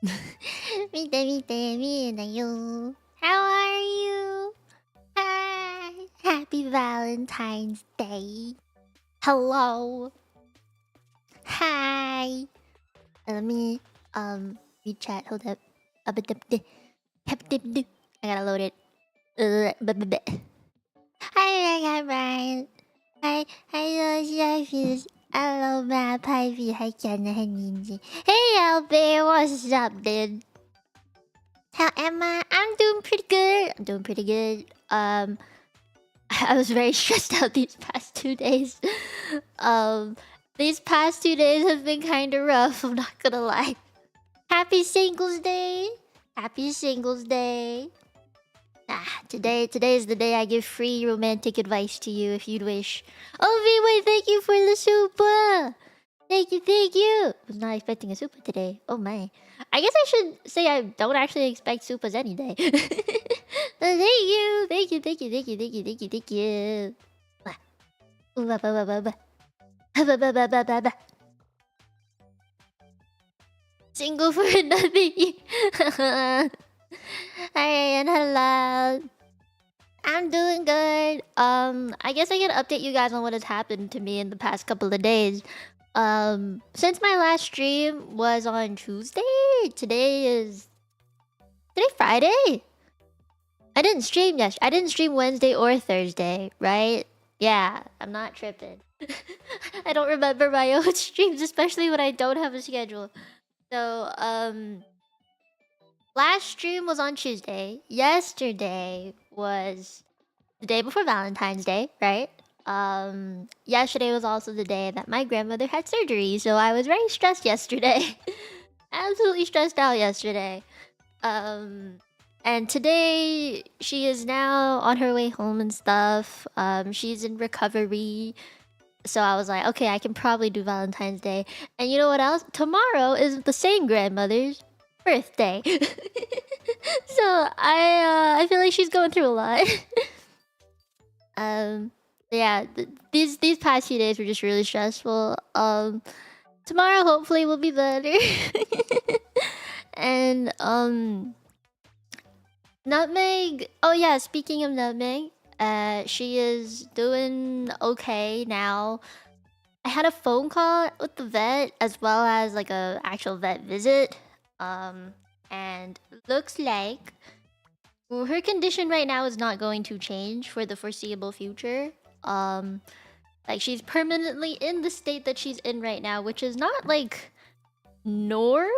Mite Mite Mite. How are you? Hi. Happy Valentine's Day. Hello. Hi. Let me read chat. Hold up. I gotta load it. Hi, Brian. Hi, hello, Matt, Pivy. Hi, Ken, hi, Ninja. Hey, Albert, what's up, dude? How am I? I'm doing pretty good. I was very stressed out these past 2 days. um, these past 2 days have been kind of rough. I'm not gonna lie. Happy Singles Day. Happy Singles Day. Today is the day I give free romantic advice to you if you'd wish. Oh, V-Way, thank you for the super. Thank you. Was not expecting a super today. Oh my. I guess I should say I don't actually expect supers any day. Thank you. Single for nothing. Hi, and hello. I'm doing good. I guess I can update you guys on what has happened to me in the past couple of days. Since my last stream was on Tuesday, today Friday. I didn't stream I didn't stream Wednesday or Thursday, right? Yeah, I'm not tripping. I don't remember my own streams, especially when I don't have a schedule. So, last stream was on Tuesday. Yesterday was the day before Valentine's Day, right? Yesterday was also the day that my grandmother had surgery, so I was very stressed yesterday. Absolutely stressed out yesterday. And today she is now on her way home and stuff. She's in recovery. So I was like, okay, I can probably do Valentine's Day. And you know what else? Tomorrow is the same grandmother's birthday. So I feel like she's going through a lot. Yeah, these past few days were just really stressful. Tomorrow hopefully will be better. And Nutmeg. Oh yeah, speaking of Nutmeg, she is doing okay now. I had a phone call with the vet as well as like a actual vet visit. And looks like her condition right now is not going to change for the foreseeable future. Like she's permanently in the state that she's in right now, which is not like normal.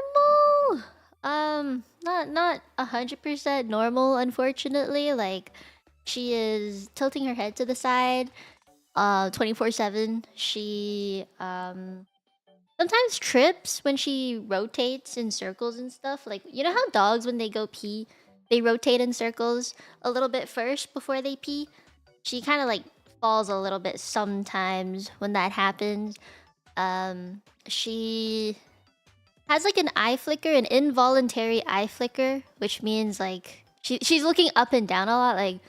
Not 100% normal, unfortunately. Like she is tilting her head to the side 24/7. She sometimes trips when she rotates in circles and stuff. Like, you know how dogs, when they go pee, they rotate in circles a little bit first before they pee? She kind of like falls a little bit sometimes when that happens. She has like an eye flicker, an involuntary eye flicker, which means like she's looking up and down a lot, like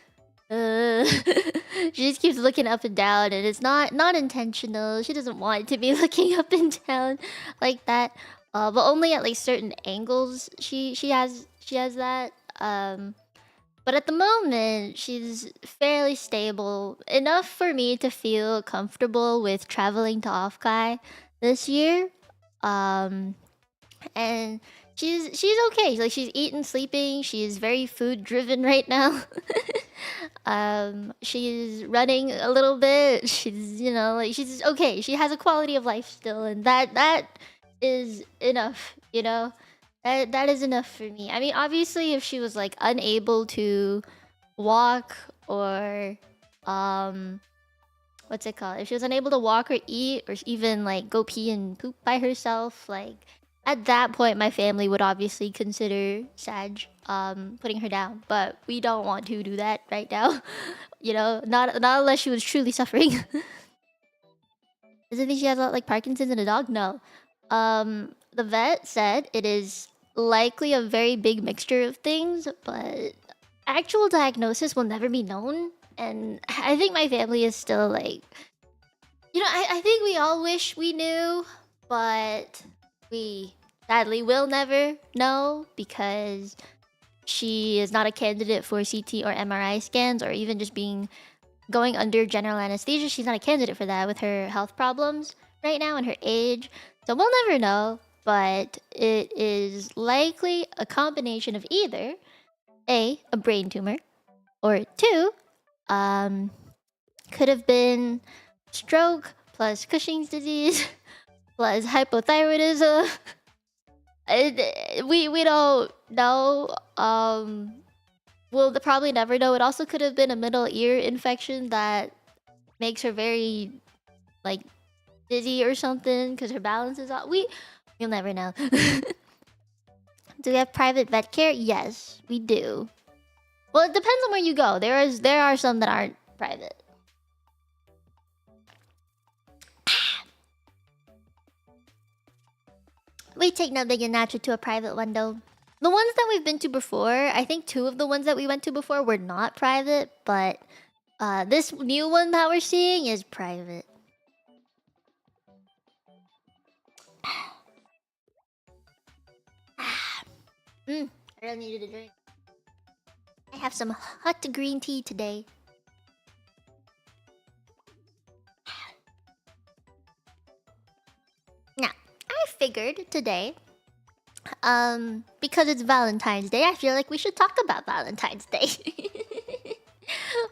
she just keeps looking up and down, and it's not intentional. She doesn't want to be looking up and down like that. But only at like certain angles she has that. But at the moment she's fairly stable enough for me to feel comfortable with traveling to Offkai this year. And she's okay. Like she's eating, sleeping. She's very food driven right now. She's running a little bit. She's, you know, like she's okay. She has a quality of life still, and that is enough. You know, that is enough for me. I mean, obviously, if she was like unable to walk or what's it called? If she was unable to walk or eat or even like go pee and poop by herself, like at that point my family would obviously consider Sag putting her down. But we don't want to do that right now. You know, not unless she was truly suffering. Does it think she has like Parkinson's and a dog? No. The vet said it is likely a very big mixture of things, but actual diagnosis will never be known. And I think my family is still like, you know, I think we all wish we knew, but we sadly will never know because she is not a candidate for CT or MRI scans or even just going under general anesthesia. She's not a candidate for that with her health problems right now and her age. So we'll never know, but it is likely a combination of either A, a brain tumor, or 2, could have been stroke plus Cushing's disease plus hypothyroidism. We don't know. We'll probably never know. It also could have been a middle ear infection that makes her very like dizzy or something because her balance is off. You'll never know. Do we have private vet care? Yes, we do. Well, it depends on where you go. There are some that aren't private. We take no big and natural to a private one though. The ones that we've been to before, I think 2 of the ones that we went to before were not private, but this new one that we're seeing is private. I really needed a drink. I have some hot green tea today. Now, I figured today, because it's Valentine's Day, I feel like we should talk about Valentine's Day.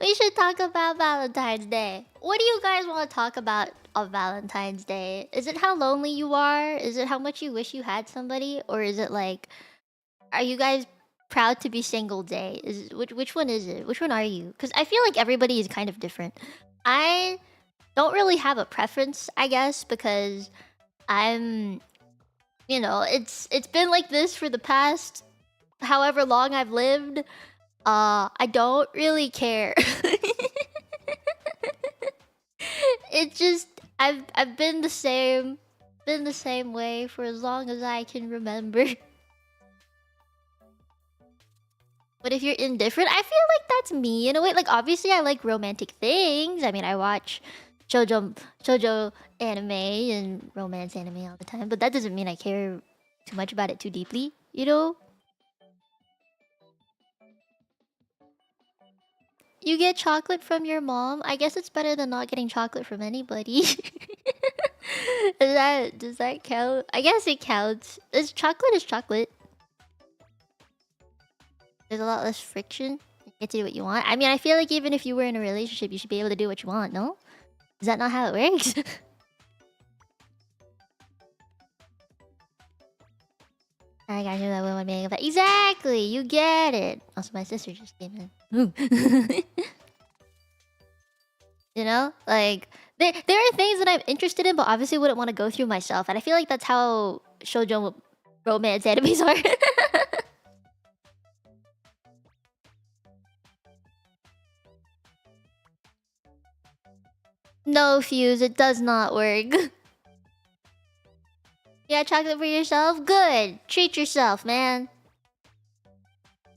We should talk about Valentine's Day. What do you guys want to talk about on Valentine's Day? Is it how lonely you are? Is it how much you wish you had somebody? Or is it like, are you guys proud to be single day? Which one is it? Which one are you? Because I feel like everybody is kind of different. I don't really have a preference, I guess, because I'm, you know, it's been like this for the past however long I've lived. I don't really care. It just I've been the same way for as long as I can remember. But if you're indifferent, I feel like that's me in a way. Like obviously I like romantic things. I mean, I watch shoujo anime and romance anime all the time, but that doesn't mean I care too much about it too deeply, you know? You get chocolate from your mom? I guess it's better than not getting chocolate from anybody. Does that count? I guess it counts. Chocolate is chocolate. There's a lot less friction. You get to do what you want. I mean, I feel like even if you were in a relationship, you should be able to do what you want, no? Is that not how it works? I got you that one being about exactly. You get it. Also, my sister just came in. You know, like there are things that I'm interested in, but obviously wouldn't want to go through myself. And I feel like that's how shoujo romance animes are. No, Fuse, it does not work. Yeah, chocolate for yourself? Good. Treat yourself, man.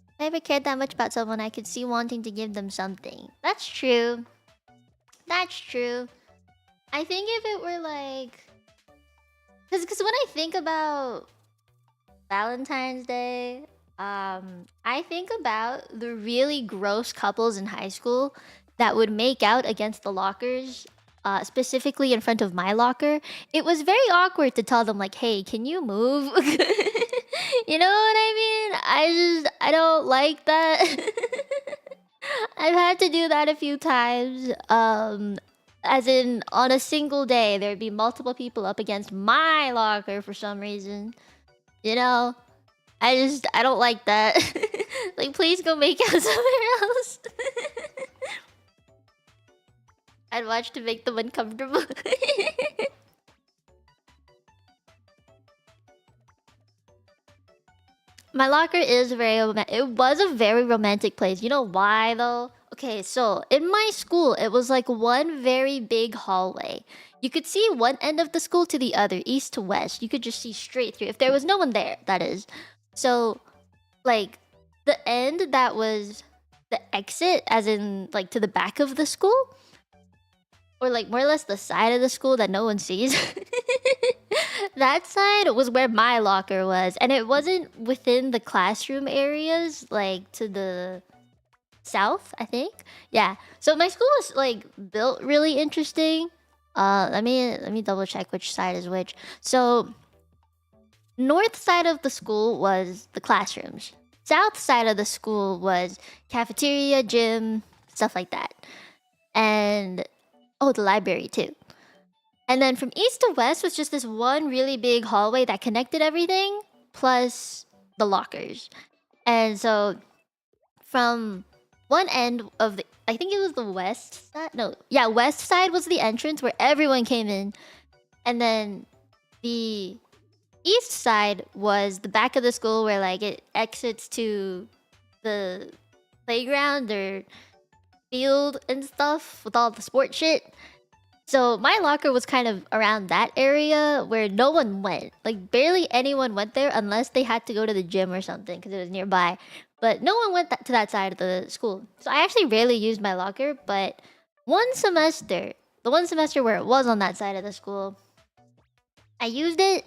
If I ever cared that much about someone, I could see wanting to give them something. That's true. That's true. I think if it were like... Because when I think about Valentine's Day, I think about the really gross couples in high school that would make out against the lockers, specifically in front of my locker. It was very awkward to tell them like, hey, can you move? You know what I mean? I don't like that. I've had to do that a few times. As in, on a single day, there'd be multiple people up against my locker for some reason. You know? I don't like that. Like, please go make out somewhere else. I'd watch to make them uncomfortable. My locker is it was a very romantic place. You know why though? Okay, so in my school, it was like one very big hallway. You could see one end of the school to the other, east to west. You could just see straight through. If there was no one there, that is. So, like, the end that was the exit, as in, like, to the back of the school, or like more or less the side of the school that no one sees, That side was where my locker was, and it wasn't within the classroom areas, like to the south, I think. Yeah. So my school was like built really interesting. Let me double check which side is which. So north side of the school was the classrooms. South side of the school was cafeteria, gym, stuff like that. And oh, the library too. And then from east to west was just this one really big hallway that connected everything, plus the lockers. And so from one end of the, I think it was the west side. No, yeah, west side was the entrance where everyone came in. And then the east side was the back of the school where like it exits to the playground or field and stuff with all the sport shit. So my locker was kind of around that area where no one went. Like barely anyone went there unless they had to go to the gym or something because it was nearby. But no one went to that side of the school. So I actually rarely used my locker, but one semester, the one semester where it was on that side of the school, I used it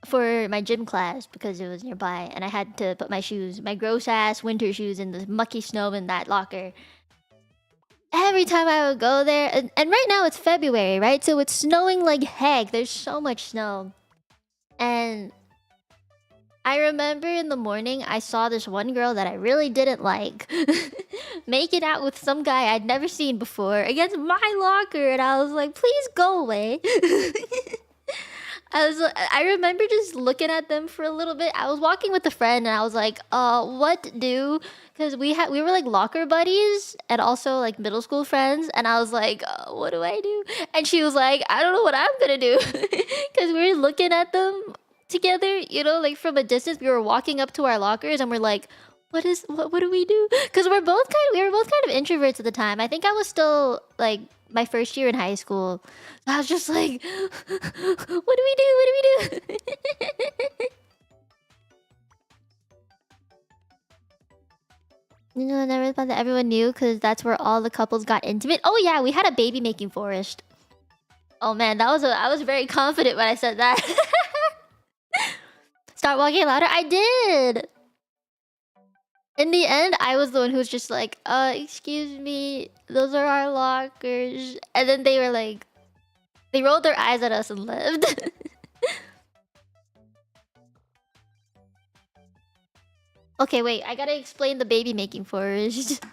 for my gym class because it was nearby and I had to put my shoes, my gross ass winter shoes in the mucky snow in that locker. Every time I would go there, and right now it's February, right? So it's snowing like heck. There's so much snow. And I remember in the morning, I saw this one girl that I really didn't like making out with some guy I'd never seen before against my locker. And I was like, please go away. I remember just looking at them for a little bit. I was walking with a friend and I was like, what to do? Because we were like locker buddies and also like middle school friends. And I was like, what do I do? And she was like, I don't know what I'm gonna do. Because we were looking at them together, you know, like from a distance. We were walking up to our lockers and we're like, what do we do? Because we were both kind of introverts at the time. I think I was still like my first year in high school. I was just like, what do we do? What do we do? You know, I never thought that everyone knew because that's where all the couples got intimate. Oh yeah, we had a baby making forest. Oh man, I was very confident when I said that. Start walking louder. I did. In the end, I was the one who was just like, excuse me, those are our lockers. And then they were like, they rolled their eyes at us and left. Okay, wait, I gotta explain the baby making forest.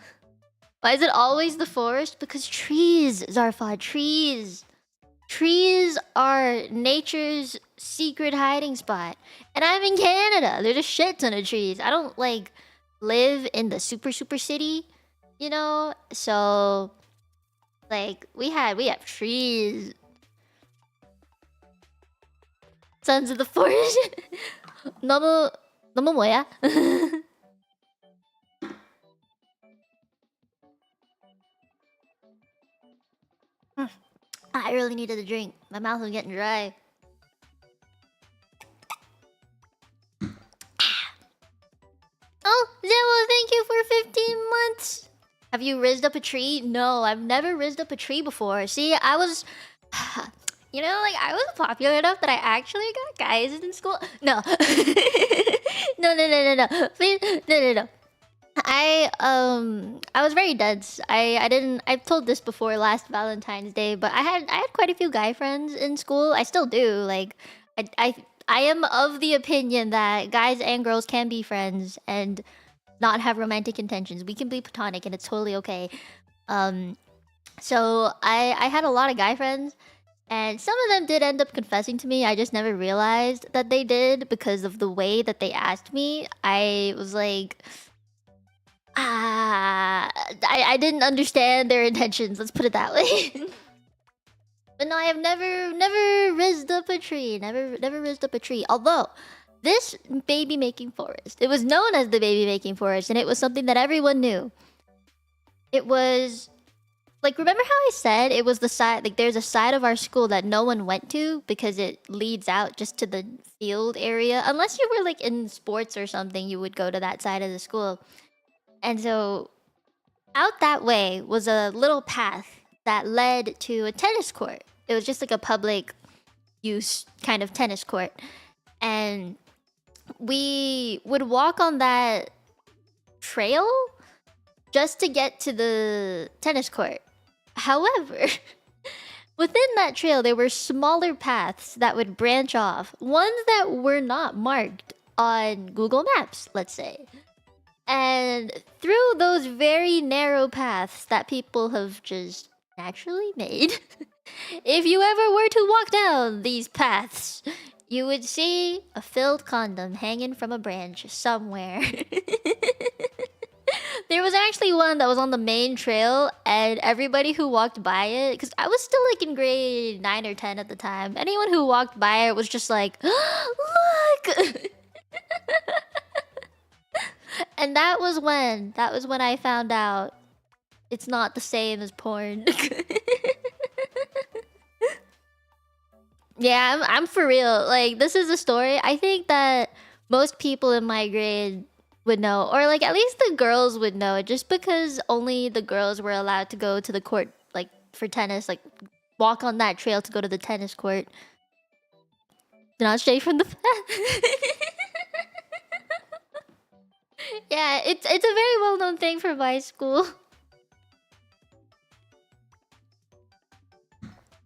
Why is it always the forest? Because trees, Zarfad, trees. Trees are nature's secret hiding spot. And I'm in Canada. There's a shit ton of trees. I don't, like, live in the super city, you know? So, like, we have trees. Sons of the forest. 너무 뭐야? I really needed a drink. My mouth was getting dry. Oh, Zero, thank you for 15 months. Have you rizzed up a tree? No, I've never rizzed up a tree before. See, I was... You know, like, I was popular enough that I actually got guys in school. No. No. Please, no. I was very dense. I've told this before last Valentine's Day, but I had quite a few guy friends in school. I still do. Like, I am of the opinion that guys and girls can be friends and not have romantic intentions. We can be platonic and it's totally okay. So I had a lot of guy friends. And some of them did end up confessing to me. I just never realized that they did because of the way that they asked me. I was like, I didn't understand their intentions. Let's put it that way. But no, I have never rizzed up a tree. Never rizzed up a tree. Although this baby making forest, it was known as the baby making forest, and it was something that everyone knew. It was. Like, remember how I said it was the side, like, there's a side of our school that no one went to because it leads out just to the field area? Unless you were, like, in sports or something, you would go to that side of the school. And so, out that way was a little path that led to a tennis court. It was just, like, a public use kind of tennis court. And we would walk on that trail just to get to the tennis court. However, within that trail, there were smaller paths that would branch off, ones that were not marked on Google Maps, let's say. And through those very narrow paths that people have just naturally made, if you ever were to walk down these paths, you would see a filled condom hanging from a branch somewhere. There was actually one that was on the main trail, and everybody who walked by it, because I was still like in grade 9 or 10 at the time, anyone who walked by it was just like, look! And that was when I found out it's not the same as porn. Yeah, I'm for real. Like, this is a story I think that most people in my grade would know, or like at least the girls would know, just because only the girls were allowed to go to the court, like for tennis, like walk on that trail to go to the tennis court. Do not stray from the path. Yeah, it's a very well-known thing for my school.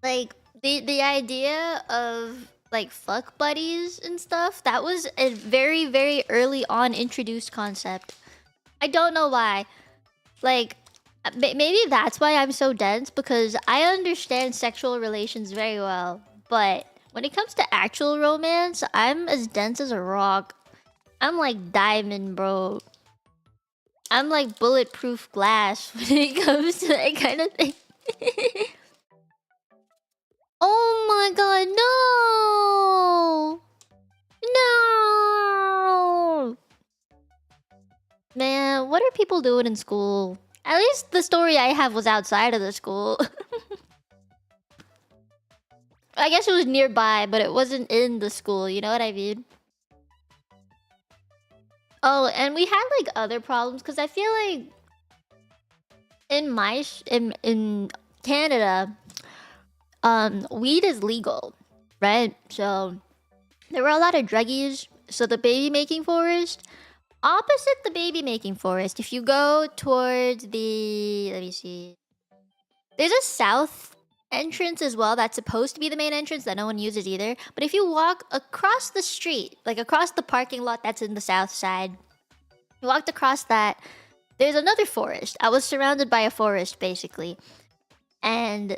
Like the idea of like fuck buddies and stuff, that was a very, very early on introduced concept. I don't know why. Like, maybe that's why I'm so dense, because I understand sexual relations very well. But when it comes to actual romance, I'm as dense as a rock. I'm like diamond, bro. I'm like bulletproof glass when it comes to that kind of thing. Oh my god, no! No! Man, what are people doing in school? At least the story I have was outside of the school. I guess it was nearby, but it wasn't in the school, you know what I mean? Oh, and we had like other problems, because I feel like in Canada, weed is legal, right? So there were a lot of druggies. So the baby making forest, opposite the baby making forest, if you go towards the, let me see, there's a south entrance as well that's supposed to be the main entrance that no one uses either. But if you walk across the street, like across the parking lot that's in the south side, you walked across that, there's another forest. I was surrounded by a forest basically, and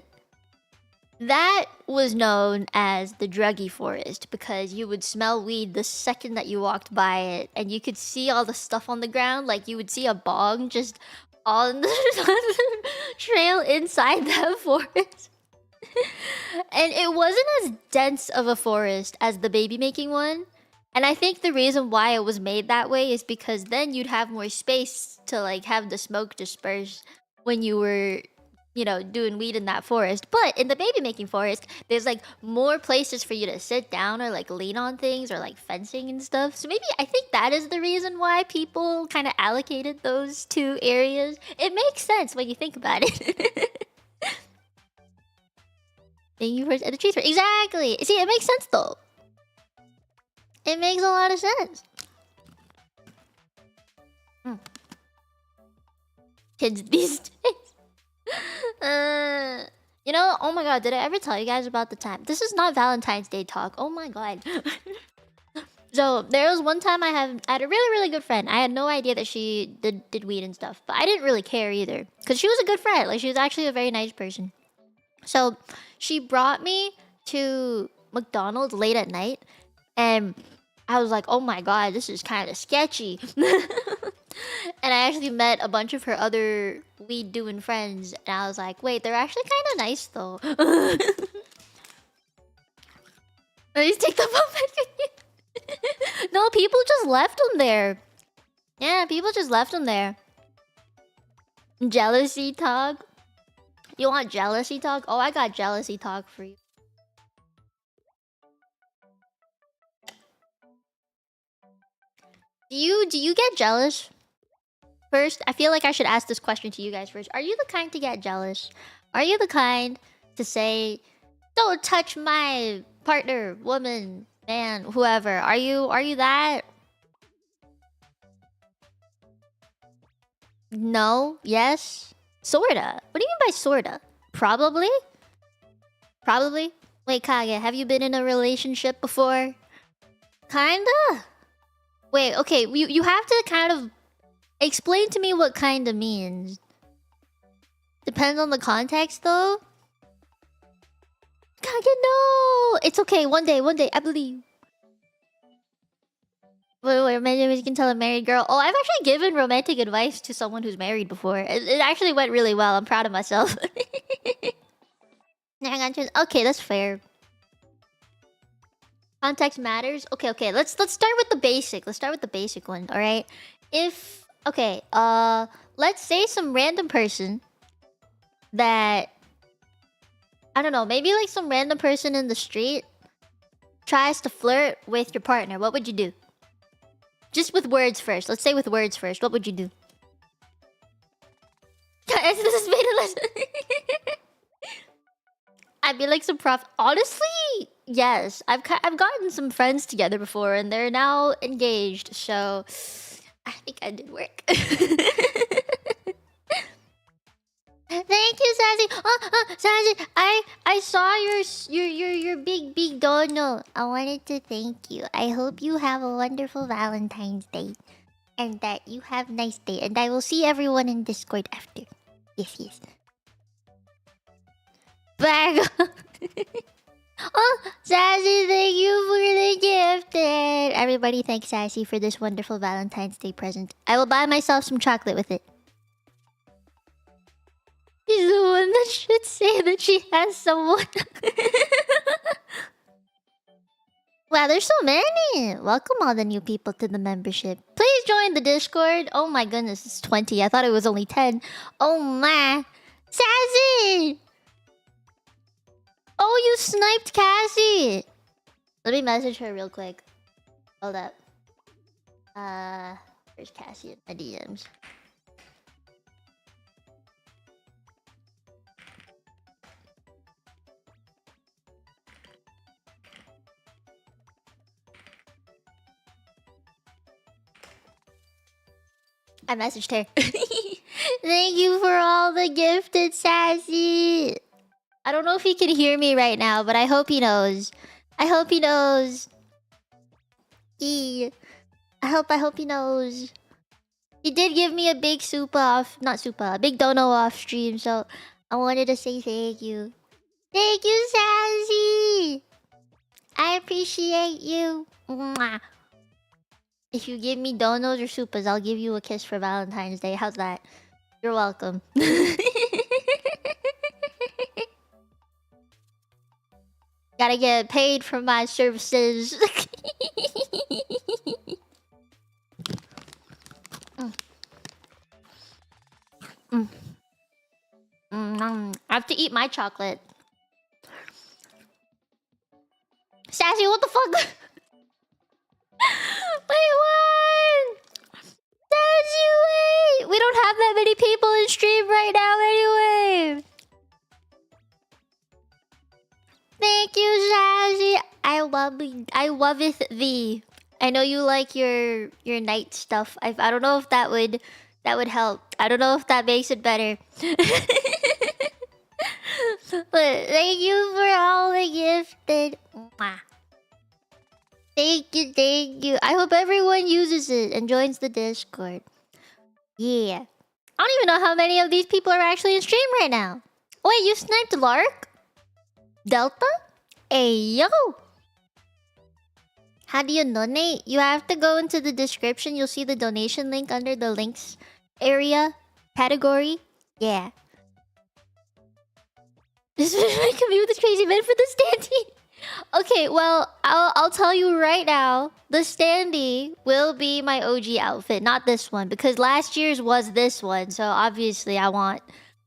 that was known as the druggy forest, because you would smell weed the second that you walked by it, and you could see all the stuff on the ground. Like, you would see a bong just on the trail inside that forest. And it wasn't as dense of a forest as the baby making one. And I think the reason why it was made that way is because then you'd have more space to like have the smoke disperse when you were, you know, doing weed in that forest. But in the baby making forest, there's like more places for you to sit down or like lean on things, or like fencing and stuff. So maybe I think that is the reason why people kind of allocated those two areas. It makes sense when you think about it. Thank you for the trees. Exactly. See, it makes sense though. It makes a lot of sense. Kids these days. You know, oh my god, did I ever tell you guys about the time? This is not Valentine's Day talk. Oh my god. So there was one time I had a really, really good friend. I had no idea that she did weed and stuff, but I didn't really care either, because she was a good friend. Like, she was actually a very nice person. So she brought me to McDonald's late at night, and I was like, oh my god, this is kind of sketchy. And I actually met a bunch of her other weed doing friends, and I was like, wait, they're actually kind of nice though. Please take the phone back. No, people just left them there. Yeah, people just left them there. Jealousy talk. You want jealousy talk? Oh, I got jealousy talk for you. Do you get jealous? First, I feel like I should ask this question to you guys first. Are you the kind to get jealous? Are you the kind to say, don't touch my partner, woman, man, whoever. Are you that? No? Yes? Sorta. What do you mean by sorta? Probably? Probably? Wait, Kage, have you been in a relationship before? Kinda? Wait, okay, you have to kind of explain to me what kinda means. Depends on the context, though. Kage, no! It's okay, one day, I believe. Wait, maybe you can tell a married girl. Oh, I've actually given romantic advice to someone who's married before. It actually went really well. I'm proud of myself. Okay, that's fair. Context matters. Okay. Let's start with the basic. Let's start with the basic one. All right. If let's say some random person that I don't know, maybe like some random person in the street tries to flirt with your partner. What would you do? Just with words first. Let's say with words first. What would you do? This is meaningless. I'd be like some prof. Honestly, yes. I've gotten some friends together before, and they're now engaged. So I think I did work. Thank you, Sassy. Sassy, I saw your big dono. I wanted to thank you. I hope you have a wonderful Valentine's Day, and that you have a nice day. And I will see everyone in Discord after. Yes. Bag. Oh, Sassy, thank you for the gift. And everybody, thank Sassy for this wonderful Valentine's Day present. I will buy myself some chocolate with it. She's the one that should say that she has someone. Wow, there's so many. Welcome all the new people to the membership. Please join the Discord. Oh my goodness, it's 20. I thought it was only 10. Oh my. Sassy! Oh, you sniped Cassie. Let me message her real quick. Hold up. Where's Cassie in my DMs? I messaged her. Thank you for all the gifted, Sassy. I don't know if he can hear me right now, but I hope he knows. I hope he knows. I hope he knows. He did give me a big a big dono off stream, so I wanted to say thank you. Thank you, Sassy. I appreciate you. Mwah. If you give me donos or supas, I'll give you a kiss for Valentine's Day. How's that? You're welcome. Gotta get paid for my services. I have to eat my chocolate. Sassy, what the fuck? Wait, what? Sassy, wait! We don't have that many people in stream right now anyway. Thank you, Sassy. I loveth thee. I know you like your night stuff. I don't know if that would help. I don't know if that makes it better. But thank you for all the gifted. Mwah. Thank you. I hope everyone uses it and joins the Discord. Yeah. I don't even know how many of these people are actually in stream right now. Wait, you sniped Lark? Delta? Hey, yo! How do you donate? You have to go into the description. You'll see the donation link under the links area category. Yeah. This is my commute with this crazy man for the Standee. Okay, well, I'll tell you right now, the Standee will be my OG outfit, not this one, because last year's was this one, so obviously I want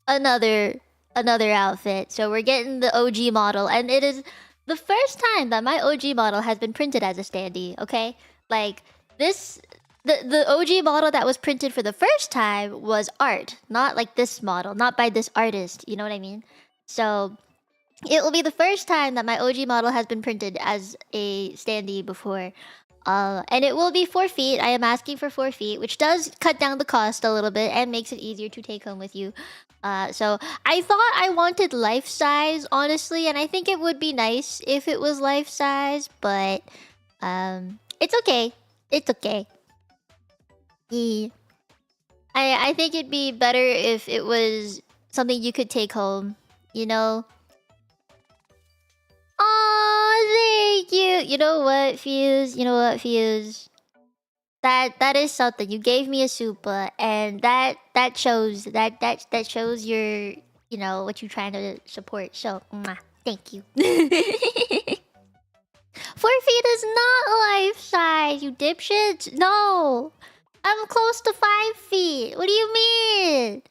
another outfit. So we're getting the OG model, and it is the first time that my OG model has been printed as a Standee, okay? Like, this... The OG model that was printed for the first time was art, not like this model, not by this artist, you know what I mean? So... It will be the first time that my OG model has been printed as a standee before. And it will be 4 feet. I am asking for 4 feet, which does cut down the cost a little bit and makes it easier to take home with you. So I thought I wanted life size, honestly, and I think it would be nice if it was life size, but it's okay. It's okay. Yeah. I think it'd be better if it was something you could take home, you know? Oh, thank you. You know what, Fuse? You know what, Fuse? That is something. You gave me a super, and that shows that shows your, you know, what you're trying to support. So, mwah, thank you. 4 feet is not life size, you dipshits. No, I'm close to 5 feet. What do you mean?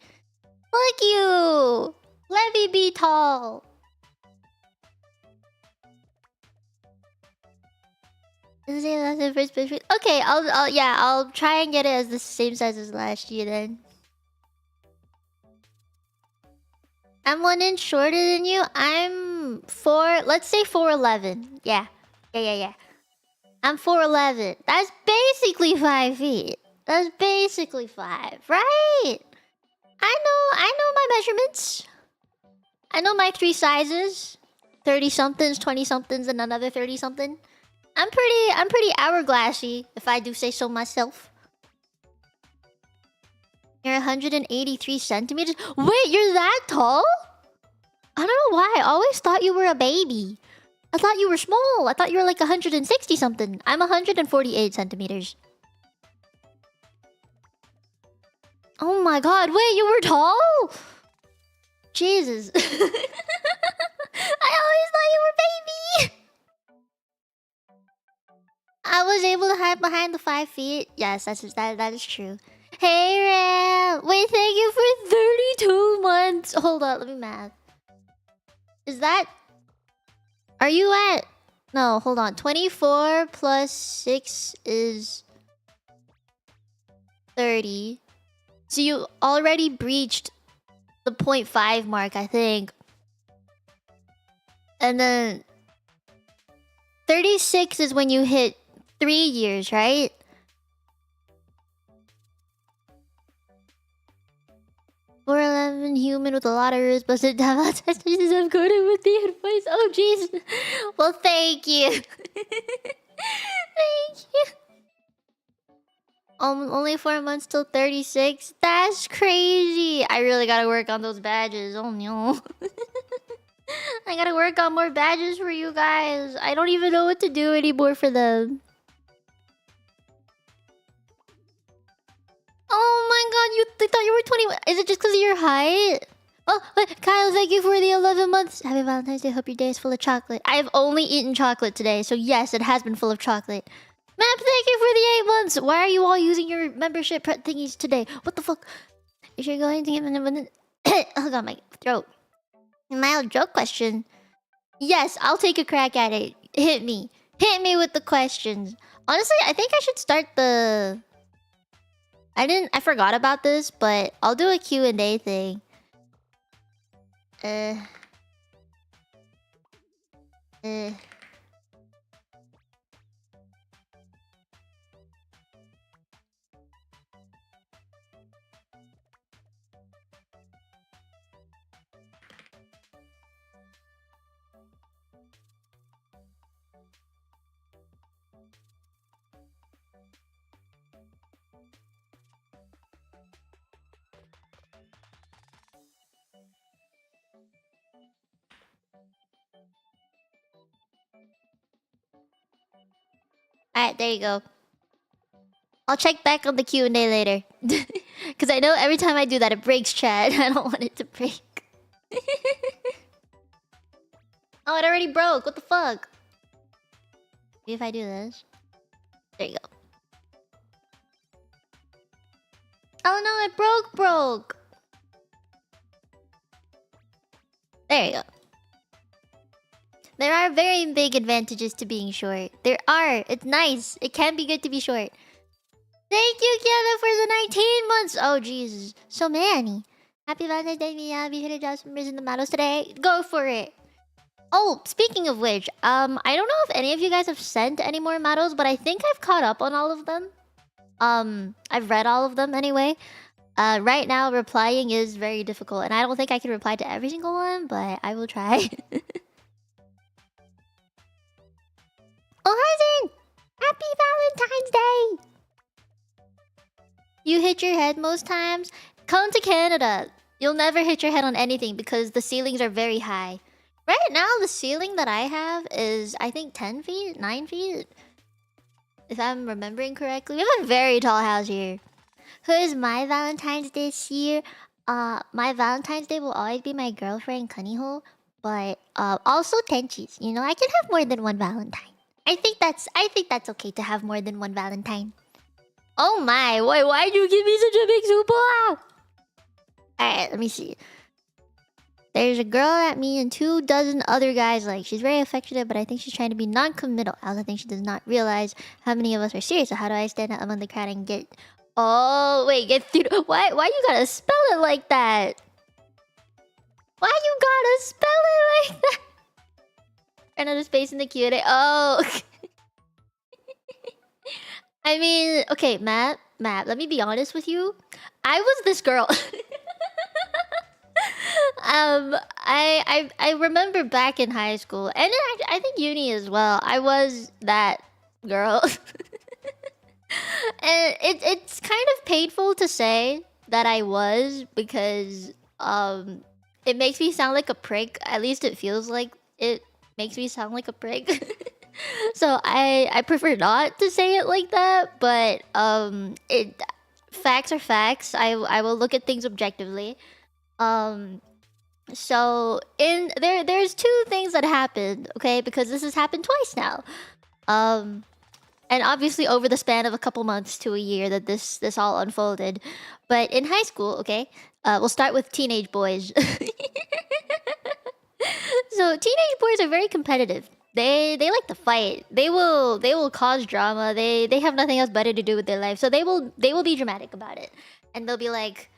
Fuck you. Let me be tall. That's the first picture. Okay, I'll try and get it as the same size as last year then. I'm 1 inch shorter than you. I'm 4. Let's say 4'11". Yeah. I'm 4'11". That's basically 5 feet. That's basically 5, right? I know my measurements. I know my 3 sizes. 30 somethings, 20 somethings, and another 30 something. I'm pretty hourglassy, if I do say so myself. You're 183 centimeters. Wait, you're that tall? I don't know why. I always thought you were a baby. I thought you were small. I thought you were like 160 something. I'm 148 centimeters. Oh my god, wait, you were tall? Jesus. I always thought you were baby. I was able to hide behind the 5 feet. Yes, that is true. Hey, Ram. Wait, thank you for 32 months. Hold on, let me math. Is that... Are you at... No, hold on. 24 plus 6 is... 30. So you already breached the 0.5 mark, I think. And then... 36 is when you hit 3 years, right? We're 11 human with a lot of roots, but sit down. Jesus, I'm going with the advice. Oh, jeez. Well, thank you. Thank you. Only 4 months till 36. That's crazy. I really gotta work on those badges. Oh no. I gotta work on more badges for you guys. I don't even know what to do anymore for them. Oh my god, they thought you were 21. Is it just because of your height? Oh, wait, Kyle, thank you for the 11 months. Happy Valentine's Day. Hope your day is full of chocolate. I have only eaten chocolate today, so yes, it has been full of chocolate. Map, thank you for the 8 months. Why are you all using your membership thingies today? What the fuck? If you're going to give an... Hold on, my throat. Mild joke question. Yes, I'll take a crack at it. Hit me. Hit me with the questions. Honestly, I think I should start the... I forgot about this, but I'll do a Q&A thing. Alright, there you go. I'll check back on the Q&A later. Because I know every time I do that, it breaks chat. I don't want it to break. Oh, it already broke. What the fuck? Maybe if I do this. There you go. Oh no, it broke. There you go. There are very big advantages to being short. There are. It's nice. It can be good to be short. Thank you, Kiana, for the 19 months. Oh, Jesus. So many. Happy Valentine's Day, Mia. Be sure to drop some in the models today. Go for it. Oh, speaking of which, I don't know if any of you guys have sent any more medals, but I think I've caught up on all of them. I've read all of them anyway. Right now, replying is very difficult, and I don't think I can reply to every single one, but I will try. Oh, hi, Zane! Happy Valentine's Day! You hit your head most times? Come to Canada. You'll never hit your head on anything because the ceilings are very high. Right now, the ceiling that I have is, I think, 10 feet? 9 feet? If I'm remembering correctly. We have a very tall house here. Who is my Valentine's Day this year? My Valentine's Day will always be my girlfriend, Cunnyhole. But, also Tenchi's. You know, I can have more than one Valentine. I think that's okay to have more than one Valentine. Oh my, why'd you give me such a big super? Alright, let me see. There's a girl that me and 24 other guys like. She's very affectionate, but I think she's trying to be non-committal. I also think she does not realize how many of us are serious. So how do I stand out among the crowd and get... Oh, wait, get through... Why you gotta spell it like that? Why you gotta spell it like that? Run out of space in the Q&A. Oh, I mean, okay, Matt, let me be honest with you. I was this girl. I remember back in high school, and I think uni as well. I was that girl, and it's kind of painful to say that I was because it makes me sound like a prick. At least it feels like it makes me sound like a prick. So I prefer not to say it like that, but facts are facts. I will look at things objectively. So there's two things that happened, okay? Because this has happened twice now. And obviously over the span of a couple months to a year that this all unfolded. But in high school, okay? We'll start with teenage boys. So teenage boys are very competitive. They like to fight. They will cause drama. They have nothing else better to do with their life. So they will be dramatic about it. And they'll be like,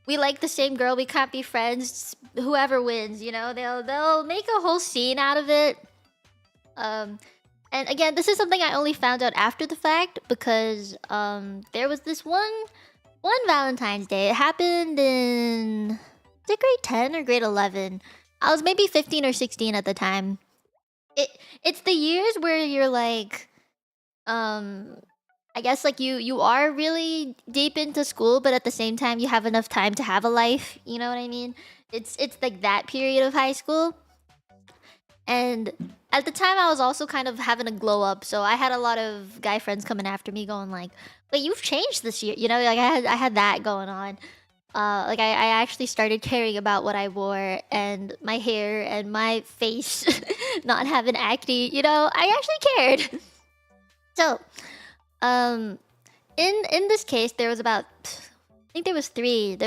we like the same girl, we can't be friends. Whoever wins, you know, they'll make a whole scene out of it. And again, this is something I only found out after the fact because there was this one Valentine's Day. It happened in, is it grade 10 or grade 11? I was maybe 15 or 16 at the time. It's the years where you're like, I guess like you are really deep into school, but at the same time you have enough time to have a life. You know what I mean? It's like that period of high school. And at the time I was also kind of having a glow up, so I had a lot of guy friends coming after me, going like, "Wait, you've changed this year." You know, like I had that going on. Like I actually started caring about what I wore and my hair and my face not having acne. You know, I actually cared. So, in this case, there was about, I think there was three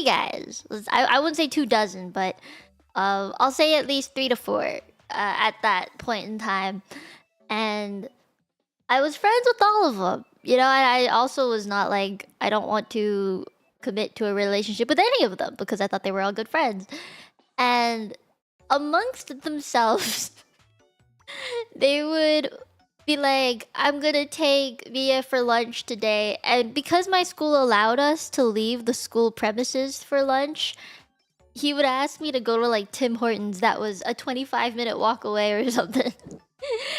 guys. I wouldn't say 24, but I'll say at least 3 to 4 at that point in time, and I was friends with all of them. You know, I also was not like, I don't want to commit to a relationship with any of them because I thought they were all good friends. And amongst themselves, they would be like, I'm gonna take Mia for lunch today. And because my school allowed us to leave the school premises for lunch, he would ask me to go to like Tim Hortons that was a 25-minute walk away or something.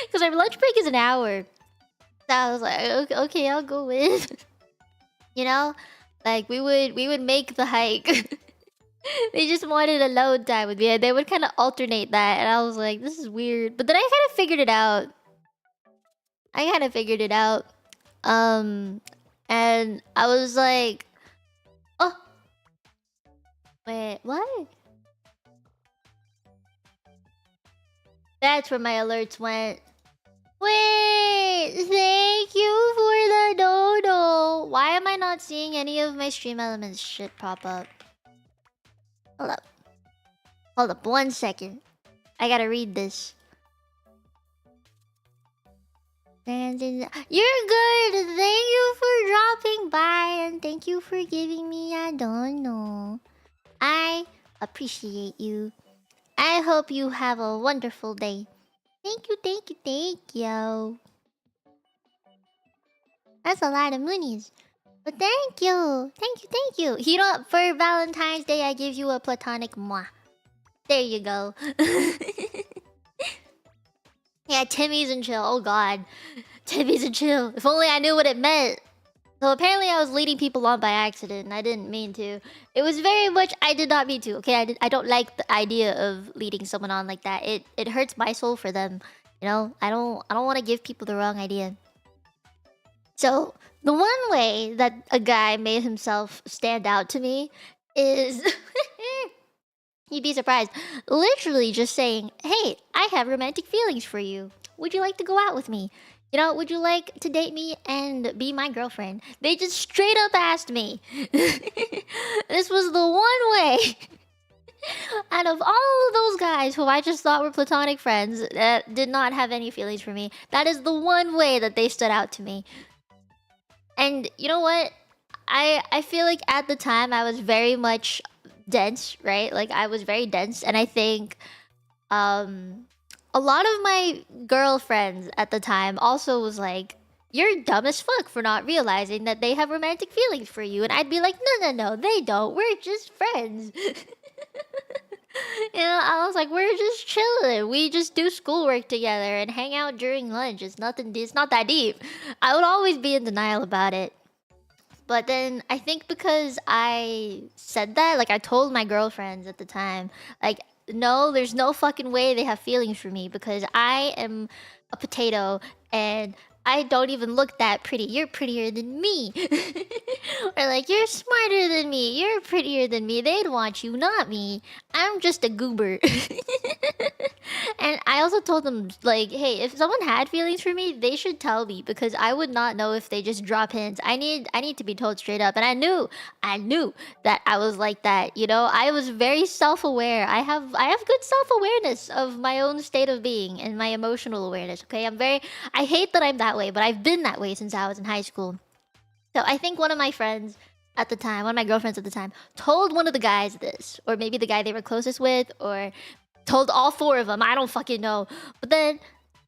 Because our lunch break is an hour. So I was like, okay, I'll go with. You know? Like, we would make the hike. They just wanted alone time with me, and they would kind of alternate that, and I was like, this is weird. But then I kind of figured it out. And I was like, oh, wait, what? That's where my alerts went. Wait, thank you for the dono. Why am I not seeing any of my stream elements shit pop up? Hold up 1 second. I gotta read this. You're good. Thank you for dropping by, and thank you for giving me a dono. I appreciate you. I hope you have a wonderful day. Thank you, thank you, thank you. That's a lot of moonies. But thank you. Thank you, thank you. You know, for Valentine's Day, I give you a platonic mwah. There you go. Yeah, Timmy's and chill. Oh god. Timmy's and chill. If only I knew what it meant. So apparently I was leading people on by accident and I didn't mean to. It was very much I did not mean to. Okay, I don't like the idea of leading someone on like that. It hurts my soul for them. You know, I don't want to give people the wrong idea. So the one way that a guy made himself stand out to me is you'd be surprised. Literally just saying, "Hey, I have romantic feelings for you. Would you like to go out with me? You know, would you like to date me and be my girlfriend?" They just straight up asked me. This was the one way out of all of those guys who I just thought were platonic friends that did not have any feelings for me. That is the one way that they stood out to me. And you know what? I feel like at the time I was very much dense, right? Like I was very dense, and I think a lot of my girlfriends at the time also was like, "You're dumb as fuck for not realizing that they have romantic feelings for you." And I'd be like, "No, they don't. We're just friends." You know, I was like, "We're just chilling. We just do schoolwork together and hang out during lunch. It's nothing. It's not that deep." I would always be in denial about it. But then I think because I said that, like I told my girlfriends at the time, like, no, there's no fucking way they have feelings for me because I am a potato and I don't even look that pretty. You're prettier than me. Or like, you're smarter than me. You're prettier than me. They'd want you, not me. I'm just a goober. And I also told them, like, hey, if someone had feelings for me, they should tell me because I would not know if they just drop hints. I need to be told straight up. And I knew that I was like that. You know, I was very self-aware. I have good self-awareness of my own state of being and my emotional awareness. Okay, I hate that I'm that way, but I've been that way since I was in high school. So I think one of my friends at the time, one of my girlfriends at the time, told one of the guys this, or maybe the guy they were closest with, or told all four of them. I don't fucking know. But then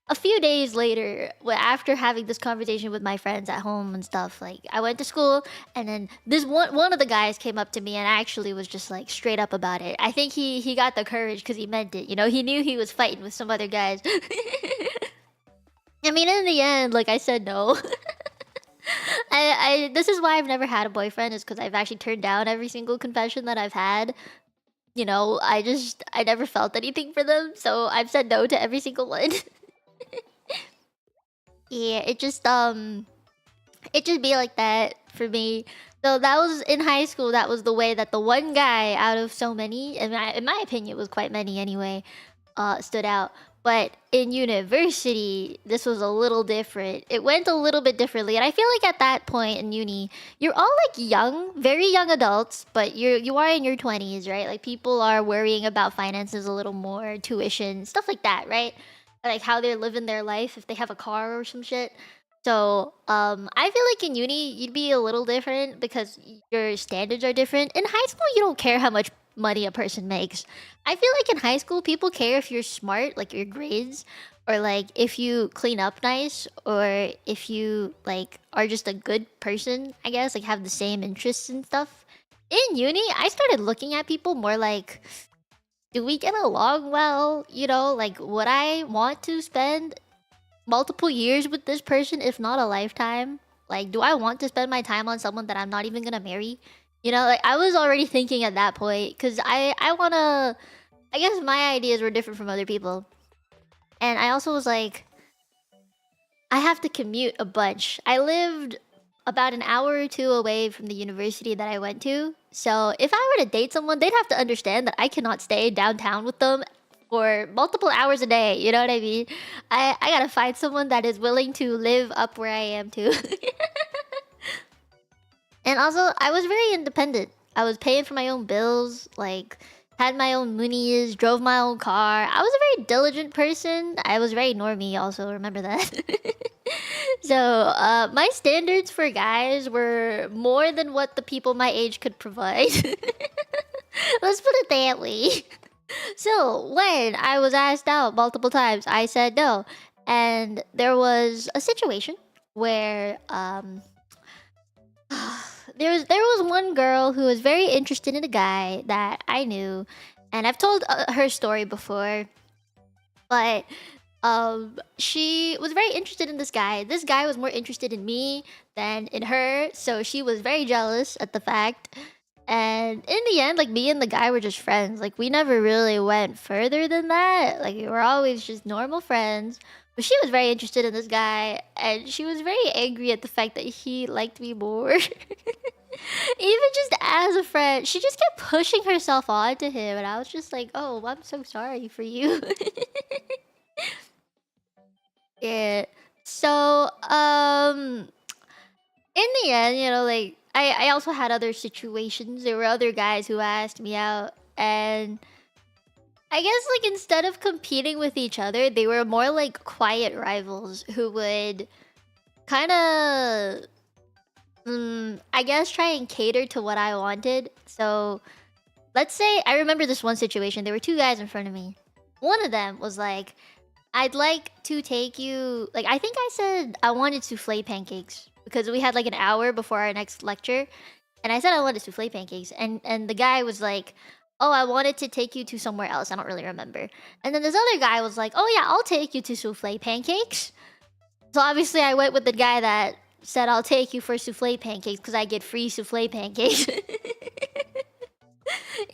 a few days later, after having this conversation with my friends at home and stuff, like I went to school, and then this one of the guys came up to me and actually was just like straight up about it. I think he got the courage because he meant it. You know, he knew he was fighting with some other guys. I mean, in the end, like I said no. I this is why I've never had a boyfriend, is because I've actually turned down every single confession that I've had. You know, I never felt anything for them, so I've said no to every single one. Yeah, it just be like that for me. So that was in high school. That was the way that the one guy out of so many, in my opinion, it was quite many anyway, stood out. But in university, this was a little different. It went a little bit differently, and I feel like at that point in uni, you're all like young, very young adults, but you are in your 20s, right? Like people are worrying about finances a little more, tuition, stuff like that, right? Like how they're living their life if they have a car or some shit. So, I feel like in uni you'd be a little different because your standards are different. In high school, you don't care how much money a person makes. I feel like in high school, people care if you're smart, like your grades, or like if you clean up nice, or if you like are just a good person. I guess like have the same interests and stuff. In uni, I started looking at people more like, do we get along well? You know, like would I want to spend multiple years with this person, if not a lifetime? Like, do I want to spend my time on someone that I'm not even gonna marry? You know, like I was already thinking at that point because I wanna. I guess my ideas were different from other people, and I also was like, I have to commute a bunch. I lived about an hour or two away from the university that I went to. So if I were to date someone, they'd have to understand that I cannot stay downtown with them for multiple hours a day. You know what I mean? I gotta find someone that is willing to live up where I am too. And also, I was very independent. I was paying for my own bills, like had my own moonies, drove my own car. I was a very diligent person. I was very normie also, remember that. So, my standards for guys were more than what the people my age could provide. Let's put it that way. So when I was asked out multiple times, I said no. And there was a situation where there was one girl who was very interested in a guy that I knew, and I've told her story before, but she was very interested in this guy. This guy was more interested in me than in her, so she was very jealous at the fact. And in the end, like, me and the guy were just friends. Like, we never really went further than that. Like, we were always just normal friends. But she was very interested in this guy, and she was very angry at the fact that he liked me more. Even just as a friend, she just kept pushing herself onto him, and I was just like, "Oh, I'm so sorry for you." Yeah. So, in the end, like, I also had other situations. There were other guys who asked me out, and I guess, like, instead of competing with each other, they were more like quiet rivals who would kind of, I guess, try and cater to what I wanted. So, let's say I remember this one situation. There were two guys in front of me. One of them was like, I'd like to take you. Like, I think I said I wanted souffle pancakes because we had like an hour before our next lecture, and I said I wanted souffle pancakes, and the guy was like, "Oh, I wanted to take you to somewhere else. I don't really remember." And then this other guy was like, "Oh yeah, I'll take you to souffle pancakes." So obviously, I went with the guy that said I'll take you for souffle pancakes because I get free souffle pancakes.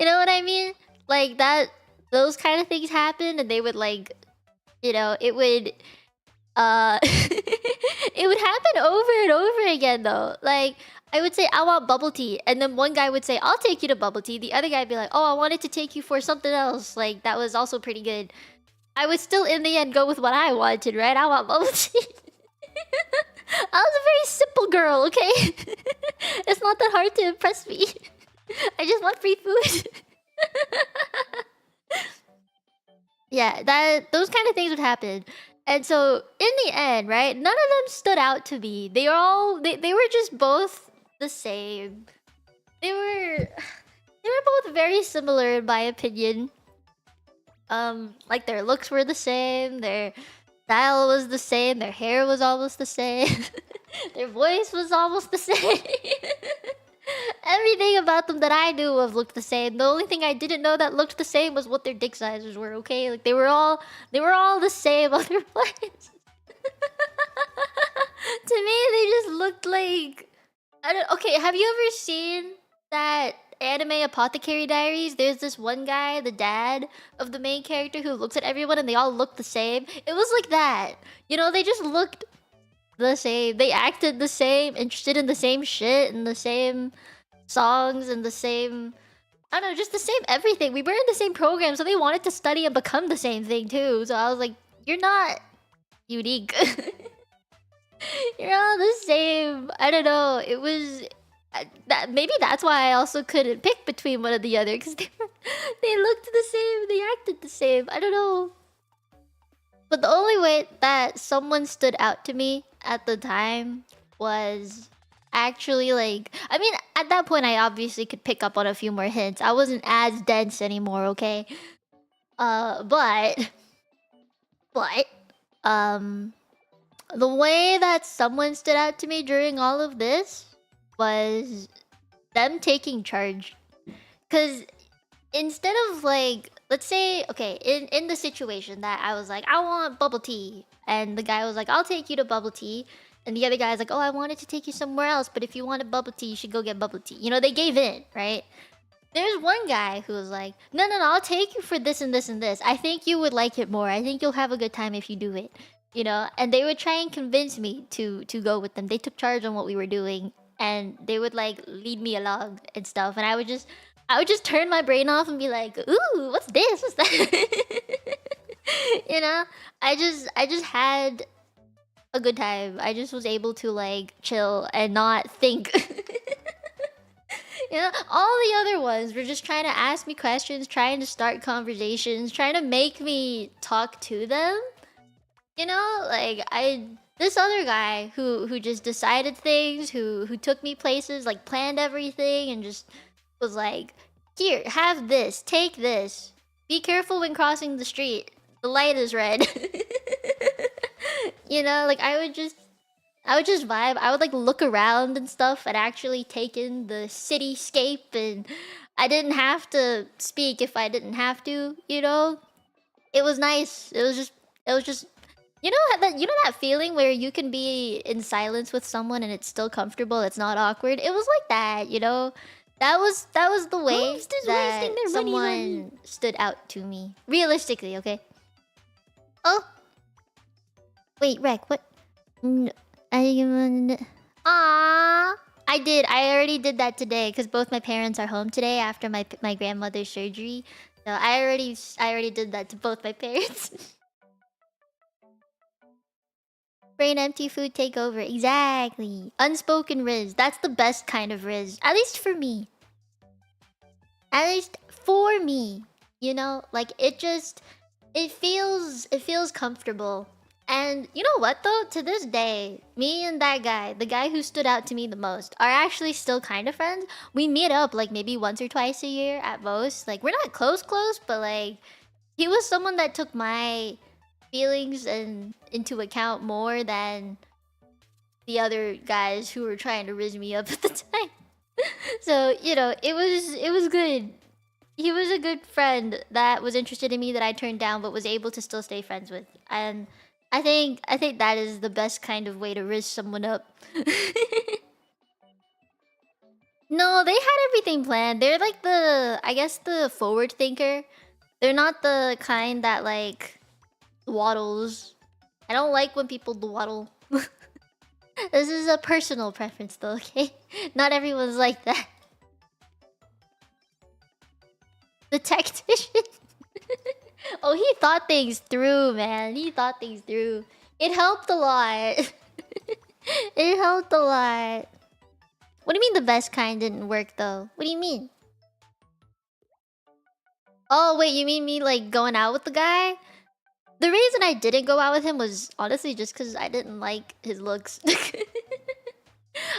You know what I mean? Like that. Those kind of things happen, and they would like, it would it would happen over and over again though. Like, I would say I want bubble tea, and then one guy would say I'll take you to bubble tea. The other guy would be like, "Oh, I wanted to take you for something else. Like that was also pretty good." I would still in the end go with what I wanted, right? I want bubble tea. I was a very simple girl, okay? It's not that hard to impress me. I just want free food. Yeah, those kind of things would happen. And so in the end, right, none of them stood out to me. They were just both the same. They were both very similar in my opinion. Like their looks were the same, their style was the same, their hair was almost the same, their voice was almost the same. Everything about them that I knew of looked the same. The only thing I didn't know that looked the same was what their dick sizes were, okay? Like they were all the same otherwise. To me, they just looked like okay, have you ever seen that anime Apothecary Diaries? There's this one guy, the dad of the main character, who looks at everyone and they all look the same. It was like that. They just looked the same. They acted the same, interested in the same shit and the same songs and the same, I don't know, just the same everything. We were in the same program, so they wanted to study and become the same thing too. So I was like, you're not unique. You're all the same. I don't know. It was maybe that's why I also couldn't pick between one or the other, because they looked the same, they acted the same. I don't know. But the only way that someone stood out to me at the time was actually like, I mean, at that point I obviously could pick up on a few more hints. I wasn't as dense anymore, okay? But the way that someone stood out to me during all of this was them taking charge. Cause instead of like, let's say, okay, in the situation that I was like, I want bubble tea, and the guy was like, I'll take you to bubble tea, and the other guy's like, oh, I wanted to take you somewhere else, but if you wanted bubble tea, you should go get bubble tea. They gave in, right? There's one guy who was like, no, I'll take you for this and this and this. I think you would like it more. I think you'll have a good time if you do it. And they would try and convince me to go with them. They took charge on what we were doing, and they would like lead me along and stuff, and I would just turn my brain off and be like, ooh, what's this? What's that? I just had a good time. I just was able to like chill and not think. All the other ones were just trying to ask me questions, trying to start conversations, trying to make me talk to them. Like this other guy who just decided things, who took me places, like planned everything, and just was like, here, have this, take this. Be careful when crossing the street. The light is red. You know, like I would just vibe. I would like look around and stuff and actually take in the cityscape, and I didn't have to speak if I didn't have to, you know? It was nice. It was just you know that feeling where you can be in silence with someone and it's still comfortable, it's not awkward. It was like that, you know? That was the way Who's just that wasting their money on someone stood out to me. Realistically, okay? Oh, wait, Rec, what? No, I did. I already did that today because both my parents are home today after my grandmother's surgery. So I already did that to both my parents. Brain empty, food take over. Exactly. Unspoken Riz. That's the best kind of Riz. At least for me. At least for me. You know, like it feels comfortable. And you know what though? To this day, me and that guy, the guy who stood out to me the most, are actually still kind of friends. We meet up like maybe once or twice a year at most. Like we're not close, but like he was someone that took my feelings and into account more than the other guys who were trying to riz me up at the time. So, you know, it was good. He was a good friend that was interested in me that I turned down but was able to still stay friends with. And I think that is the best kind of way to riz someone up. No, they had everything planned. They're like I guess the forward thinker. They're not the kind that like waddles. I don't like when people dwaddle. This is a personal preference though, okay? Not everyone's like that. The tactician. Oh, he thought things through, man. He thought things through. It helped a lot. It helped a lot. What do you mean the best kind didn't work though? What do you mean? Oh, wait, you mean me like going out with the guy? The reason I didn't go out with him was honestly just because I didn't like his looks.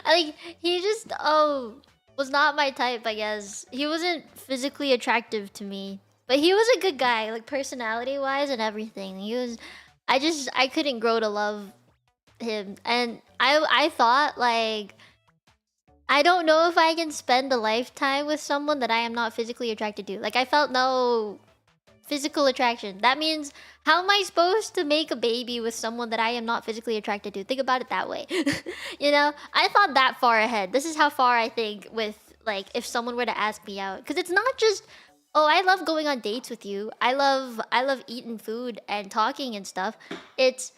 Like, he just, was not my type, I guess. He wasn't physically attractive to me. But he was a good guy, like, personality-wise and everything. I couldn't grow to love him. And I thought, like, I don't know if I can spend a lifetime with someone that I am not physically attracted to. Like, I felt no physical attraction. That means, how am I supposed to make a baby with someone that I am not physically attracted to? Think about it that way. You know, I thought that far ahead. This is how far I think with, like, if someone were to ask me out. Because it's not just, oh, I love going on dates with you. I love eating food and talking and stuff. It's,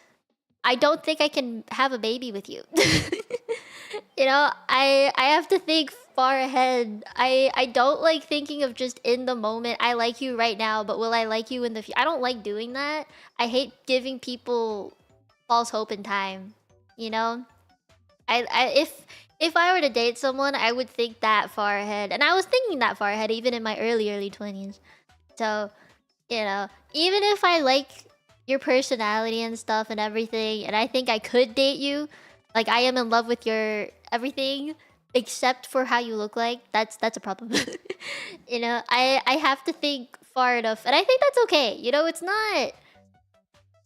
I don't think I can have a baby with you. You know, I have to think far ahead. I don't like thinking of just in the moment. I like you right now, but will I like you in the future? I don't like doing that. I hate giving people false hope in time. You know, if I were to date someone, I would think that far ahead, and I was thinking that far ahead even in my early 20s. So, you know, even if I like your personality and stuff and everything, and I think I could date you, like I am in love with your everything except for how you look like, that's a problem. You know, I have to think far enough, and I think that's okay. You know, it's not,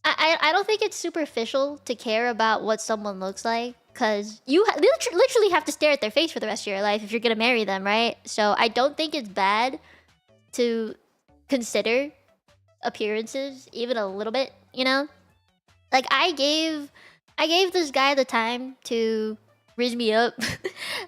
I don't think it's superficial to care about what someone looks like, because you literally have to stare at their face for the rest of your life if you're gonna marry them, right? So I don't think it's bad to consider appearances even a little bit, you know? Like I gave this guy the time to riz me up.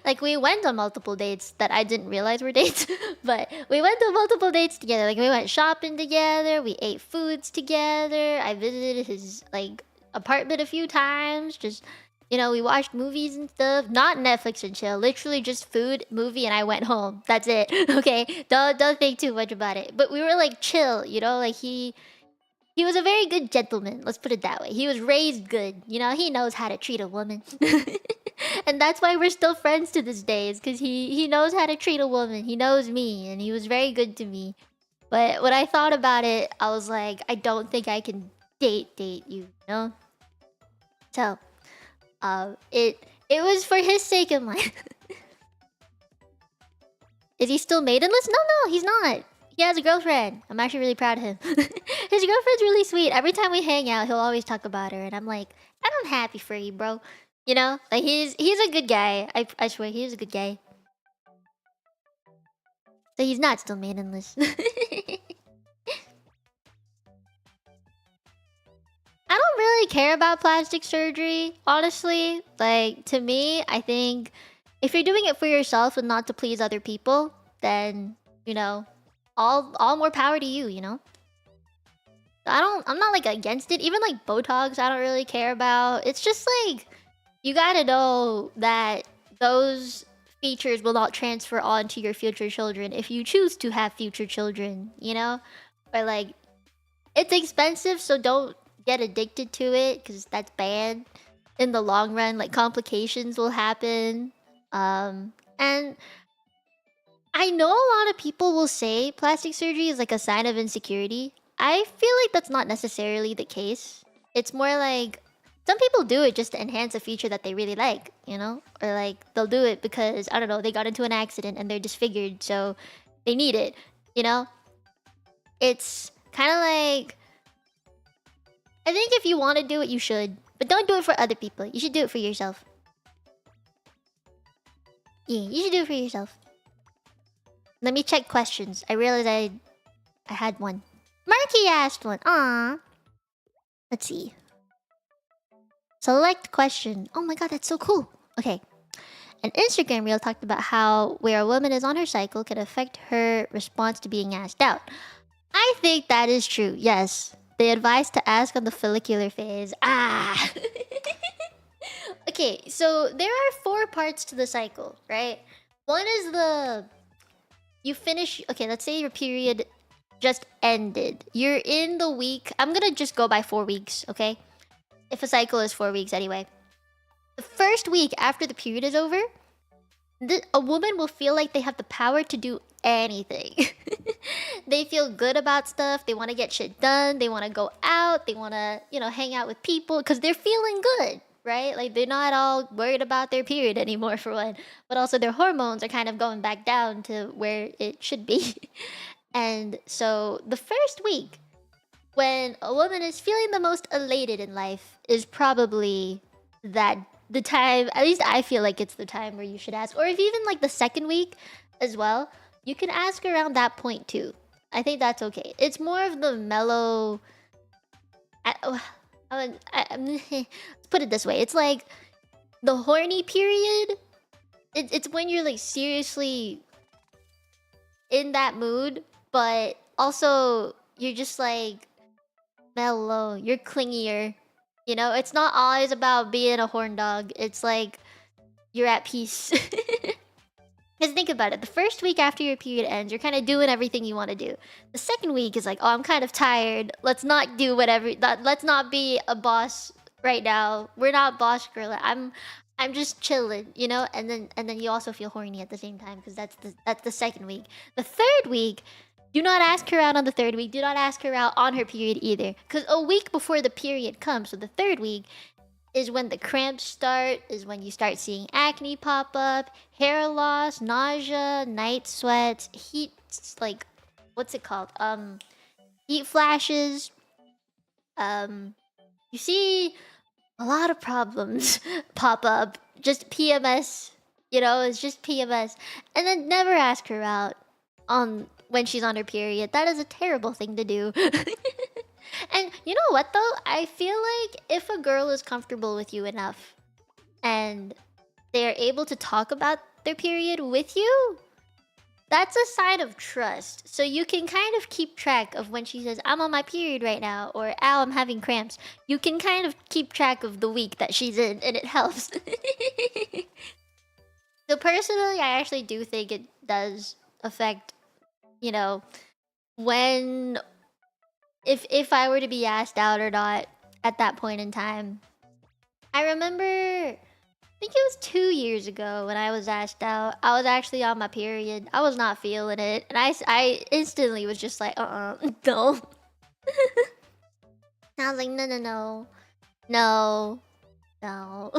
Like we went on multiple dates that I didn't realize were dates, but we went on multiple dates together. Like we went shopping together, we ate foods together. I visited his like apartment a few times. Just, you know, we watched movies and stuff. Not Netflix and chill. Literally just food, movie, and I went home. That's it. Okay, don't think too much about it. But we were like chill, you know. Like he was a very good gentleman. Let's put it that way. He was raised good. You know, he knows how to treat a woman. And that's why we're still friends to this day. Is because he knows how to treat a woman. He knows me, and he was very good to me. But when I thought about it, I was like, I don't think I can date you. You know. So, it was for his sake and mine. Is he still maidenless? No, he's not. He has a girlfriend. I'm actually really proud of him. His girlfriend's really sweet. Every time we hang out, he'll always talk about her, and I'm like, I'm happy for you, bro. You know, like he's a good guy. I swear, he's a good guy. So he's not still maidenless. I don't really care about plastic surgery, honestly. Like, to me, I think if you're doing it for yourself and not to please other people, then, you know, all more power to you, you know? I'm not like against it. Even like Botox, I don't really care about. It's just like, you gotta know that those features will not transfer on to your future children if you choose to have future children, you know? Or like, it's expensive, so don't get addicted to it because that's bad in the long run. Like complications will happen. And I know a lot of people will say plastic surgery is like a sign of insecurity. I feel like that's not necessarily the case. It's more like some people do it just to enhance a feature that they really like, you know? Or like they'll do it because, I don't know, they got into an accident and they're disfigured, so they need it, you know? It's kind of like, I think if you want to do it, you should. But don't do it for other people. You should do it for yourself. Yeah, you should do it for yourself. Let me check questions. I realized I had one. Marky asked one. Aww. Let's see. Select question. Oh my god, that's so cool. Okay. An Instagram reel talked about how where a woman is on her cycle can affect her response to being asked out. I think that is true. Yes. They advise to ask on the follicular phase. Ah. Okay, so there are 4 parts to the cycle, right? One is you finish. Okay, let's say your period just ended. You're in the week. I'm gonna just go by 4 weeks, okay? If a cycle is 4 weeks anyway. The first week after the period is over, a woman will feel like they have the power to do anything. They feel good about stuff. They want to get shit done. They want to go out. They want to, hang out with people because they're feeling good, right? Like they're not all worried about their period anymore, for one. But also their hormones are kind of going back down to where it should be. And so the first week, when a woman is feeling the most elated in life, is probably the time, at least I feel like it's the time where you should ask. Or if even like the second week as well, you can ask around that point too. I think that's okay. It's more of the mellow. Let's put it this way. It's like the horny period. It's when you're like seriously in that mood, but also you're just like mellow. You're clingier. It's not always about being a horn dog. It's like you're at peace. Because think about it. The first week after your period ends, you're kind of doing everything you want to do. The second week is like, oh, I'm kind of tired. Let's not do whatever. Let's not be a boss right now. We're not boss girl. I'm just chilling, And then you also feel horny at the same time because that's the second week. The third week, do not ask her out on the third week. Do not ask her out on her period either. Because a week before the period comes, so the third week, is when the cramps start, is when you start seeing acne pop up, hair loss, nausea, night sweats, heat, like, what's it called? Heat flashes. You see a lot of problems pop up. Just PMS, it's just PMS. And then never ask her out when she's on her period. That is a terrible thing to do. And you know what though? I feel like if a girl is comfortable with you enough and they're able to talk about their period with you, that's a sign of trust. So you can kind of keep track of when she says, I'm on my period right now, or ow, I'm having cramps. You can kind of keep track of the week that she's in, and it helps. So personally, I actually do think it does affect, when if I were to be asked out or not at that point in time. I remember, I think it was 2 years ago when I was asked out. I was actually on my period. I was not feeling it. And I instantly was just like, no. I was like, no, no, no. No. No.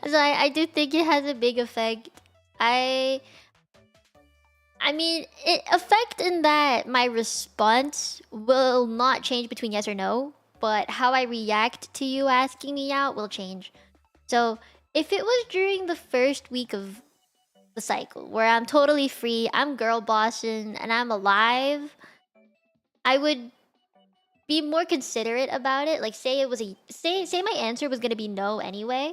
So I do think it has a big effect. I mean, it effect in that my response will not change between yes or no, but how I react to you asking me out will change. So if it was during the first week of the cycle where I'm totally free, I'm girl bossing, and I'm alive, I would be more considerate about it. Like say it was a say my answer was gonna be no anyway.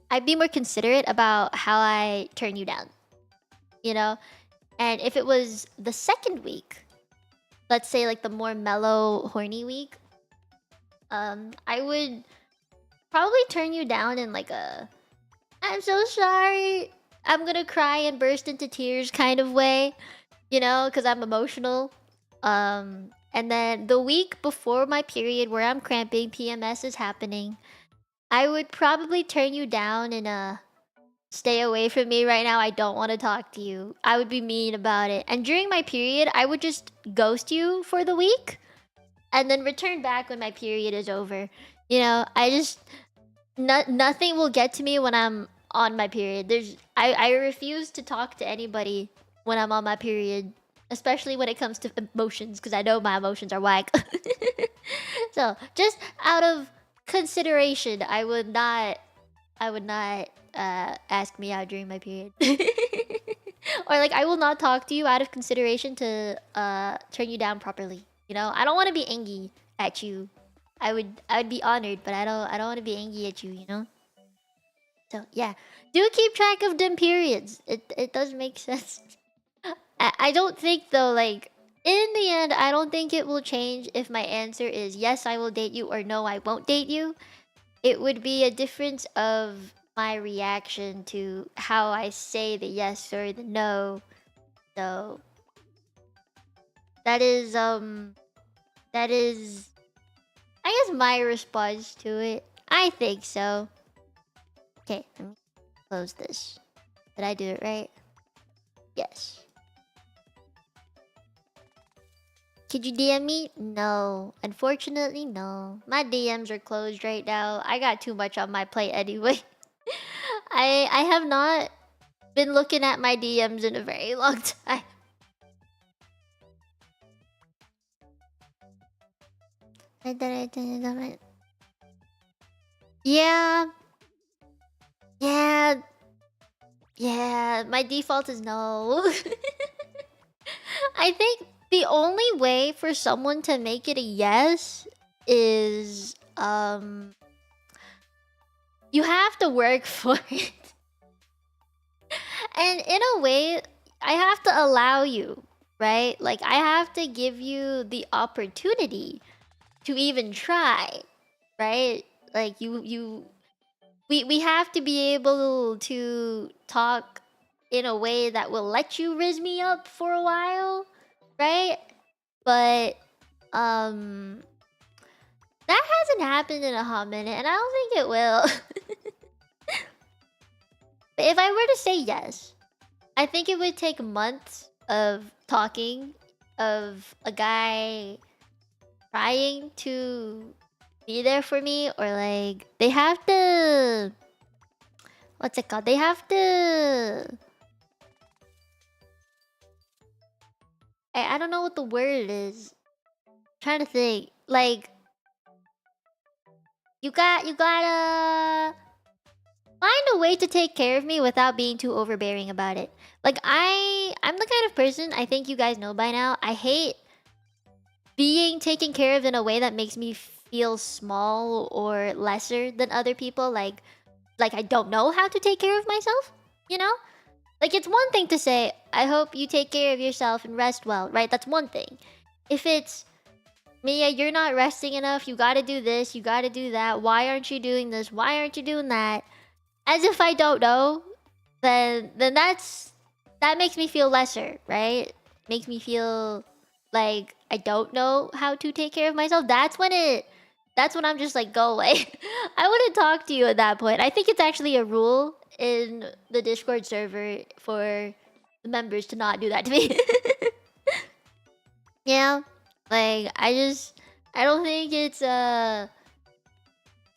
I'd be more considerate about how I turn you down. You know? And if it was the second week, let's say like the more mellow, horny week, I would probably turn you down in like a I'm so sorry, I'm gonna cry and burst into tears kind of way, you know, because I'm emotional. And then the week before my period where I'm cramping, PMS is happening, I would probably turn you down in a stay away from me right now, I don't want to talk to you. I would be mean about it. And during my period, I would just ghost you for the week and then return back when my period is over. You know, I just nothing will get to me when I'm on my period. I refuse to talk to anybody when I'm on my period, especially when it comes to emotions because I know my emotions are whack. So, just out of consideration, I would not ask me out during my period. Or like I will not talk to you out of consideration to turn you down properly. You know, I don't want to be angry at you. I would be honored, but I don't want to be angry at you, you know? So yeah. Do keep track of them periods. It does make sense. I don't think though, like in the end, I don't think it will change if my answer is yes, I will date you, or no, I won't date you. It would be a difference of my reaction to how I say the yes or the no. So that is I guess my response to it. I think so. Okay, let me close this. Did I do it right? Yes. Could you DM me? No. Unfortunately, no. My DMs are closed right now. I got too much on my plate anyway. I have not been looking at my DMs in a very long time. Yeah. Yeah. Yeah. My default is no. I think the only way for someone to make it a yes is you have to work for it. And in a way, I have to allow you, right? Like I have to give you the opportunity to even try, right? Like we have to be able to talk in a way that will let you rizz me up for a while, right? But that hasn't happened in a hot minute, and I don't think it will. But if I were to say yes, I think it would take months of talking, of a guy trying to be there for me, or like they have to, what's it called? They have to, I don't know what the word is. I'm trying to think. Like you gotta find a way to take care of me without being too overbearing about it. Like I'm the kind of person, I think you guys know by now, I hate being taken care of in a way that makes me feel small or lesser than other people. Like I don't know how to take care of myself, you know? Like it's one thing to say, I hope you take care of yourself and rest well, right? That's one thing. If it's Mia, you're not resting enough, you gotta do this, you gotta do that, why aren't you doing this? Why aren't you doing that? As if I don't know, then that makes me feel lesser, right? Makes me feel like I don't know how to take care of myself. That's when I'm just like, go away. I wouldn't talk to you at that point. I think it's actually a rule in the Discord server for the members to not do that to me. Yeah. Like I don't think it's I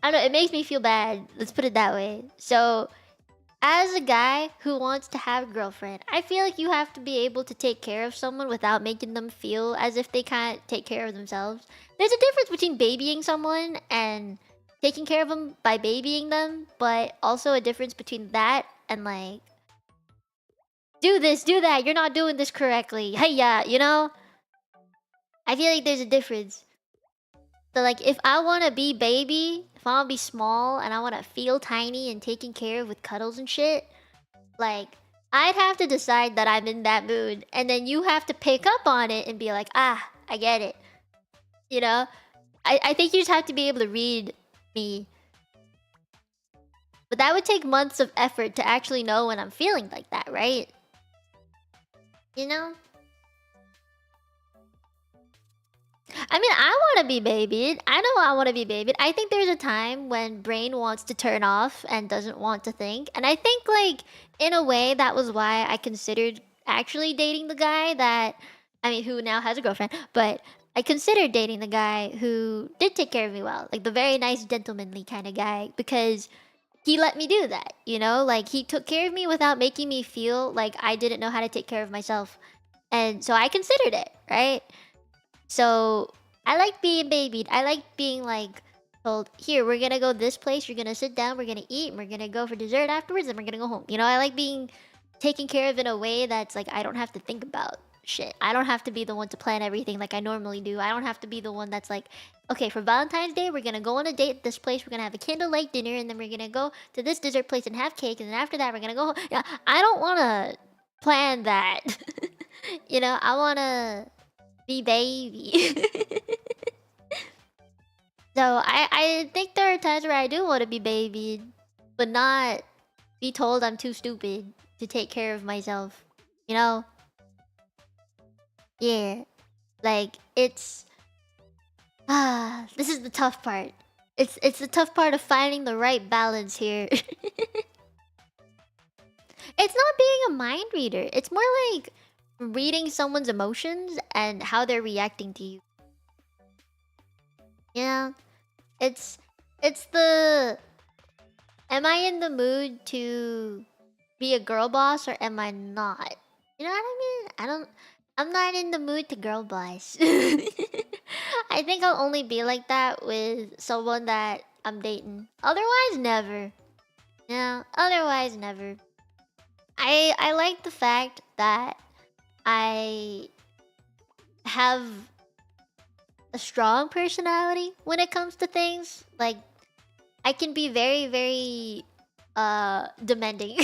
don't know, it makes me feel bad. Let's put it that way. So as a guy who wants to have a girlfriend, I feel like you have to be able to take care of someone without making them feel as if they can't take care of themselves. There's a difference between babying someone and taking care of them by babying them, but also a difference between that and like, do this, do that, you're not doing this correctly. Hey, yeah, you know? I feel like there's a difference. So like, if I want to be baby, if I want to be small and I want to feel tiny and taken care of with cuddles and shit, like, I'd have to decide that I'm in that mood, and then you have to pick up on it and be like, ah, I get it. You know? I think you just have to be able to read me. But that would take months of effort to actually know when I'm feeling like that, right? You know? I mean, I want to be babied. I know I want to be babied. I think there's a time when brain wants to turn off and doesn't want to think. And I think, like, in a way, that was why I considered actually dating the guy that, I mean, who now has a girlfriend, but I considered dating the guy who did take care of me well. Like, the very nice, gentlemanly kind of guy, because he let me do that, you know? Like, he took care of me without making me feel like I didn't know how to take care of myself. And so I considered it, right? So I like being babied. I like being like told, here, we're gonna go this place, you're gonna sit down, we're gonna eat, and we're gonna go for dessert afterwards, and we're gonna go home. You know, I like being taken care of in a way that's like I don't have to think about shit. I don't have to be the one to plan everything like I normally do. I don't have to be the one that's like, okay, for Valentine's Day, we're gonna go on a date at this place, we're gonna have a candlelight dinner, and then we're gonna go to this dessert place and have cake, and then after that we're gonna go home. Yeah, I don't wanna plan that. You know, I wanna be baby. So I think there are times where I do want to be babied, but not be told I'm too stupid to take care of myself. You know? Yeah. Like, it's this is the tough part. It's the tough part of finding the right balance here. It's not being a mind reader. It's more like reading someone's emotions and how they're reacting to you. Yeah. It's the, am I in the mood to be a girl boss or am I not? You know what I mean? I'm not in the mood to girl boss. I think I'll only be like that with someone that I'm dating. Otherwise, never. Yeah, otherwise never. I like the fact that I have a strong personality when it comes to things. Like, I can be very, very demanding.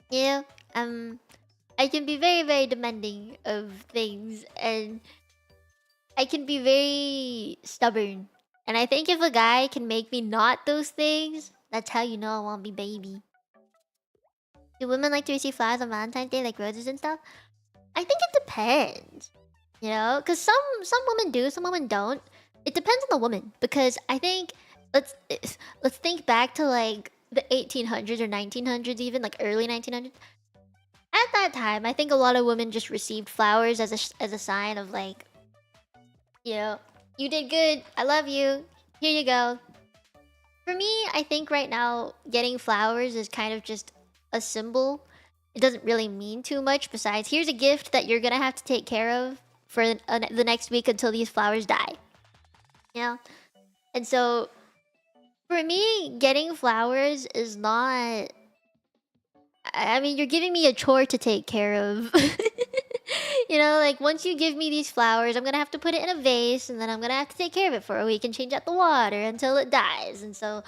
Yeah, I can be very, very demanding of things, and I can be very stubborn. And I think if a guy can make me not those things, that's how you know I won't be baby. Do women like to receive flowers on Valentine's Day, like roses and stuff? I think it depends. You know, because some women do, some women don't. It depends on the woman. Because I think let's think back to like the 1800s or 1900s, even like early 1900s. At that time, I think a lot of women just received flowers as a sign of like, you know, you did good. I love you. Here you go. For me, I think right now getting flowers is kind of just a symbol. It doesn't really mean too much. Besides, here's a gift that you're gonna have to take care of for the next week until these flowers die. You know? And so, for me, getting flowers is not... I mean, you're giving me a chore to take care of. You know, like, once you give me these flowers, I'm gonna have to put it in a vase, and then I'm gonna have to take care of it for a week and change out the water until it dies. And so...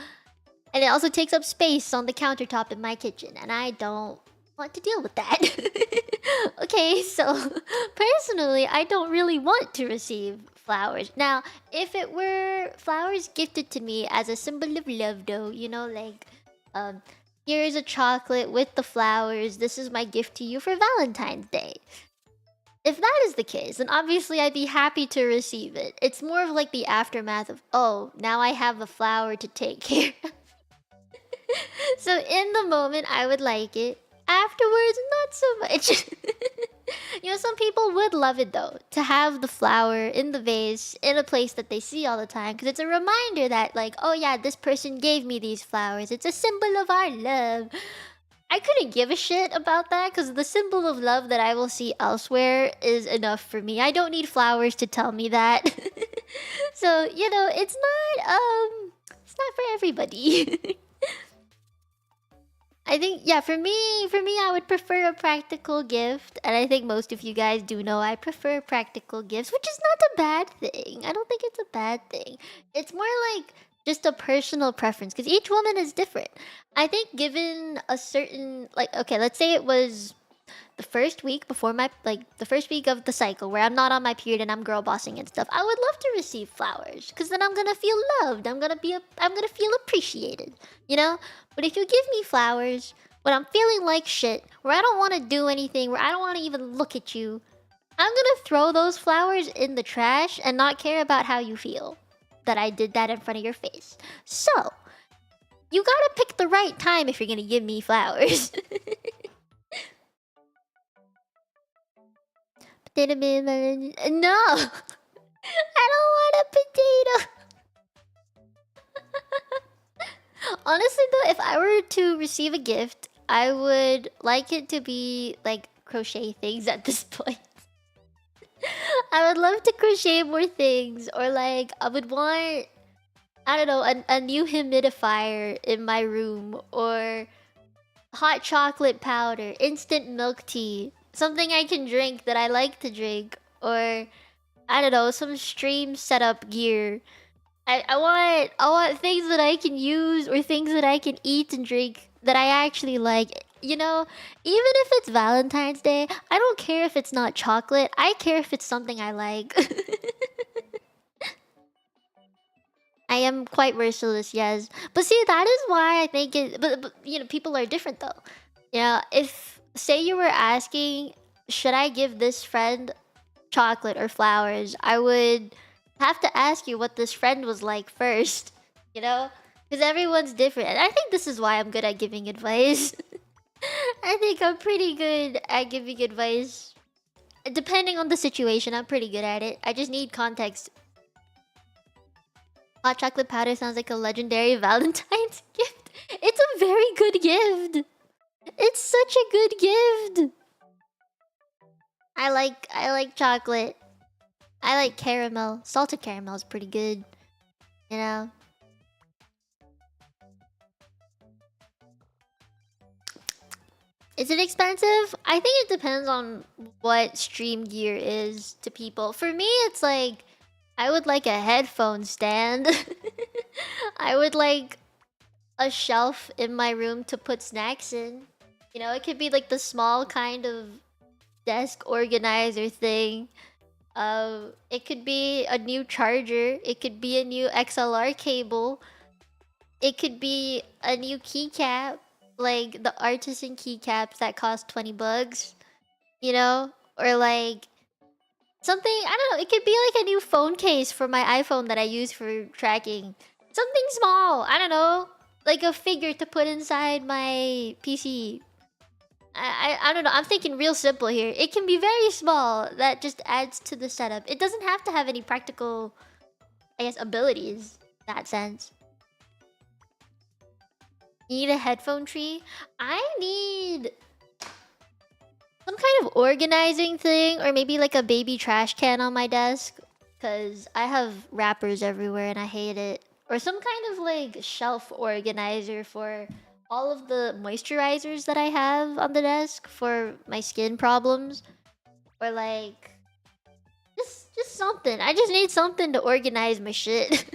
And it also takes up space on the countertop in my kitchen, and I don't want to deal with that. Okay, so personally, I don't really want to receive flowers. Now, if it were flowers gifted to me as a symbol of love, though, you know, like, here's a chocolate with the flowers, this is my gift to you for Valentine's Day. If that is the case, then obviously I'd be happy to receive it. It's more of like the aftermath of, oh, now I have a flower to take care of. So in the moment, I would like it. Afterwards, not so much. You know, some people would love it though to have the flower in the vase in a place that they see all the time because it's a reminder that, like, oh yeah, this person gave me these flowers. It's a symbol of our love. I couldn't give a shit about that because the symbol of love that I will see elsewhere is enough for me. I don't need flowers to tell me that. So, you know, it's not for everybody. I think, yeah, for me I would prefer a practical gift, and I think most of you guys do know I prefer practical gifts, which is not a bad thing. I don't think it's a bad thing. It's more like just a personal preference because each woman is different. I think given a certain, like, okay, let's say it was the first week before my, like, the first week of the cycle where I'm not on my period and I'm girl bossing and stuff. I would love to receive flowers because then I'm gonna feel loved. I'm gonna feel appreciated, you know. But if you give me flowers when I'm feeling like shit, where I don't want to do anything, where I don't want to even look at you, I'm gonna throw those flowers in the trash and not care about how you feel that I did that in front of your face. So you gotta pick the right time if you're gonna give me flowers. Potato man, no, I don't want a potato. Honestly though, if I were to receive a gift, I would like it to be like crochet things at this point. I would love to crochet more things, or like I would want, I don't know, a new humidifier in my room, or hot chocolate powder, instant milk tea, something I can drink that I like to drink, or I don't know, some stream setup gear. I want things that I can use or things that I can eat and drink that I actually like. You know, even if it's Valentine's Day, I don't care if it's not chocolate. I care if it's something I like. I am quite merciless, yes. But see, that is why I think it. But you know, people are different though. Yeah, if say you were asking, should I give this friend chocolate or flowers, I would have to ask you what this friend was like first, you know? Because everyone's different. And I think this is why I'm good at giving advice. I think I'm pretty good at giving advice. Depending on the situation, I'm pretty good at it. I just need context. Hot chocolate powder sounds like a legendary Valentine's gift. It's a very good gift. It's such a good gift. I like chocolate. I like caramel. Salted caramel is pretty good. You know? Is it expensive? I think it depends on what stream gear is to people. For me, it's like I would like a headphone stand. I would like a shelf in my room to put snacks in. You know, it could be like the small kind of desk organizer thing. It could be a new charger. It could be a new XLR cable. It could be a new keycap, like the artisan keycaps that cost 20 bucks, you know? Or like something, I don't know, it could be like a new phone case for my iPhone that I use for tracking. Something small, I don't know, like a figure to put inside my PC. I don't know. I'm thinking real simple here. It can be very small. That just adds to the setup. It doesn't have to have any practical, I guess, abilities in that sense. You need a headphone tree? I need some kind of organizing thing, or maybe like a baby trash can on my desk. Because I have wrappers everywhere and I hate it. Or some kind of like shelf organizer for all of the moisturizers that I have on the desk for my skin problems, or like just something. I just need something to organize my shit.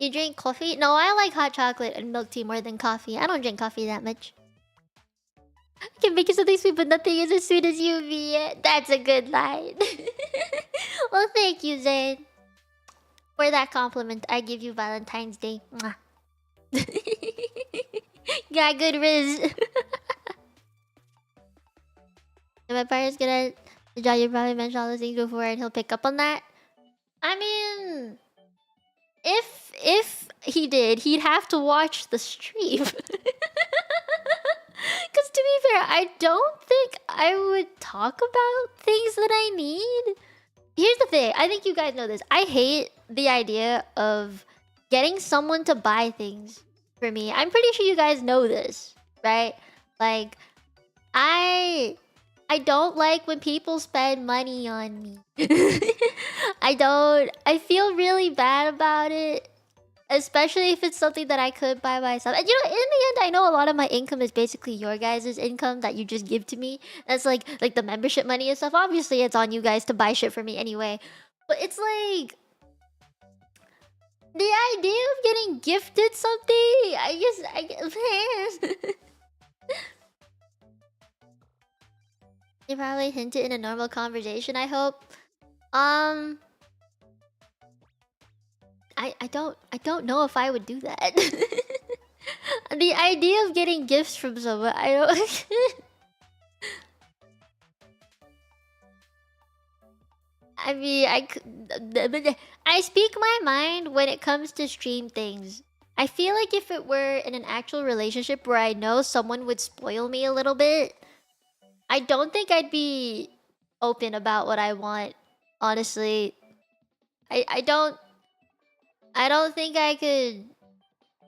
You drink coffee? No, I like hot chocolate and milk tea more than coffee. I don't drink coffee that much. I can make you something sweet, but nothing is as sweet as you, Mia. That's a good line. Well, thank you, Zane. For that compliment, I give you Valentine's Day. Mwah. Got good riz. And my parents gonna John, you probably mentioned all those things before and he'll pick up on that. I mean, if he did, he'd have to watch the stream. Because to be fair, I don't think I would talk about things that I need. Here's the thing. I think you guys know this. I hate the idea of getting someone to buy things for me. I'm pretty sure you guys know this, right? Like, I don't like when people spend money on me. I feel really bad about it. Especially if it's something that I could buy myself. And you know, in the end, I know a lot of my income is basically your guys' income that you just give to me. That's like the membership money and stuff. Obviously, it's on you guys to buy shit for me anyway. But it's like... the idea of getting gifted something, You probably hint it in a normal conversation, I hope. I don't know if I would do that. The idea of getting gifts from someone, I don't... I mean, I speak my mind when it comes to stream things. I feel like if it were in an actual relationship where I know someone would spoil me a little bit, I don't think I'd be open about what I want. Honestly, I don't think I could.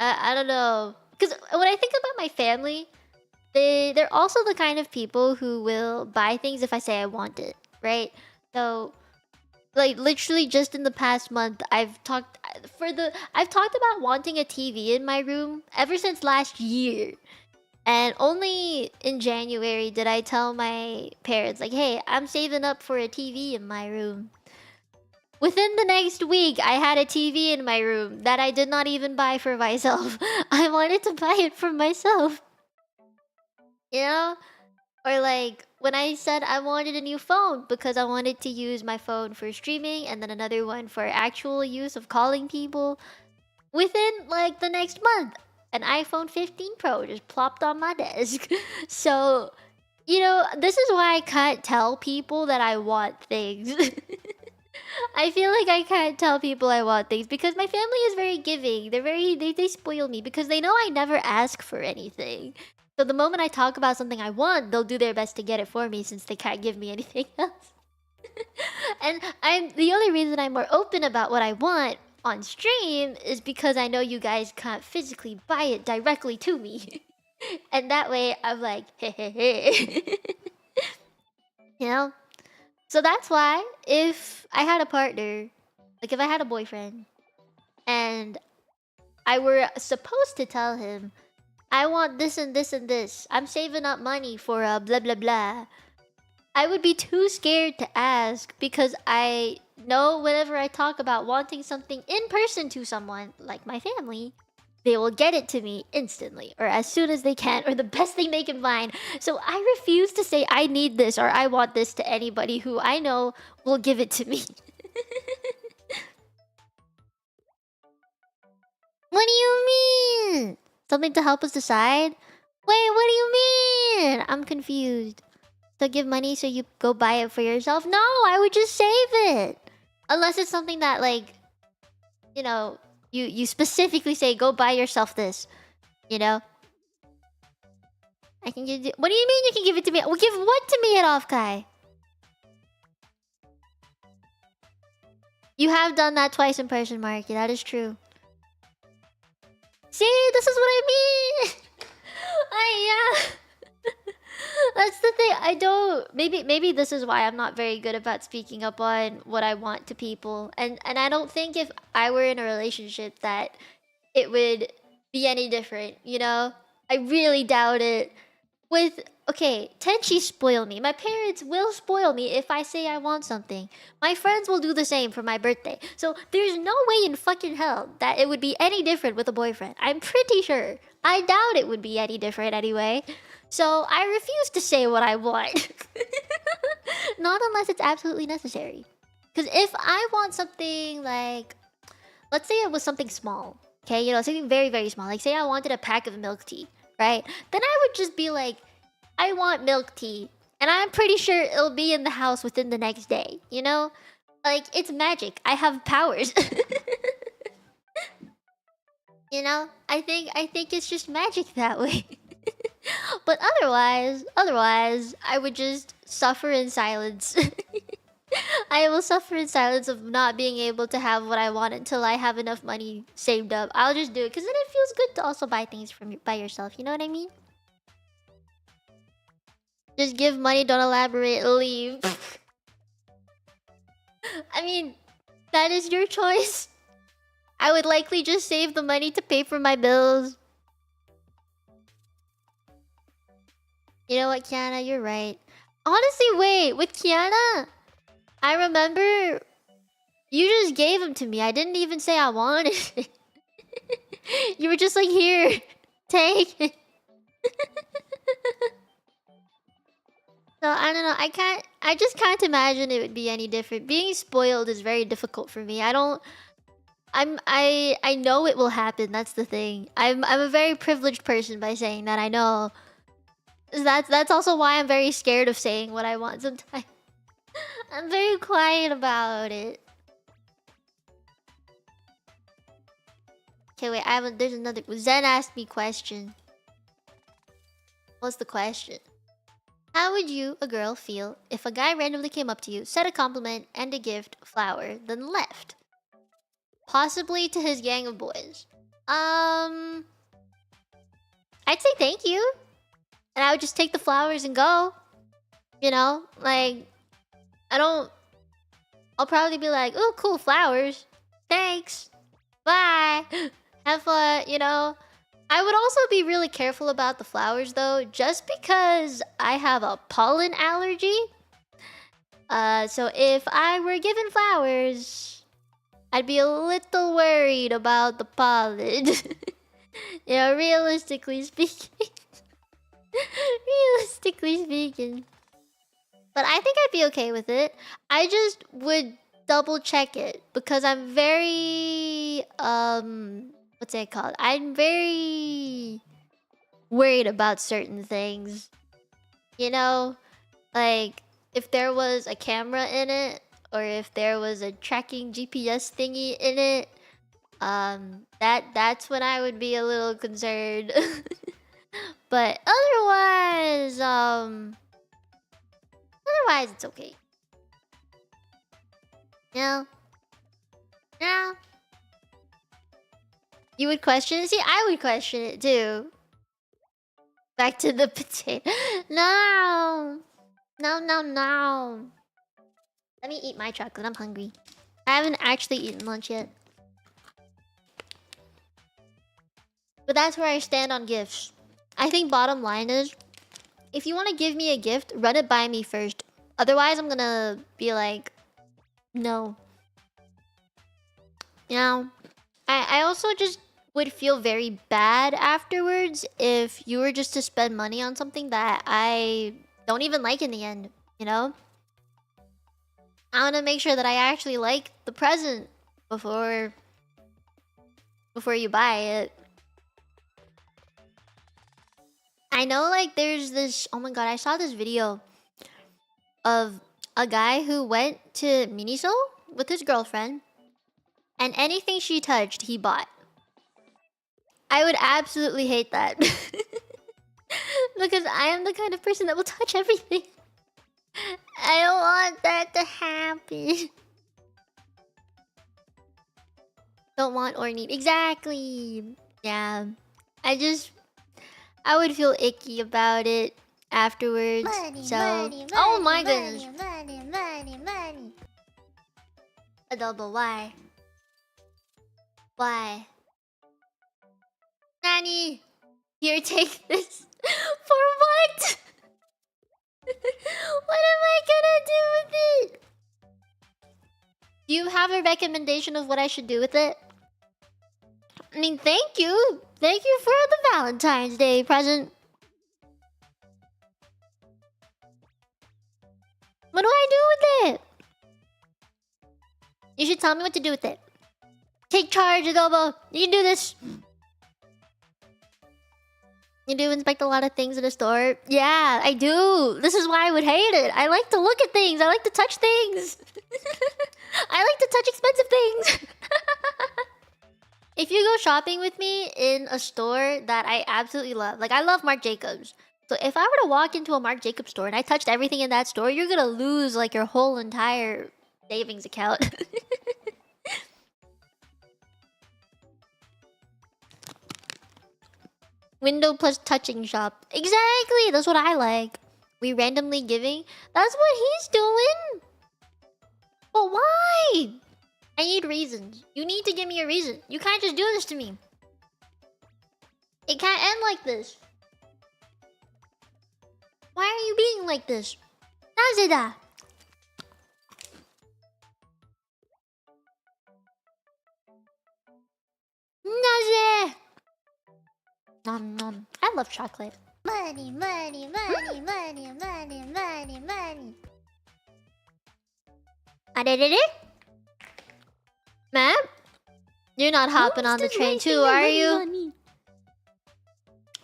I don't know, because when I think about my family, they're also the kind of people who will buy things if I say I want it, right? So, like, literally just in the past month, I've talked about wanting a TV in my room ever since last year. And only in January did I tell my parents, like, hey, I'm saving up for a TV in my room. Within the next week, I had a TV in my room that I did not even buy for myself. I wanted to buy it for myself. You know? Or like, when I said I wanted a new phone because I wanted to use my phone for streaming and then another one for actual use of calling people. Within like the next month, an iPhone 15 Pro just plopped on my desk. So, you know, this is why I can't tell people that I want things. I feel like I can't tell people I want things because my family is very giving. They spoil me because they know I never ask for anything. So the moment I talk about something I want, they'll do their best to get it for me since they can't give me anything else. And the only reason I'm more open about what I want on stream is because I know you guys can't physically buy it directly to me. And that way I'm like, hey. You know? So that's why if I had a partner, like if I had a boyfriend, and I were supposed to tell him, I want this and this and this, I'm saving up money for a blah blah blah, I would be too scared to ask because I know whenever I talk about wanting something in person to someone, like my family, they will get it to me instantly or as soon as they can or the best thing they can find. So I refuse to say I need this or I want this to anybody who I know will give it to me. What do you mean? Something to help us decide? Wait, what do you mean? I'm confused. So give money so you go buy it for yourself? No, I would just save it. Unless it's something that like, you know, you specifically say go buy yourself this. You know? I can give it. What do you mean you can give it to me? Well, give what to me at Off Kai? You have done that twice in person, Marky. That is true. See, this is what I mean. Yeah. That's the thing. I don't. Maybe this is why I'm not very good about speaking up on what I want to people. And I don't think if I were in a relationship that it would be any different. You know, I really doubt it. With okay, Tenchi spoil me. My parents will spoil me if I say I want something. My friends will do the same for my birthday. So there's no way in fucking hell that it would be any different with a boyfriend. I'm pretty sure. I doubt it would be any different anyway. So I refuse to say what I want. Not unless it's absolutely necessary. Because if I want something like... let's say it was something small. Okay, you know, something very, very small. Like say I wanted a pack of milk tea, right? Then I would just be like, I want milk tea. And I'm pretty sure it'll be in the house within the next day, you know? Like, it's magic. I have powers. You know, I think it's just magic that way. But otherwise, I would just suffer in silence. I will suffer in silence of not being able to have what I want until I have enough money saved up. I'll just do it because then it feels good to also buy things from by yourself. You know what I mean? Just give money, don't elaborate, leave. I mean, that is your choice. I would likely just save the money to pay for my bills. You know what, Kiana? You're right. Honestly, wait. With Kiana, I remember you just gave them to me. I didn't even say I wanted it. You were just like, here, take it. So I don't know. I just can't imagine it would be any different. Being spoiled is very difficult for me. I know it will happen. That's the thing. I'm a very privileged person by saying that. I know. That's also why I'm very scared of saying what I want sometimes. I'm very quiet about it. Okay, wait. There's another. Zen asked me question. What's the question? How would you, a girl, feel if a guy randomly came up to you, said a compliment and a gift, flower, then left? Possibly to his gang of boys. I'd say thank you. And I would just take the flowers and go. You know? Like, I'll probably be like, oh, cool, flowers. Thanks. Bye. Have fun, you know? I would also be really careful about the flowers, though, just because I have a pollen allergy. So if I were given flowers, I'd be a little worried about the pollen. You know, realistically speaking. Realistically speaking. But I think I'd be okay with it. I just would double check it because I'm very what's it called? I'm very worried about certain things. You know, like if there was a camera in it or if there was a tracking GPS thingy in it, that's when I would be a little concerned. But otherwise it's okay. Yeah. Yeah. You would question it? See, I would question it too. Back to the potato. No. No. Let me eat my chocolate. I'm hungry. I haven't actually eaten lunch yet. But that's where I stand on gifts. I think bottom line is, if you want to give me a gift, run it by me first. Otherwise, I'm gonna be like, no. You know? I also just would feel very bad afterwards if you were just to spend money on something that I don't even like in the end, you know? I want to make sure that I actually like the present before you buy it. I know, like, there's this... Oh my god, I saw this video of a guy who went to Miniso with his girlfriend, and anything she touched, he bought. I would absolutely hate that. Because I am the kind of person that will touch everything. I don't want that to happen. Don't want or need. Exactly. Yeah. I would feel icky about it afterwards. Money, oh my goodness. Money. Adobo, why? Why? Nanny! Here, take this. For what? What am I gonna do with it? Do you have a recommendation of what I should do with it? I mean, thank you. Thank you for the Valentine's Day present. What do I do with it? You should tell me what to do with it. Take charge, Adobo. You can do this. You do inspect a lot of things in a store? Yeah, I do. This is why I would hate it. I like to look at things. I like to touch things. I like to touch expensive things. If you go shopping with me in a store that I absolutely love, like I love Marc Jacobs. So if I were to walk into a Marc Jacobs store and I touched everything in that store, you're gonna lose like your whole entire savings account. Window plus touching shop. Exactly, that's what I like. We randomly giving. That's what he's doing. But why? I need reasons. You need to give me a reason. You can't just do this to me. It can't end like this. Why are you being like this? Nazeda. Naze. Nom nom. I love chocolate. Money, money, money, money, money, money, money. Adedede? Ma'am? You're not hopping on the train too, are you?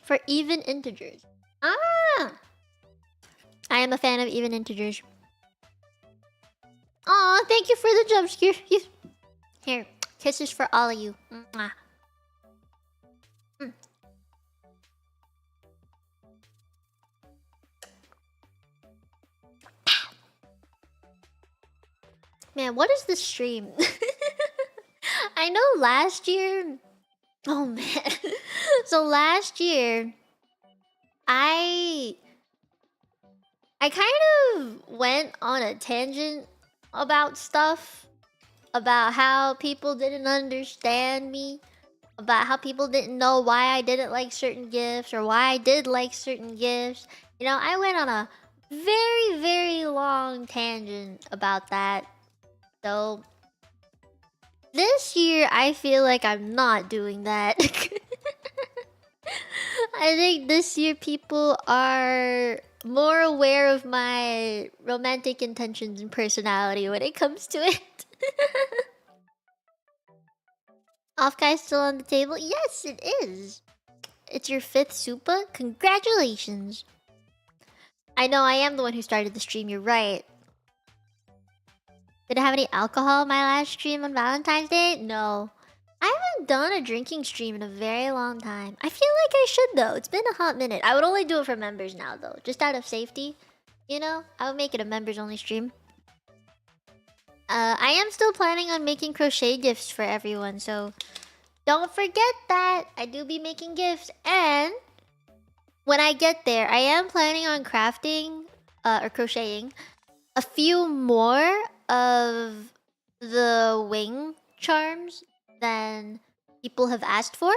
For even integers. Ah! I am a fan of even integers. Aw, thank you for the jump scare. Here, kisses for all of you. Mwah. Man, what is this stream? I know last year... Oh man. So last year... I kind of went on a tangent about stuff. About how people didn't understand me. About how people didn't know why I didn't like certain gifts. Or why I did like certain gifts. You know, I went on a very, very long tangent about that. So... this year, I feel like I'm not doing that. I think this year people are more aware of my romantic intentions and personality when it comes to it. Off guy still on the table? Yes, it is. It's your 5th Supa? Congratulations. I know I am the one who started the stream, you're right. Did I have any alcohol my last stream on Valentine's Day? No. I haven't done a drinking stream in a very long time. I feel like I should though. It's been a hot minute. I would only do it for members now though. Just out of safety. You know? I would make it a members only stream. I am still planning on making crochet gifts for everyone. So don't forget that. I do be making gifts. And when I get there, I am planning on crafting or crocheting a few more of the wing charms than people have asked for.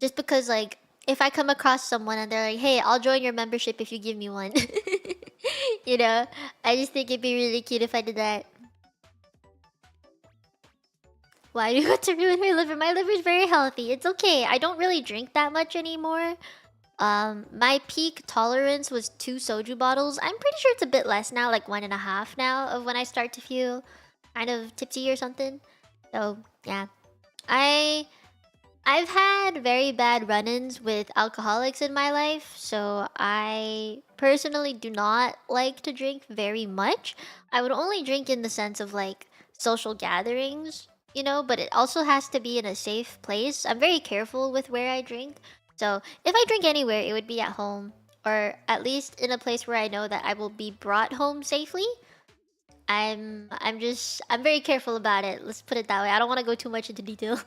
Just because, like, if I come across someone and they're like, hey, I'll join your membership if you give me one. You know? I just think it'd be really cute if I did that. Why do you want to ruin my liver? My liver's very healthy. It's okay. I don't really drink that much anymore. My peak tolerance was 2 soju bottles. I'm pretty sure it's a bit less now, like 1.5 now of when I start to feel kind of tipsy or something. So yeah, I've had very bad run-ins with alcoholics in my life, so I personally do not like to drink very much. I would only drink in the sense of like social gatherings, you know, but it also has to be in a safe place. I'm very careful with where I drink. So if I drink anywhere, it would be at home, or at least in a place where I know that I will be brought home safely. I'm very careful about it. Let's put it that way. I don't want to go too much into detail.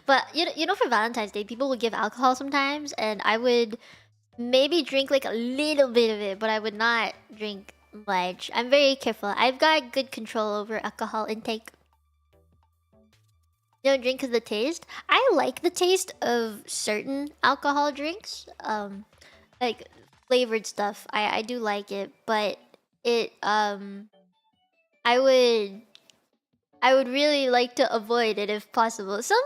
But you know, for Valentine's Day, people would give alcohol sometimes, and I would maybe drink like a little bit of it, but I would not drink much. I'm very careful. I've got good control over alcohol intake. You don't drink because of the taste? I like the taste of certain alcohol drinks. Like flavored stuff. I do like it, but it I would really like to avoid it if possible. Some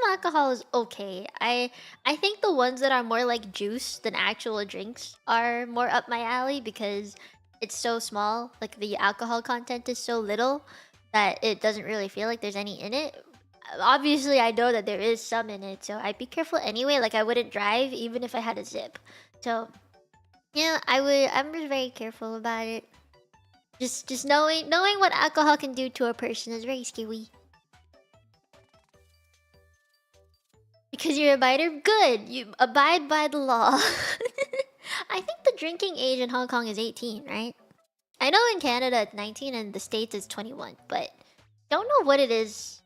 alcohol is okay. I think the ones that are more like juice than actual drinks are more up my alley because it's so small. Like the alcohol content is so little that it doesn't really feel like there's any in it. Obviously, I know that there is some in it, so I'd be careful anyway. Like I wouldn't drive even if I had a zip. So yeah, I'm just very careful about it. Just knowing what alcohol can do to a person is very scary. Because you're a biter? Good. You abide by the law. I think the drinking age in Hong Kong is 18, right? I know in Canada it's 19 and the States it's 21, but don't know what it is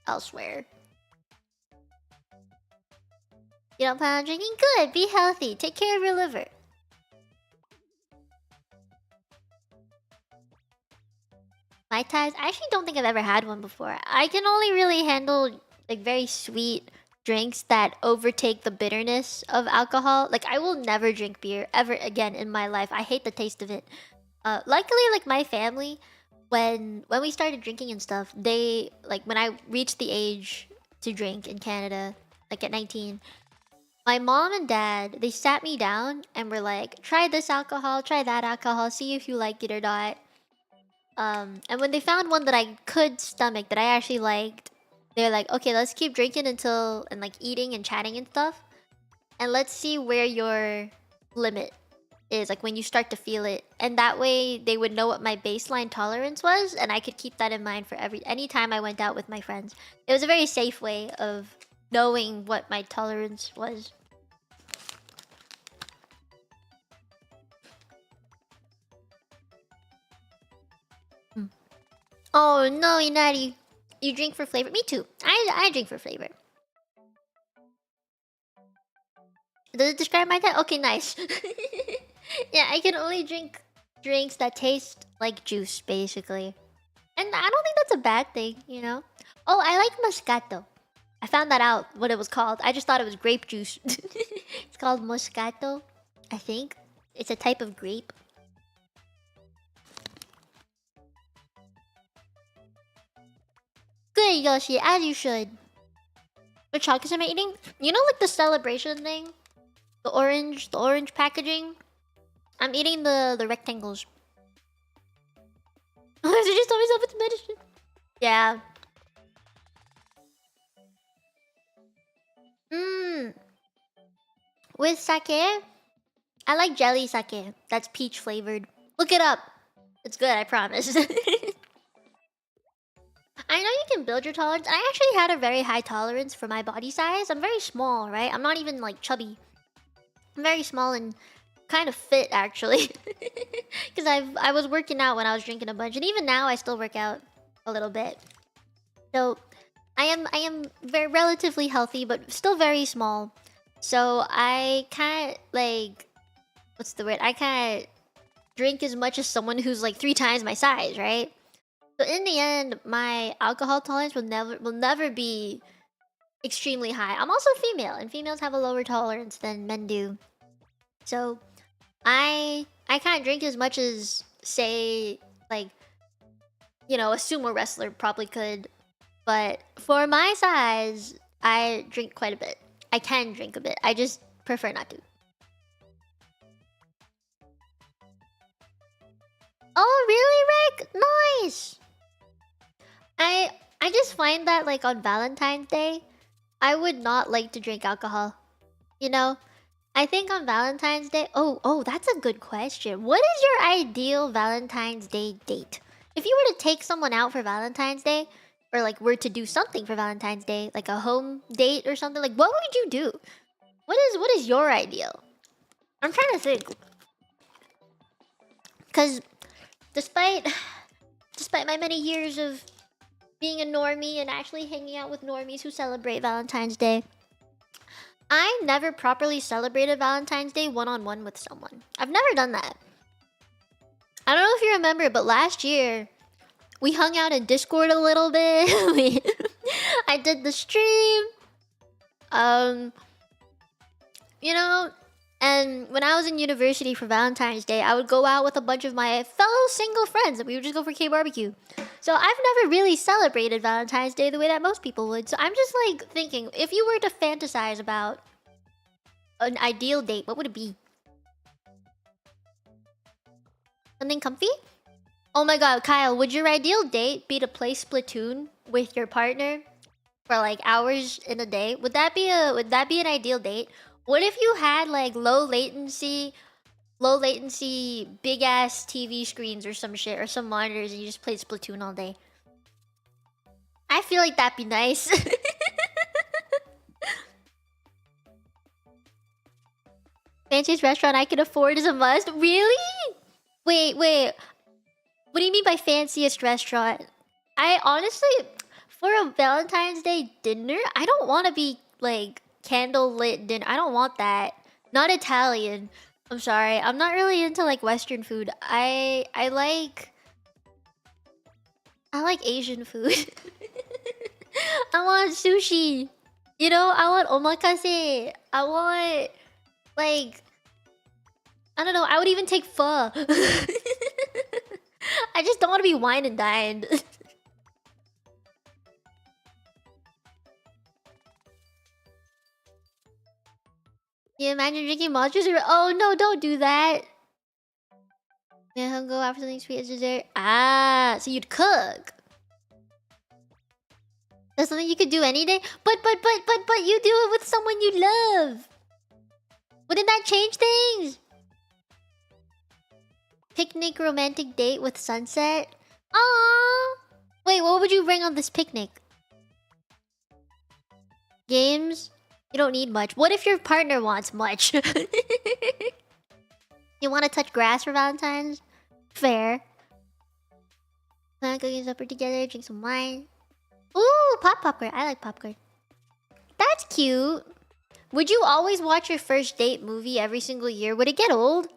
elsewhere. You don't plan on drinking? Good. Be healthy. Take care of your liver. Mai Tais? I actually don't think I've ever had one before. I can only really handle like very sweet drinks that overtake the bitterness of alcohol. Like I will never drink beer ever again in my life. I hate the taste of it. Luckily, like my family, when we started drinking and stuff, they like when I reached the age to drink in Canada, like at 19, my mom and dad, they sat me down and were like, try this alcohol, try that alcohol, see if you like it or not. And when they found one that I could stomach, that I actually liked, they're like, okay, let's keep drinking until, and like eating and chatting and stuff. And let's see where your limit is, like when you start to feel it. And that way they would know what my baseline tolerance was, and I could keep that in mind for any time I went out with my friends. It was a very safe way of knowing what my tolerance was. Oh no, Inari. You drink for flavor? Me too. I drink for flavor. Does it describe my type? Okay, nice. Yeah, I can only drink drinks that taste like juice, basically. And I don't think that's a bad thing, you know? Oh, I like Moscato. I found that out, what it was called. I just thought it was grape juice. It's called Moscato, I think. It's a type of grape. Good, Yoshi, as you should. What chocolates am I eating? You know, like the celebration thing? The orange packaging? I'm eating the rectangles. I just told myself it's medicine. Yeah. With sake, I like jelly sake. That's peach flavored. Look it up. It's good, I promise. I know you can build your tolerance. I actually had a very high tolerance for my body size. I'm very small, right? I'm not even like chubby. I'm very small and kind of fit actually. Because I was working out when I was drinking a bunch, and even now I still work out a little bit. So I am very relatively healthy, but still very small. So I can't like, what's the word? I can't drink as much as someone who's like 3 times my size, right? So in the end, my alcohol tolerance will never be extremely high. I'm also female, and females have a lower tolerance than men do. So I can't drink as much as, say, like, you know, a sumo wrestler probably could. But for my size, I drink quite a bit. I can drink a bit. I just prefer not to. Oh, really, Rick? Nice! I just find that, like, on Valentine's Day, I would not like to drink alcohol. You know? I think on Valentine's Day... Oh, that's a good question. What is your ideal Valentine's Day date? If you were to take someone out for Valentine's Day, or, like, were to do something for Valentine's Day, like a home date or something, like, what would you do? What is your ideal? I'm trying to think. Because despite my many years of being a normie and actually hanging out with normies who celebrate Valentine's Day, I never properly celebrated Valentine's Day one-on-one with someone. I've never done that. I don't know if you remember, but last year, we hung out in Discord a little bit. I did the stream. You know, and when I was in university for Valentine's Day, I would go out with a bunch of my fellow single friends and we would just go for K-barbecue. So I've never really celebrated Valentine's Day the way that most people would. So I'm just like thinking, if you were to fantasize about an ideal date, what would it be? Something comfy? Oh my god, Kyle, would your ideal date be to play Splatoon with your partner for like hours in a day? Would that be an ideal date? What if you had like low latency big ass TV screens or some shit or some monitors and you just played Splatoon all day? I feel like that'd be nice. Fanciest restaurant I can afford is a must. Really? Wait. What do you mean by fanciest restaurant? I honestly, for a Valentine's Day dinner, I don't want to be like candle lit dinner. I don't want that. Not Italian. I'm sorry. I'm not really into like Western food. I like Asian food. I want sushi. You know, I want omakase. I want like I don't know. I would even take pho. I just don't want to be wine and dined. You imagine drinking monsters? Oh no! Don't do that. Yeah, go after something sweet as dessert. Ah, so you'd cook. That's something you could do any day. But you do it with someone you love. Wouldn't that change things? Picnic romantic date with sunset. Aww. Wait, what would you bring on this picnic? Games? You don't need much. What if your partner wants much? You want to touch grass for Valentine's? Fair. Plan cooking supper together, drink some wine. Ooh, popcorn. I like popcorn. That's cute. Would you always watch your first date movie every single year? Would it get old?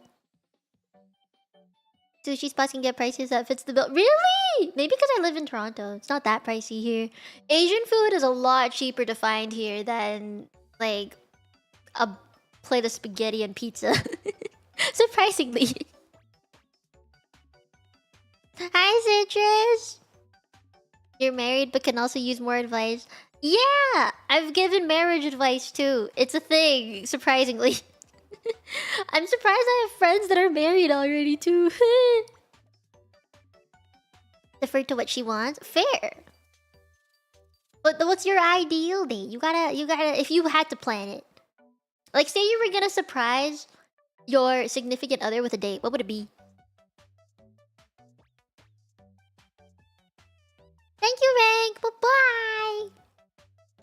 Sushi spots can get pricey, so that fits the bill. Really? Maybe because I live in Toronto. It's not that pricey here. Asian food is a lot cheaper to find here than, like, a plate of spaghetti and pizza. Surprisingly. Hi, Citrus! You're married but can also use more advice. Yeah! I've given marriage advice too. It's a thing, surprisingly. I'm surprised I have friends that are married already too. Defer to what she wants. Fair. But what's your ideal date? You gotta, if you had to plan it. Like, say you were gonna surprise your significant other with a date, what would it be? Thank you, Rank. Bye-bye.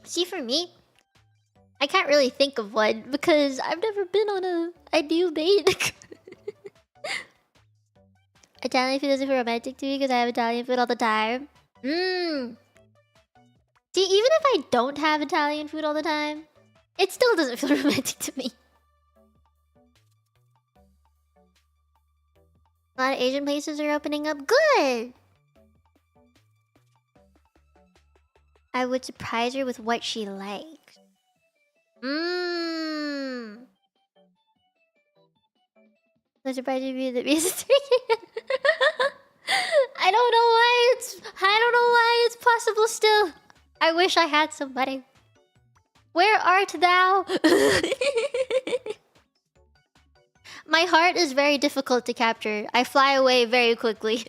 See, for me, I can't really think of one because I've never been on a ideal date. Italian food doesn't feel romantic to me because I have Italian food all the time. See, even if I don't have Italian food all the time, it still doesn't feel romantic to me. A lot of Asian places are opening up. Good! I would surprise her with what she likes. I'm surprised you the music. I don't know why it's possible still. I wish I had somebody. Where art thou? My heart is very difficult to capture. I fly away very quickly.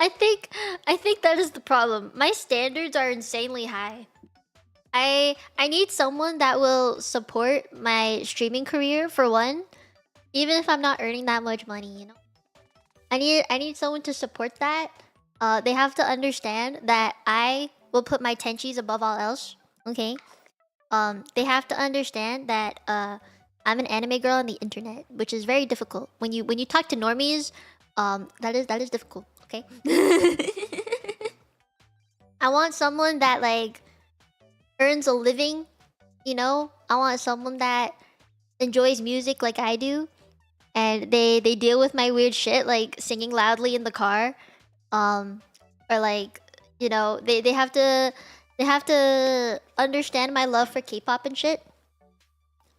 I think that is the problem. My standards are insanely high. I need someone that will support my streaming career for one, even if I'm not earning that much money, you know. I need someone to support that. They have to understand that I will put my tenchis above all else. Okay. They have to understand that I'm an anime girl on the internet, which is very difficult. When you talk to normies, that is difficult. Okay. I want someone that like earns a living, you know. I want someone that enjoys music like I do, and they deal with my weird shit like singing loudly in the car, or like, you know, they have to understand my love for K-pop and shit.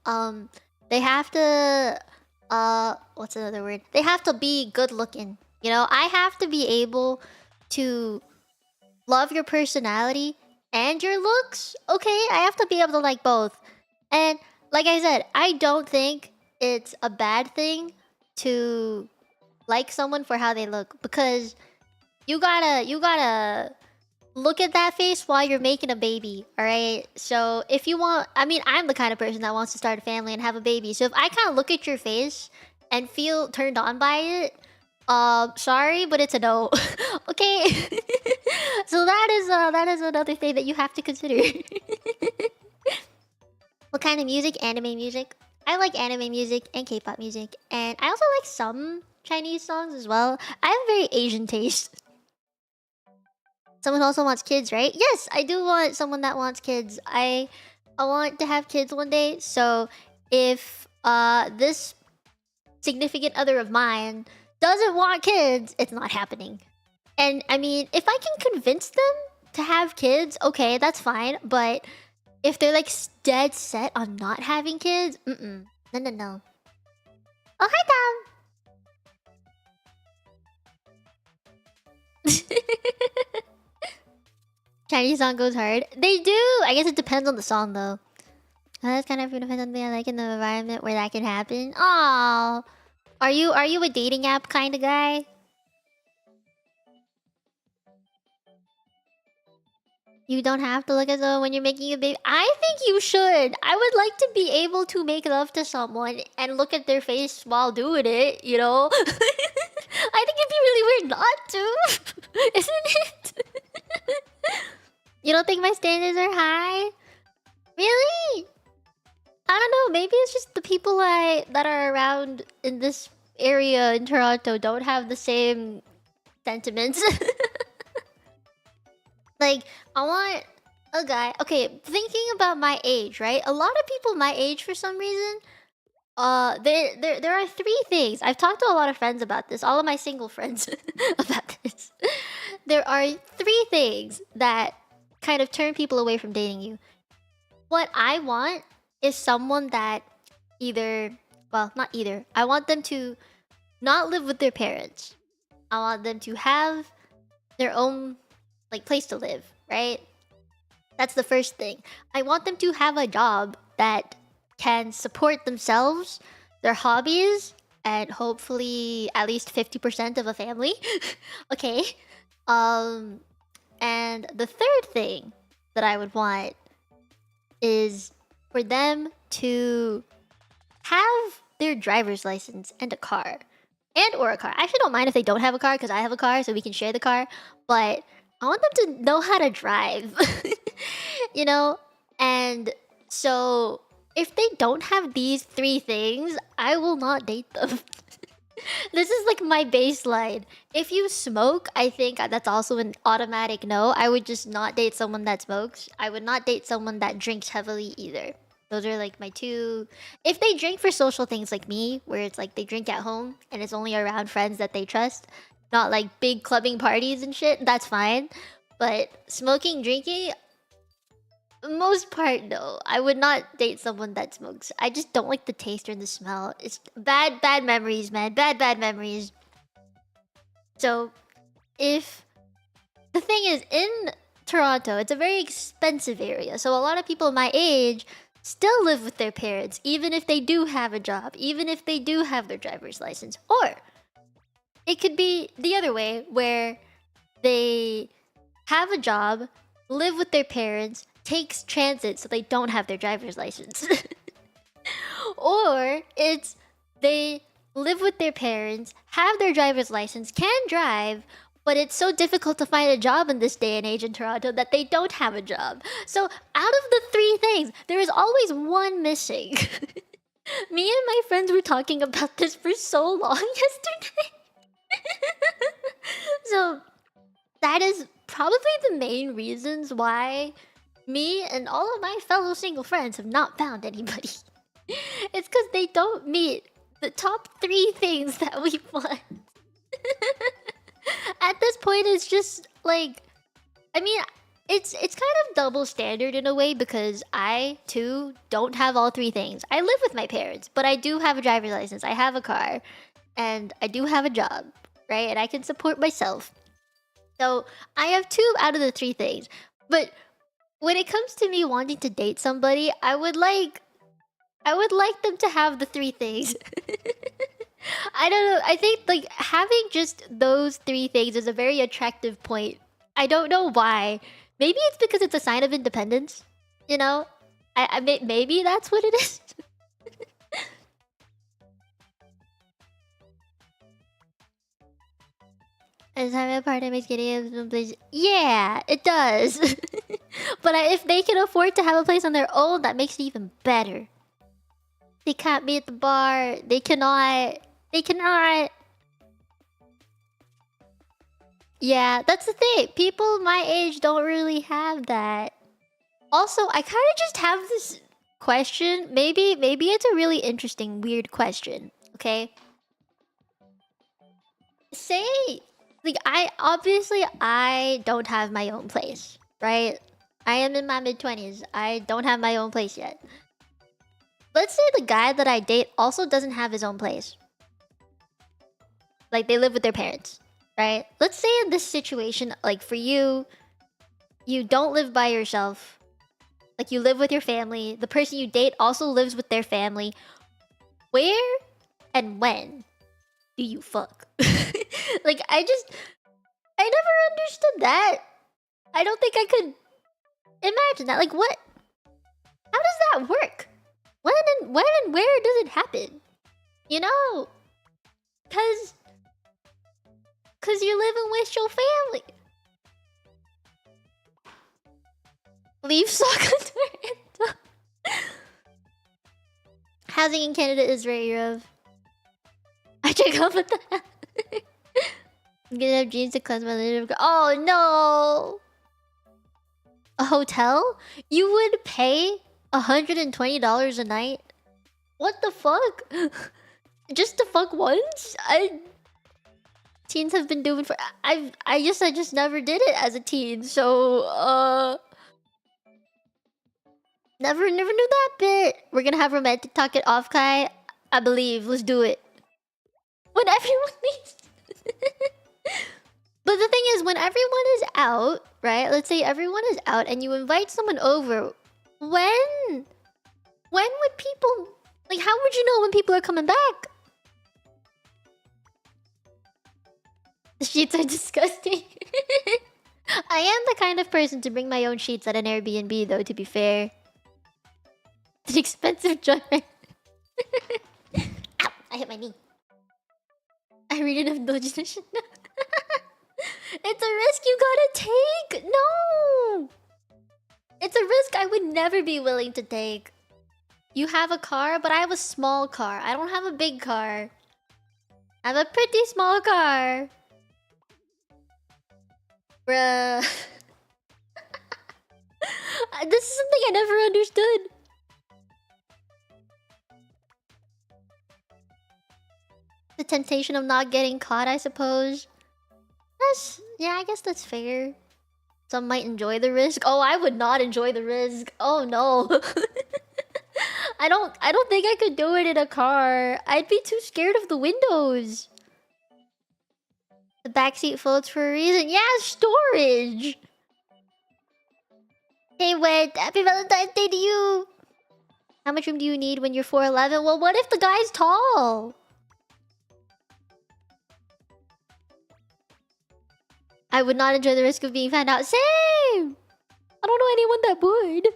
They have to what's another word? They have to be good looking. You know, I have to be able to love your personality and your looks. Okay, I have to be able to like both. And like I said, I don't think it's a bad thing to like someone for how they look, because you gotta look at that face while you're making a baby, alright? So if you want, I mean, I'm the kind of person that wants to start a family and have a baby. So if I kind of look at your face and feel turned on by it, sorry, but it's a no. Okay? So that is another thing that you have to consider. What kind of music? Anime music. I like anime music and K-pop music, and I also like some Chinese songs as well. I have very Asian taste. Someone also wants kids, right? Yes, I do want someone that wants kids. I want to have kids one day. So if this significant other of mine doesn't want kids, it's not happening. And I mean, if I can convince them to have kids, okay, that's fine. But if they're like dead set on not having kids, no. Oh, hi, Tom. Chinese song goes hard. They do. I guess it depends on the song though. That's kind of depends on something I like in the environment where that can happen. Oh, are you a dating app kind of guy? You don't have to look at someone when you're making a baby. I think you should. I would like to be able to make love to someone and look at their face while doing it, you know? I think it'd be really weird not to. Isn't it? You don't think my standards are high? Really? I don't know. Maybe it's just the people that are around in this area in Toronto don't have the same sentiments. Like, I want a guy. Okay, thinking about my age, right? A lot of people my age, for some reason, there are three things. I've talked to a lot of friends about this. All of my single friends about this. There are three things that kind of turn people away from dating you. What I want is someone that not either. I want them to not live with their parents. I want them to have their own place to live, right? That's the first thing. I want them to have a job that can support themselves, their hobbies, and hopefully at least 50% of a family. Okay. And the third thing that I would want is for them to have their driver's license and a car. Or a car. I actually don't mind if they don't have a car because I have a car, so we can share the car. But I want them to know how to drive. You know? And so if they don't have these three things, I will not date them. This is like my baseline. If you smoke, I think that's also an automatic no. I would just not date someone that smokes. I would not date someone that drinks heavily either. Those are like my two. If they drink for social things like me, where it's like they drink at home and it's only around friends that they trust, not like big clubbing parties and shit, that's fine. But smoking, drinking, most part, no. I would not date someone that smokes. I just don't like the taste or the smell. It's bad memories, man. Bad memories. So, if the thing is, in Toronto, it's a very expensive area. So a lot of people my age still live with their parents, even if they do have a job, even if they do have their driver's license. Or it could be the other way, where they have a job, live with their parents, takes transit so they don't have their driver's license. Or it's they live with their parents, have their driver's license, can drive, but it's so difficult to find a job in this day and age in Toronto that they don't have a job. So out of the three things, there is always one missing. Me and my friends were talking about this for so long yesterday. So that is probably the main reasons why me and all of my fellow single friends have not found anybody. It's because they don't meet the top three things that we want. At this point, it's just like, I mean, it's kind of double standard in a way, because I too don't have all three things. I live with my parents, but I do have a driver's license, I have a car, and I do have a job, right? And I can support myself. So I have two out of the three things. But when it comes to me wanting to date somebody, I would like them to have the three things. I don't know. I think like having just those three things is a very attractive point. I don't know why. Maybe it's because it's a sign of independence. You know, maybe that's what it is. Is having a partner makes getting a place? Yeah, it does. But if they can afford to have a place on their own, that makes it even better. They can't be at the bar. They cannot. They cannot. Yeah, that's the thing. People my age don't really have that. Also, I kind of just have this question. Maybe it's a really interesting, weird question. Okay. Say, like, I don't have my own place, right? I am in my mid-20s. I don't have my own place yet. Let's say the guy that I date also doesn't have his own place. Like, they live with their parents, right? Let's say in this situation, like, for you, you don't live by yourself. Like, you live with your family. The person you date also lives with their family. Where and when do you fuck? Like, I never understood that. I don't think I could imagine that. Like, what? How does that work? When and where does it happen? You know? Cause you're living with your family. Leave sock under it. Housing in Canada is very rough. I check up with that. I'm gonna have jeans to cleanse my litter. Oh no! A hotel? You would pay $120 a night? What the fuck? Just to fuck once? Teens have been doing for I just never did it as a teen, so never knew that bit. We're gonna have romantic talk at off Kai. I believe. Let's do it. When everyone leaves. But the thing is, when everyone is out, right? Let's say everyone is out and you invite someone over. When would people... Like, how would you know when people are coming back? The sheets are disgusting. I am the kind of person to bring my own sheets at an Airbnb, though, to be fair. It's an expensive joint. Ow! I hit my knee. I read enough doji to know. It's a risk you gotta take! No! It's a risk I would never be willing to take. You have a car, but I have a small car. I don't have a big car. I have a pretty small car. Bruh. This is something I never understood. The temptation of not getting caught, I suppose. Yeah, I guess that's fair. Some might enjoy the risk. Oh, I would not enjoy the risk. Oh no. I don't think I could do it in a car. I'd be too scared of the windows. The backseat folds for a reason. Yeah, storage. Hey, wait. Happy Valentine's Day to you. How much room do you need when you're 4'11"? Well, what if the guy's tall? I would not enjoy the risk of being found out. Same! I don't know anyone that would.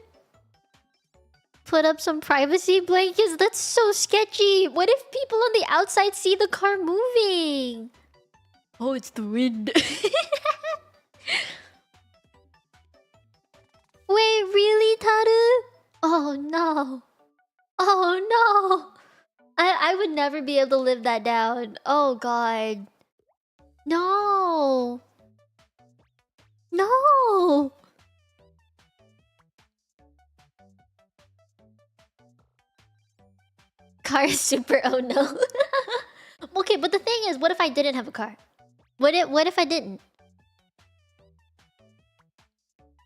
Put up some privacy blankets? That's so sketchy. What if people on the outside see the car moving? Oh, it's the wind. Wait, really, Taru? Oh, no. Oh, no. I would never be able to live that down. Oh, God. No. No! Car is super oh no. Okay, but the thing is, what if I didn't have a car? What if I didn't?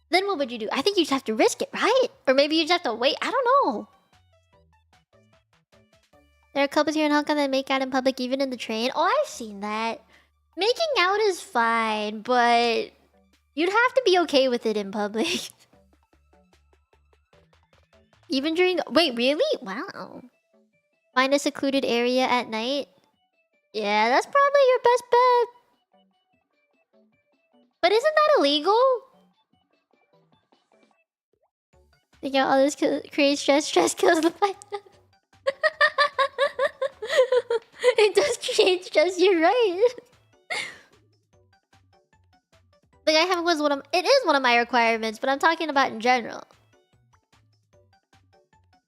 Then what would you do? I think you just have to risk it, right? Or maybe you just have to wait. I don't know. There are couples here in Hong Kong that make out in public, even in the train. Oh, I've seen that. Making out is fine, but... you'd have to be okay with it in public. Even during... Wait, really? Wow. Find a secluded area at night? Yeah, that's probably your best bet. But isn't that illegal? Think all this creates stress. Stress kills the fight. It does create stress, you're right. Like, I haven't was one of... It is one of my requirements, but I'm talking about in general.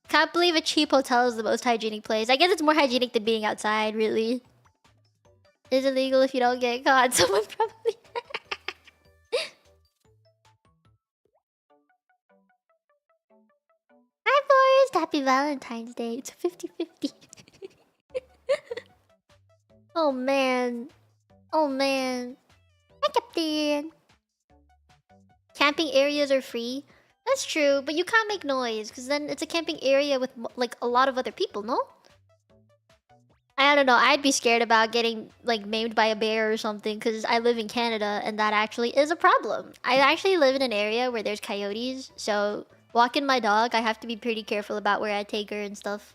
Can't believe a cheap hotel is the most hygienic place. I guess it's more hygienic than being outside, really. It's illegal if you don't get caught. Someone probably... Hi, Forrest! Happy Valentine's Day. It's 50-50. Oh, man. Oh, man. Hi, Captain. Camping areas are free. That's true, but you can't make noise, because then it's a camping area with, like, a lot of other people, no? I don't know, I'd be scared about getting, like, maimed by a bear or something, because I live in Canada, and that actually is a problem. I actually live in an area where there's coyotes, so walking my dog, I have to be pretty careful about where I take her and stuff.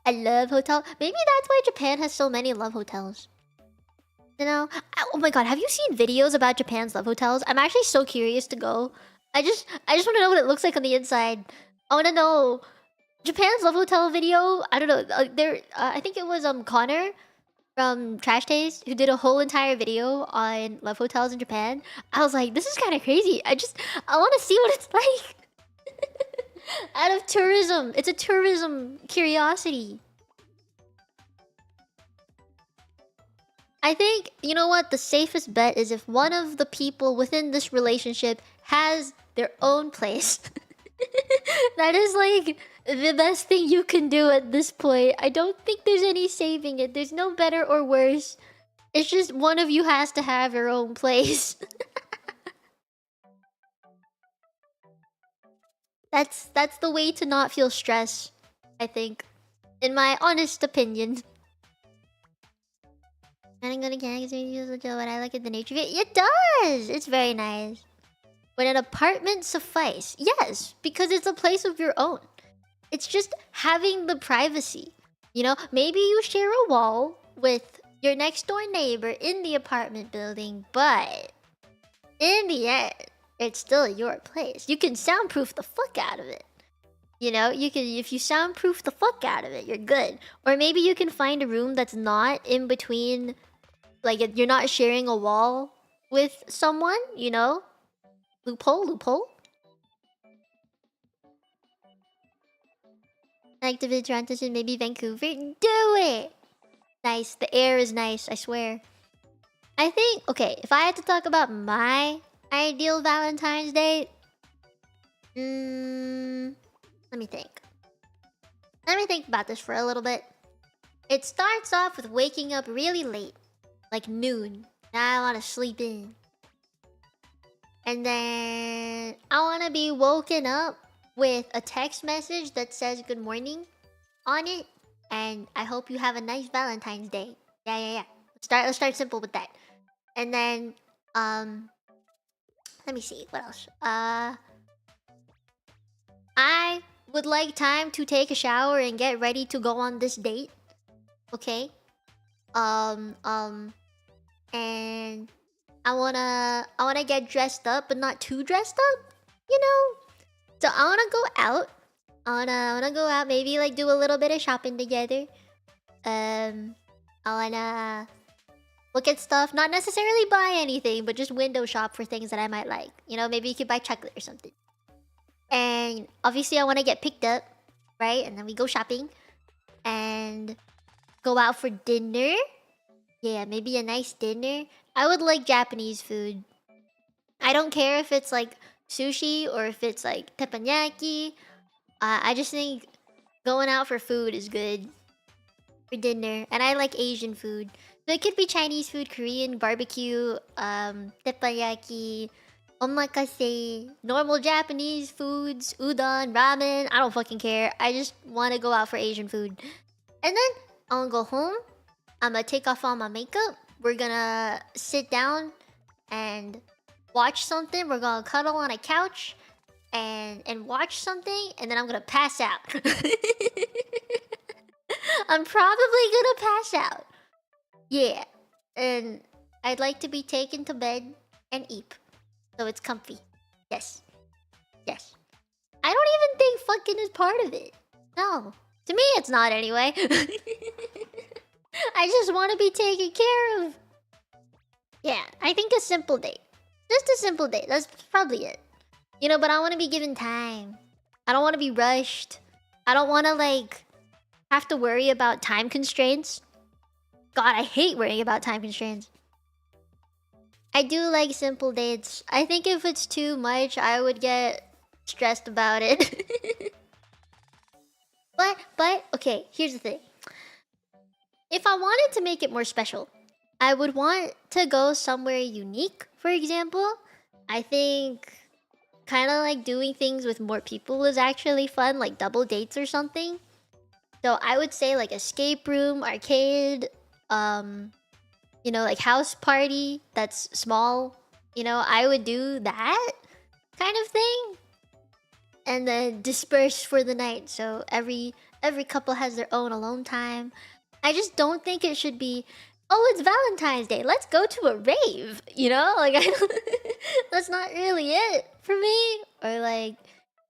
I love hotel. Maybe that's why Japan has so many love hotels. You know? Oh my god, have you seen videos about Japan's love hotels? I'm actually so curious to go. I just want to know what it looks like on the inside. I want to know. Japan's love hotel video, I don't know. I think it was Connor from Trash Taste who did a whole entire video on love hotels in Japan. I was like, this is kind of crazy. I want to see what it's like. Out of tourism. It's a tourism curiosity. I think, you know what, the safest bet is if one of the people within this relationship has their own place. That is like the best thing you can do at this point. I don't think there's any saving it. There's no better or worse. It's just one of you has to have your own place. That's the way to not feel stress, I think. In my honest opinion. I'm gonna get what I like at the nature view. It does! It's very nice. Would an apartment suffice? Yes, because it's a place of your own. It's just having the privacy. You know, maybe you share a wall with your next door neighbor in the apartment building, but in the end, it's still your place. You can soundproof the fuck out of it. You know, you can, if you soundproof the fuck out of it, you're good. Or maybe you can find a room that's not in between, like you're not sharing a wall with someone, you know? Loophole. I like to visit Toronto and maybe Vancouver. Do it! Nice. The air is nice, I swear. I think, okay, if I had to talk about my ideal Valentine's Day... let me think. Let me think about this for a little bit. It starts off with waking up really late. Like noon. Now I want to sleep in. And then I want to be woken up with a text message that says good morning on it. And I hope you have a nice Valentine's Day. Yeah. Let's start simple with that. And then, let me see. What else? I would like time to take a shower and get ready to go on this date. Okay? And I wanna get dressed up, but not too dressed up, you know? So I wanna go out. I wanna go out, maybe like do a little bit of shopping together. I wanna look at stuff, not necessarily buy anything, but just window shop for things that I might like. You know, maybe you could buy chocolate or something. And obviously I wanna get picked up, right? And then we go shopping. And go out for dinner. Yeah, maybe a nice dinner. I would like Japanese food. I don't care if it's like sushi or if it's like teppanyaki. I just think going out for food is good. For dinner. And I like Asian food. So it could be Chinese food, Korean, barbecue, teppanyaki, omakase, normal Japanese foods, udon, ramen. I don't fucking care. I just want to go out for Asian food. And then I'll go home. I'm gonna take off all my makeup. We're gonna sit down and watch something. We're gonna cuddle on a couch and watch something. And then I'm gonna pass out. I'm probably gonna pass out. Yeah. And I'd like to be taken to bed and eat. So it's comfy. Yes. Yes. I don't even think fucking is part of it. No. To me, it's not anyway. I just want to be taken care of. Yeah, I think a simple date. Just a simple date. That's probably it. You know, but I want to be given time. I don't want to be rushed. I don't want to like have to worry about time constraints. God, I hate worrying about time constraints. I do like simple dates. I think if it's too much, I would get stressed about it. But okay, here's the thing. If I wanted to make it more special, I would want to go somewhere unique, for example. I think kind of like doing things with more people is actually fun, like double dates or something. So I would say like escape room, arcade, you know, like house party that's small. You know, I would do that kind of thing. And then disperse for the night. So every couple has their own alone time. I just don't think it should be, oh, it's Valentine's Day, let's go to a rave, you know? Like, I don't, that's not really it for me. Or like,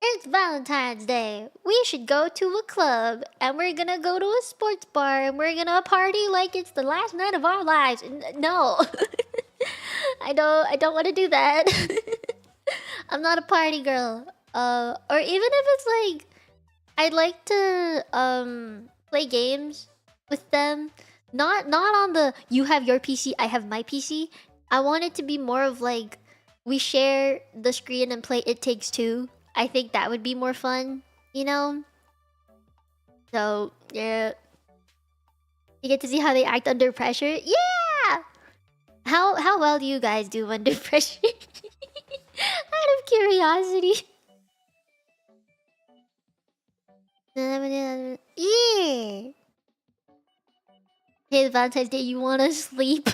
it's Valentine's Day, we should go to a club and we're gonna go to a sports bar and we're gonna party like it's the last night of our lives. No. I don't want to do that. I'm not a party girl. Or even if it's like, I'd like to play games with them. Not on the you have your PC, I have my PC. I want it to be more of like we share the screen and play It Takes Two. I think that would be more fun, you know? So yeah. You get to see how they act under pressure. Yeah! How well do you guys do under pressure? Out of curiosity. Yeah. Hey, Valentine's Day, you wanna sleep?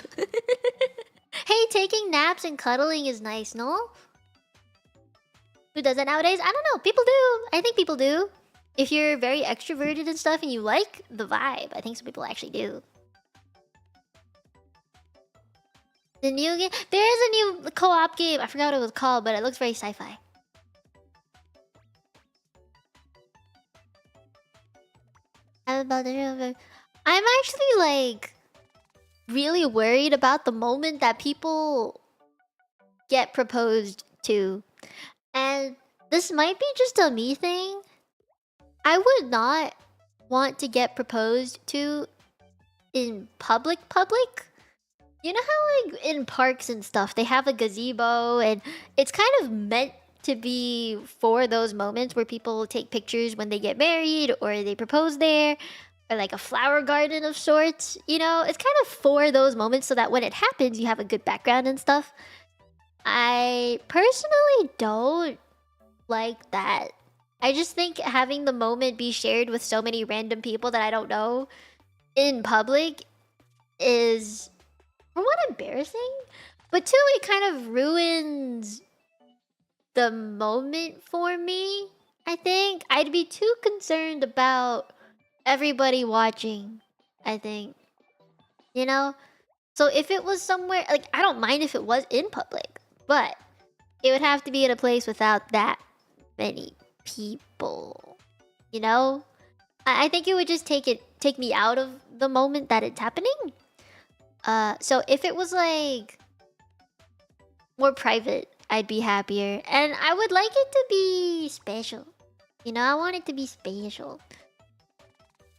Hey, taking naps and cuddling is nice, no? Who does that nowadays? I don't know. People do. I think people do. If you're very extroverted and stuff and you like the vibe, I think some people actually do. The new game? There is a new co-op game. I forgot what it was called, but it looks very sci-fi. I'm actually like really worried about the moment that people get proposed to. And this might be just a me thing. I would not want to get proposed to in public. You know how like in parks and stuff, they have a gazebo and it's kind of meant to be for those moments where people take pictures when they get married or they propose there, or like a flower garden of sorts. You know, it's kind of for those moments so that when it happens, you have a good background and stuff. I personally don't like that. I just think having the moment be shared with so many random people that I don't know in public is, for one, embarrassing, but two, it kind of ruins the moment for me. I think I'd be too concerned about everybody watching, I think. You know? So if it was somewhere, like, I don't mind if it was in public, but it would have to be in a place without that many people. You know? I think it would just take me out of the moment that it's happening. So if it was like more private, I'd be happier. And I would like it to be special. You know, I want it to be special.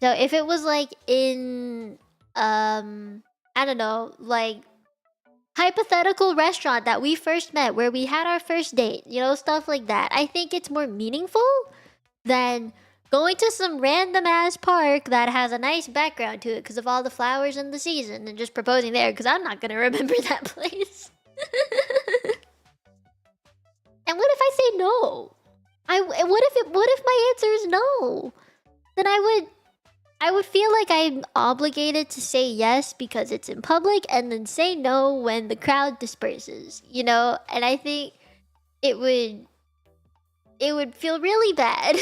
So if it was like in I don't know, like hypothetical restaurant that we first met where we had our first date, you know, stuff like that. I think it's more meaningful than going to some random ass park that has a nice background to it because of all the flowers in the season and just proposing there because I'm not gonna remember that place. And what if I say no? What if my answer is no? Then I would feel like I'm obligated to say yes because it's in public and then say no when the crowd disperses, you know? And I think it would feel really bad.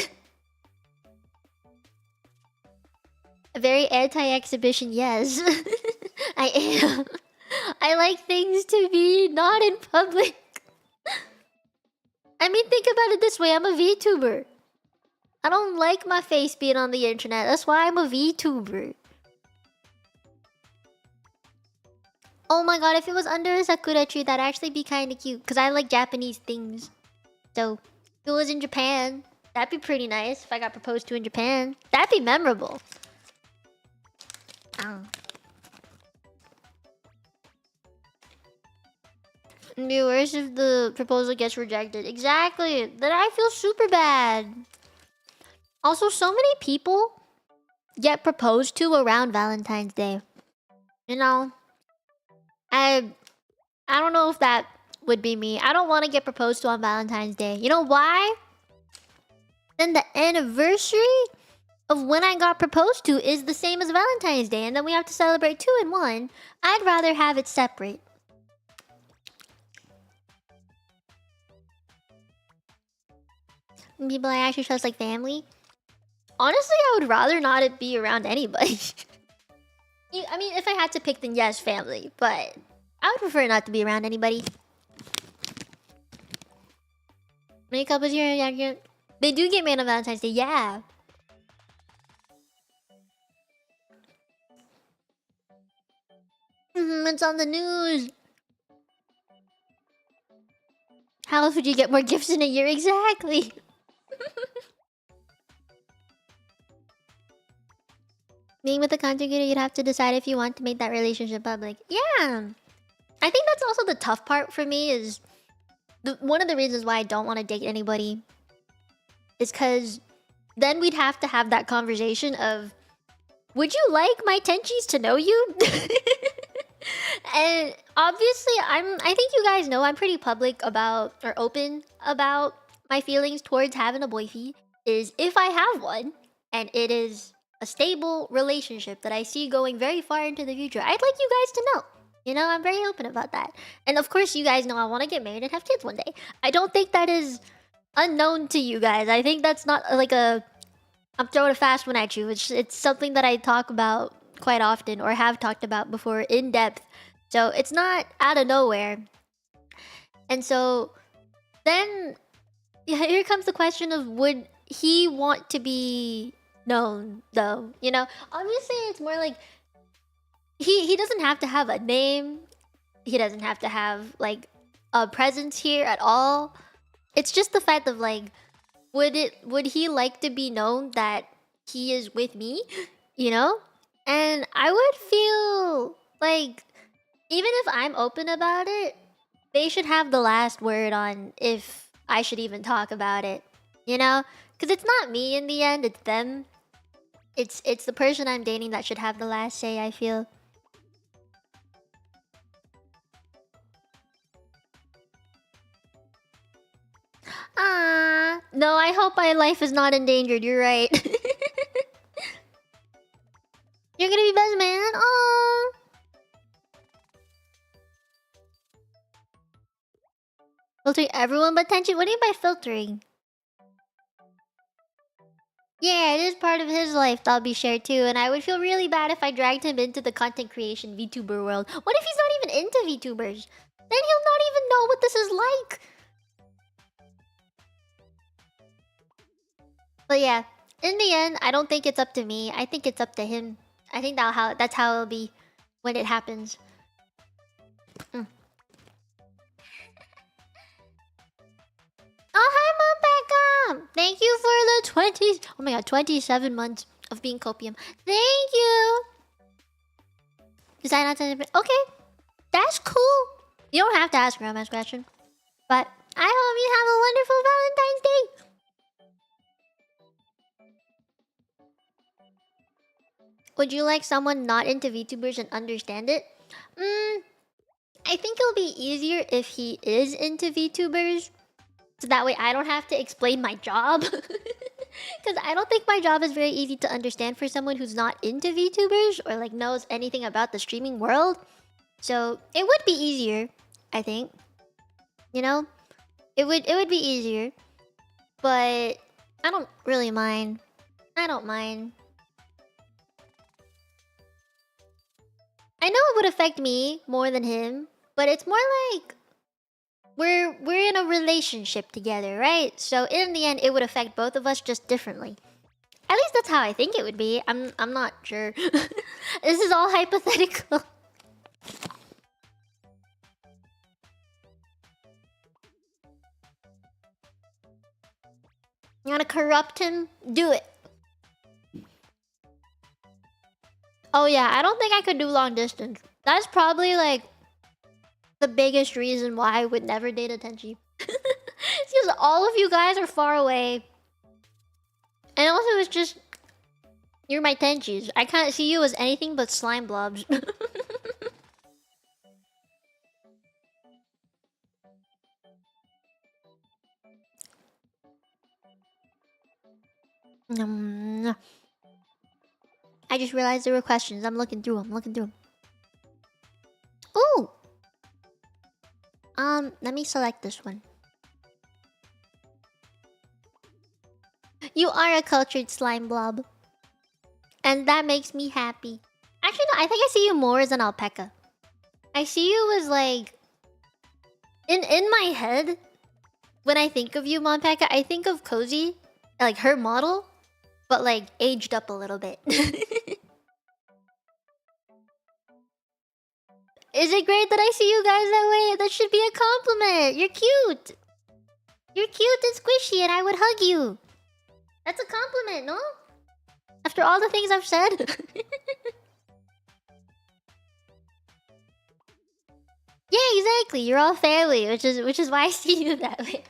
A very anti-exhibition, yes. I am. I like things to be not in public. I mean, think about it this way. I'm a VTuber. I don't like my face being on the internet. That's why I'm a VTuber. Oh my god, if it was under a sakura tree, that'd actually be kind of cute. Because I like Japanese things. So, if it was in Japan, That'd be pretty nice if I got proposed to in Japan. That'd be memorable. Oh. It'd be worse if the proposal gets rejected. Exactly. Then I feel super bad. Also, so many people get proposed to around Valentine's Day. You know, I don't know if that would be me. I don't want to get proposed to on Valentine's Day. You know why? Then the anniversary of when I got proposed to is the same as Valentine's Day, and then we have to celebrate 2 in 1. I'd rather have it separate. People I actually trust like family. Honestly, I would rather not it be around anybody. I mean, if I had to pick, then yes, family. But I would prefer not to be around anybody. Many couples here, yeah. They do get married on Valentine's Day, yeah. It's on the news. How else would you get more gifts in a year? Exactly. Being with a content creator, you'd have to decide if you want to make that relationship public. Yeah. I think that's also the tough part for me is... one of the reasons why I don't want to date anybody is because then we'd have to have that conversation of, would you like my tenchies to know you? And obviously, I think you guys know I'm pretty public about, or open about my feelings towards having a boyfie. Is if I have one, and it is a stable relationship that I see going very far into the future, I'd like you guys to know. You know, I'm very open about that. And of course, you guys know I want to get married and have kids one day. I don't think that is unknown to you guys. I think that's not like a... I'm throwing a fast one at you. It's something that I talk about quite often or have talked about before in depth. So it's not out of nowhere. And so then here comes the question of, would he want to be known though? You know, obviously it's more like he doesn't have to have a name. He doesn't have to have like a presence here at all. It's just the fact of like, would he like to be known that he is with me? You know? And I would feel like, even if I'm open about it, they should have the last word on if I should even talk about it. You know? Because it's not me in the end, it's them. It's the person I'm dating that should have the last say, I feel. Ah, no, I hope my life is not endangered. You're right. You're gonna be best man. Oh. Filtering everyone but tension. What do you mean by filtering? Yeah, it is part of his life that'll be shared too, and I would feel really bad if I dragged him into the content creation VTuber world. What if he's not even into VTubers? Then he'll not even know what this is like. But yeah, in the end, I don't think it's up to me. I think it's up to him. I think that's how it'll be when it happens. Oh, hi, Mom Beckham! Thank you for the 20... Oh my god, 27 months of being copium. Thank you! Decide not to... Okay, that's cool. You don't have to ask Grandma's question. But I hope you have a wonderful Valentine's Day. Would you like someone not into VTubers and understand it? I think it'll be easier if he is into VTubers. So that way I don't have to explain my job. Because I don't think my job is very easy to understand for someone who's not into VTubers or like knows anything about the streaming world. So it would be easier, I think. You know? It would be easier. But I don't really mind. I don't mind. I know it would affect me more than him, but it's more like we're in a relationship together, right? So in the end, it would affect both of us just differently. At least that's how I think it would be. I'm not sure. This is all hypothetical. You wanna corrupt him? Do it. Oh yeah, I don't think I could do long distance. That's probably like the biggest reason why I would never date a Tenchi. It's because all of you guys are far away. And also it's just... You're my Tenchis. I can't see you as anything but slime blobs. I just realized there were questions. I'm looking through them. Ooh! Let me select this one. You are a cultured slime blob. And that makes me happy. Actually, no, I think I see you more as an alpaca. I see you as like... In my head, when I think of you, Monpeka, I think of Cozy, like her model, but like aged up a little bit. Is it great that I see you guys that way? That should be a compliment. You're cute. You're cute and squishy and I would hug you. That's a compliment, no? After all the things I've said. Yeah, exactly. You're all family, which is why I see you that way.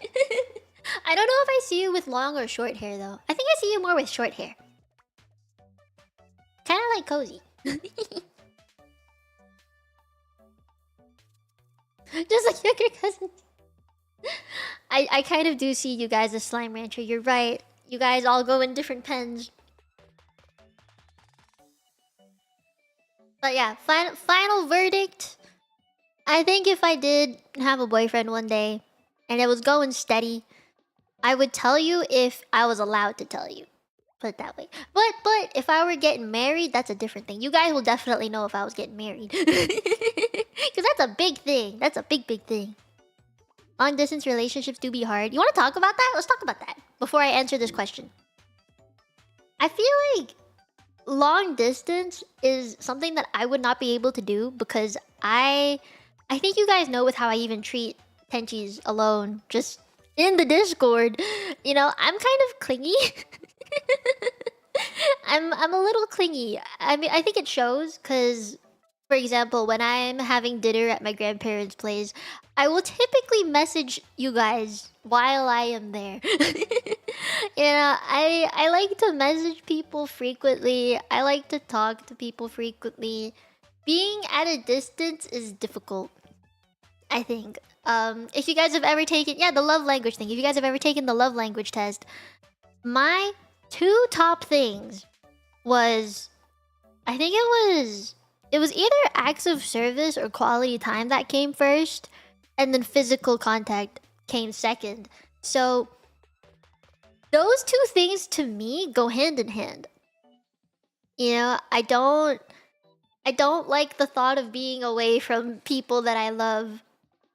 I don't know if I see you with long or short hair though. I think I see you more with short hair. Kinda like Cozy. Just like younger cousins. I kind of do see you guys as Slime Rancher. You're right. You guys all go in different pens. But yeah, final verdict. I think if I did have a boyfriend one day and it was going steady, I would tell you if I was allowed to tell you. Put it that way. But if I were getting married, that's a different thing. You guys will definitely know if I was getting married. Because that's a big thing. That's a big thing. Long distance relationships do be hard. You want to talk about that? Let's talk about that before I answer this question. I feel like long distance is something that I would not be able to do because I think you guys know with how I even treat Tenchis alone, just in the Discord. You know, I'm kind of clingy. I'm a little clingy. I mean, I think it shows because, for example, when I'm having dinner at my grandparents' place, I will typically message you guys while I am there. You know, I like to message people frequently. I like to talk to people frequently. Being at a distance is difficult, I think. If you guys have ever taken... Yeah, the love language thing. If you guys have ever taken the love language test, my 2 top things was... I think it was either acts of service or quality time that came first, and then physical contact came second. So those 2 things to me go hand in hand. You know, I don't like the thought of being away from people that I love,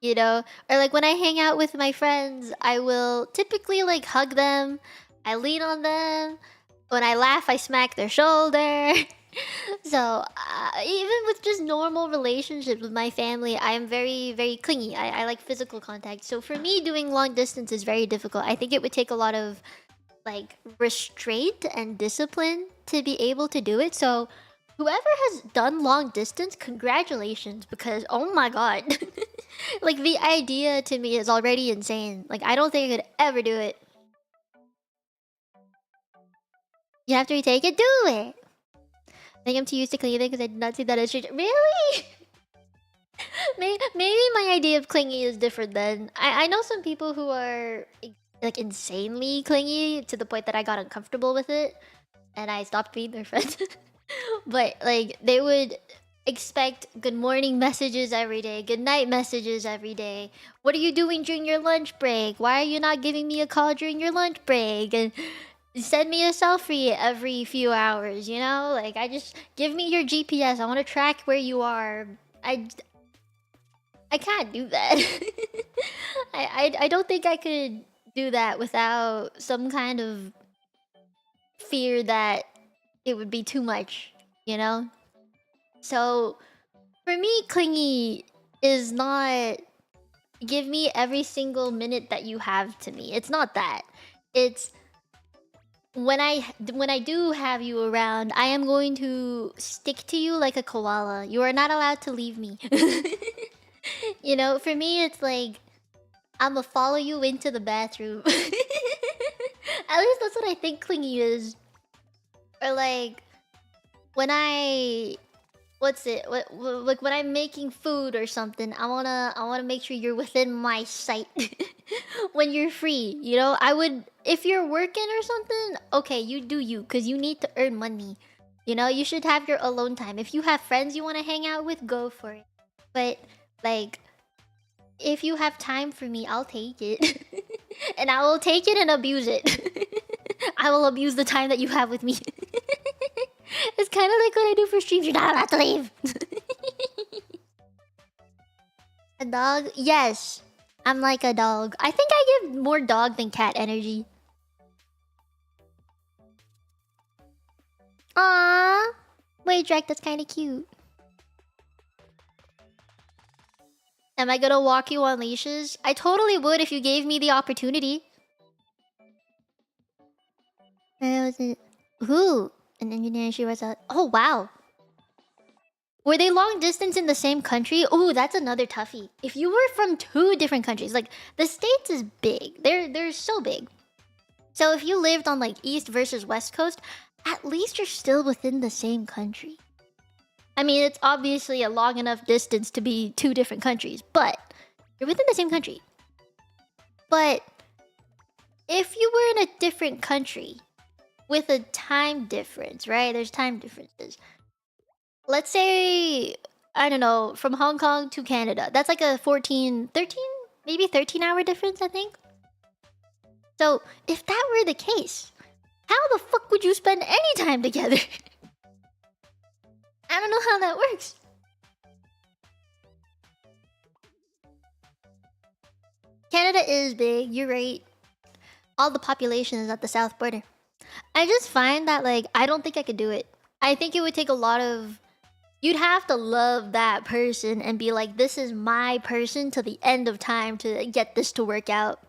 you know? Or like when I hang out with my friends, I will typically like hug them, I lean on them. When I laugh, I smack their shoulder. So, even with just normal relationships with my family, I am very clingy. I like physical contact. So for me, doing long distance is very difficult. I think it would take a lot of like restraint and discipline to be able to do it. So whoever has done long distance, congratulations, because oh my god. Like the idea to me is already insane. Like I don't think I could ever do it. You have to retake it? Do it! I think I'm too used to clingy because I did not see that as straight. Really? Maybe my idea of clingy is different then. I know some people who are like insanely clingy to the point that I got uncomfortable with it and I stopped being their friend. But like they would expect good morning messages every day, good night messages every day. What are you doing during your lunch break? Why are you not giving me a call during your lunch break? And send me a selfie every few hours, you know? Like I just give me your GPS. I want to track where you are. I can't do that. I don't think I could do that without some kind of fear that it would be too much, you know? So for me, clingy is not give me every single minute that you have to me. It's not that. It's when I do have you around, I am going to stick to you like a koala. You are not allowed to leave me. You know, for me, it's like I'ma follow you into the bathroom. At least that's what I think clingy is. Or like when what's it? Like when I'm making food or something, I wanna make sure you're within my sight when you're free. You know, I would if you're working or something. Okay, you do you, cause you need to earn money. You know, you should have your alone time. If you have friends you want to hang out with, go for it. But like, if you have time for me, I'll take it, and I will take it and abuse it. I will abuse the time that you have with me. It's kind of like what I do for streams. You're not allowed to leave. A dog? Yes. I'm like a dog. I think I give more dog than cat energy. Aww. Wait, Drake, that's kind of cute. Am I gonna walk you on leashes? I totally would if you gave me the opportunity. Where was it? Who? An engineer, she was a... Oh, wow. Were they long distance in the same country? Oh, that's another toughie. If you were from 2 different countries, like, the States is big. They're so big. So if you lived on, like, East versus West Coast, at least you're still within the same country. I mean, it's obviously a long enough distance to be 2 different countries, but you're within the same country. But if you were in a different country with a time difference, right? There's time differences. Let's say, I don't know, from Hong Kong to Canada. That's like a 13, maybe 13-hour difference, I think. So if that were the case, how the fuck would you spend any time together? I don't know how that works. Canada is big, you're right. All the population is at the south border. I just find that, like, I don't think I could do it. I think it would take a lot of... You'd have to love that person and be like, this is my person to the end of time to get this to work out.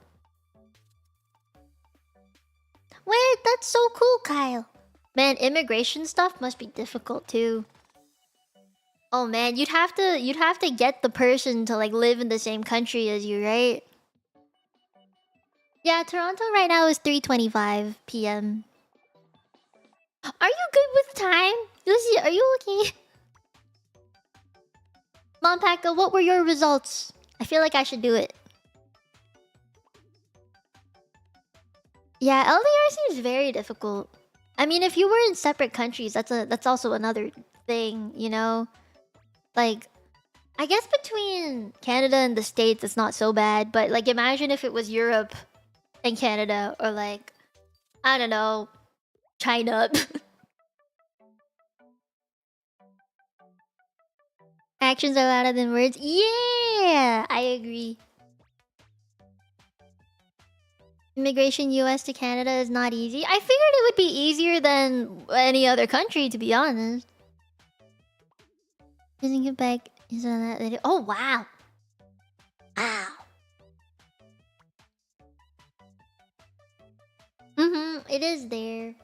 Wait, that's so cool, Kyle. Man, immigration stuff must be difficult too. Oh man, you'd have to get the person to like live in the same country as you, right? Yeah, Toronto right now is 3:25 p.m. Are you good with time? Lucy, are you okay? Monpaka, what were your results? I feel like I should do it. Yeah, LDR seems very difficult. I mean, if you were in separate countries, that's also another thing, you know? Like, I guess between Canada and the States, it's not so bad. But, like, imagine if it was Europe and Canada. Or, like, I don't know, China. Actions are louder than words. Yeah! I agree. Immigration US to Canada is not easy. I figured it would be easier than any other country, to be honest. Doesn't get back is on that video. Oh wow. Wow. It is there.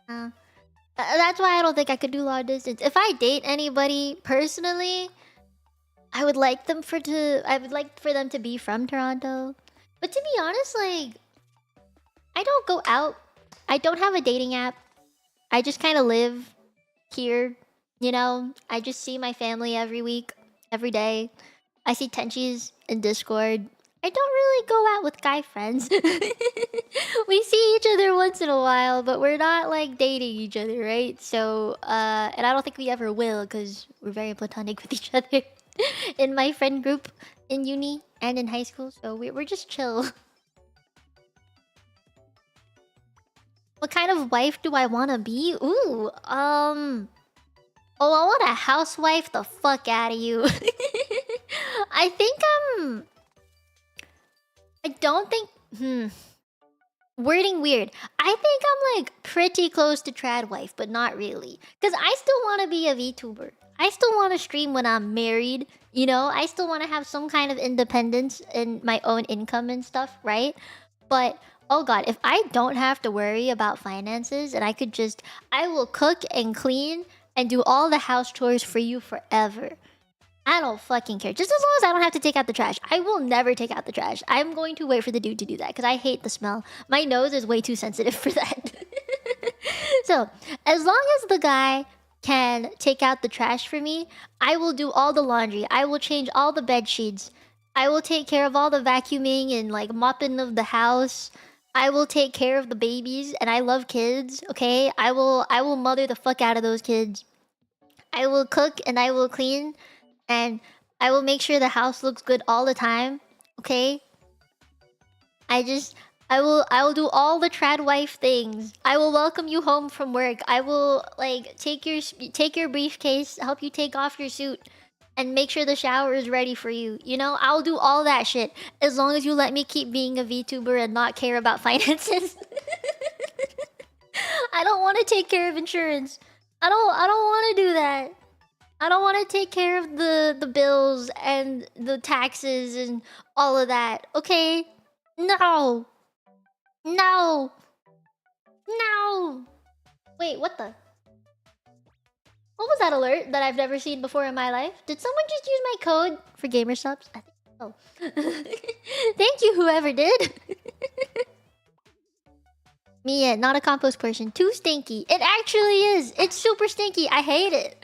That's why I don't think I could do long distance. If I date anybody personally, I would like for them to be from Toronto. But to be honest, like, I don't go out. I don't have a dating app. I just kind of live here, you know? I just see my family every week, every day. I see Tenchis in Discord. I don't really go out with guy friends. We see each other once in a while, but we're not like dating each other, right? So, and I don't think we ever will because we're very platonic with each other in my friend group in uni and in high school. So we're just chill. What kind of wife do I want to be? Ooh, oh, I want a housewife the fuck out of you. I think I don't think... Wording weird. I think I'm like pretty close to trad wife, but not really. Because I still want to be a VTuber. I still want to stream when I'm married. You know, I still want to have some kind of independence in my own income and stuff, right? But Oh god, if I don't have to worry about finances and I will cook and clean and do all the house chores for you forever. I don't fucking care. Just as long as I don't have to take out the trash. I will never take out the trash. I'm going to wait for the dude to do that because I hate the smell. My nose is way too sensitive for that. So, as long as the guy can take out the trash for me, I will do all the laundry. I will change all the bed sheets. I will take care of all the vacuuming and like mopping of the house. I will take care of the babies and I love kids, okay? I will mother the fuck out of those kids. I will cook and I will clean and I will make sure the house looks good all the time, okay? I just I will do all the trad wife things. I will welcome you home from work. I will like take your briefcase, help you take off your suit and make sure the shower is ready for you. You know, I'll do all that shit as long as you let me keep being a VTuber and not care about finances. I don't want to take care of insurance. I don't want to do that. I don't want to take care of the bills and the taxes and all of that. Okay? No. No. No. Wait, what the? What was that alert that I've never seen before in my life? Did someone just use my code for gamer subs? I think so. Thank you, whoever did. Mia, not a compost person. Too stinky. It actually is. It's super stinky. I hate it.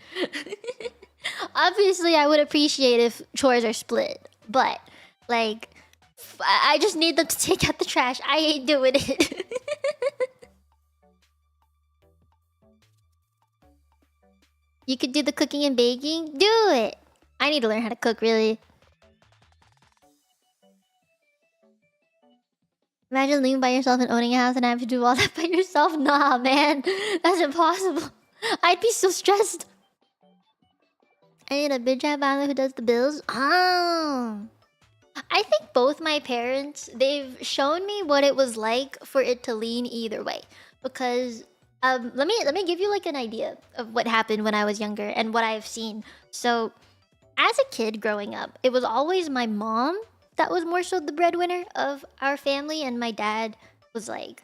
Obviously, I would appreciate if chores are split. But, like, I just need them to take out the trash. I ain't doing it. You could do the cooking and baking? Do it! I need to learn how to cook, really. Imagine living by yourself and owning a house and having to do all that by yourself. Nah, man. That's impossible. I'd be so stressed. I need a bitch ass family who does the bills. Oh. I think both my parents, they've shown me what it was like for it to lean either way. Because let me give you like an idea of what happened when I was younger and what I've seen. So as a kid growing up, it was always my mom that was more so the breadwinner of our family, and my dad was like,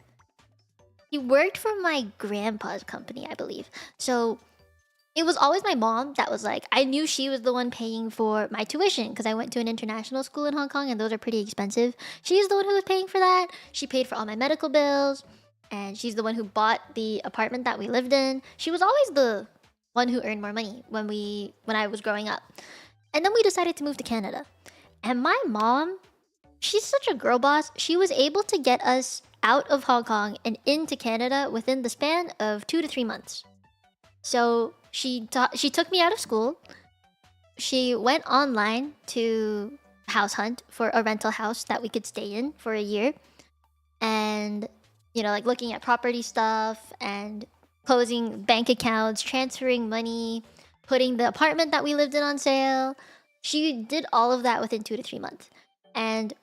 he worked for my grandpa's company, I believe. So it was always my mom that was like, I knew she was the one paying for my tuition because I went to an international school in Hong Kong and those are pretty expensive. She's the one who was paying for that. She paid for all my medical bills and she's the one who bought the apartment that we lived in. She was always the one who earned more money when I was growing up. And then we decided to move to Canada. And my mom, she's such a girl boss. She was able to get us out of Hong Kong and into Canada within the span of 2 to 3 months. So she took me out of school. She went online to house hunt for a rental house that we could stay in for a year. And, you know, like looking at property stuff and closing bank accounts, transferring money, putting the apartment that we lived in on sale. She did all of that within 2 to 3 months. And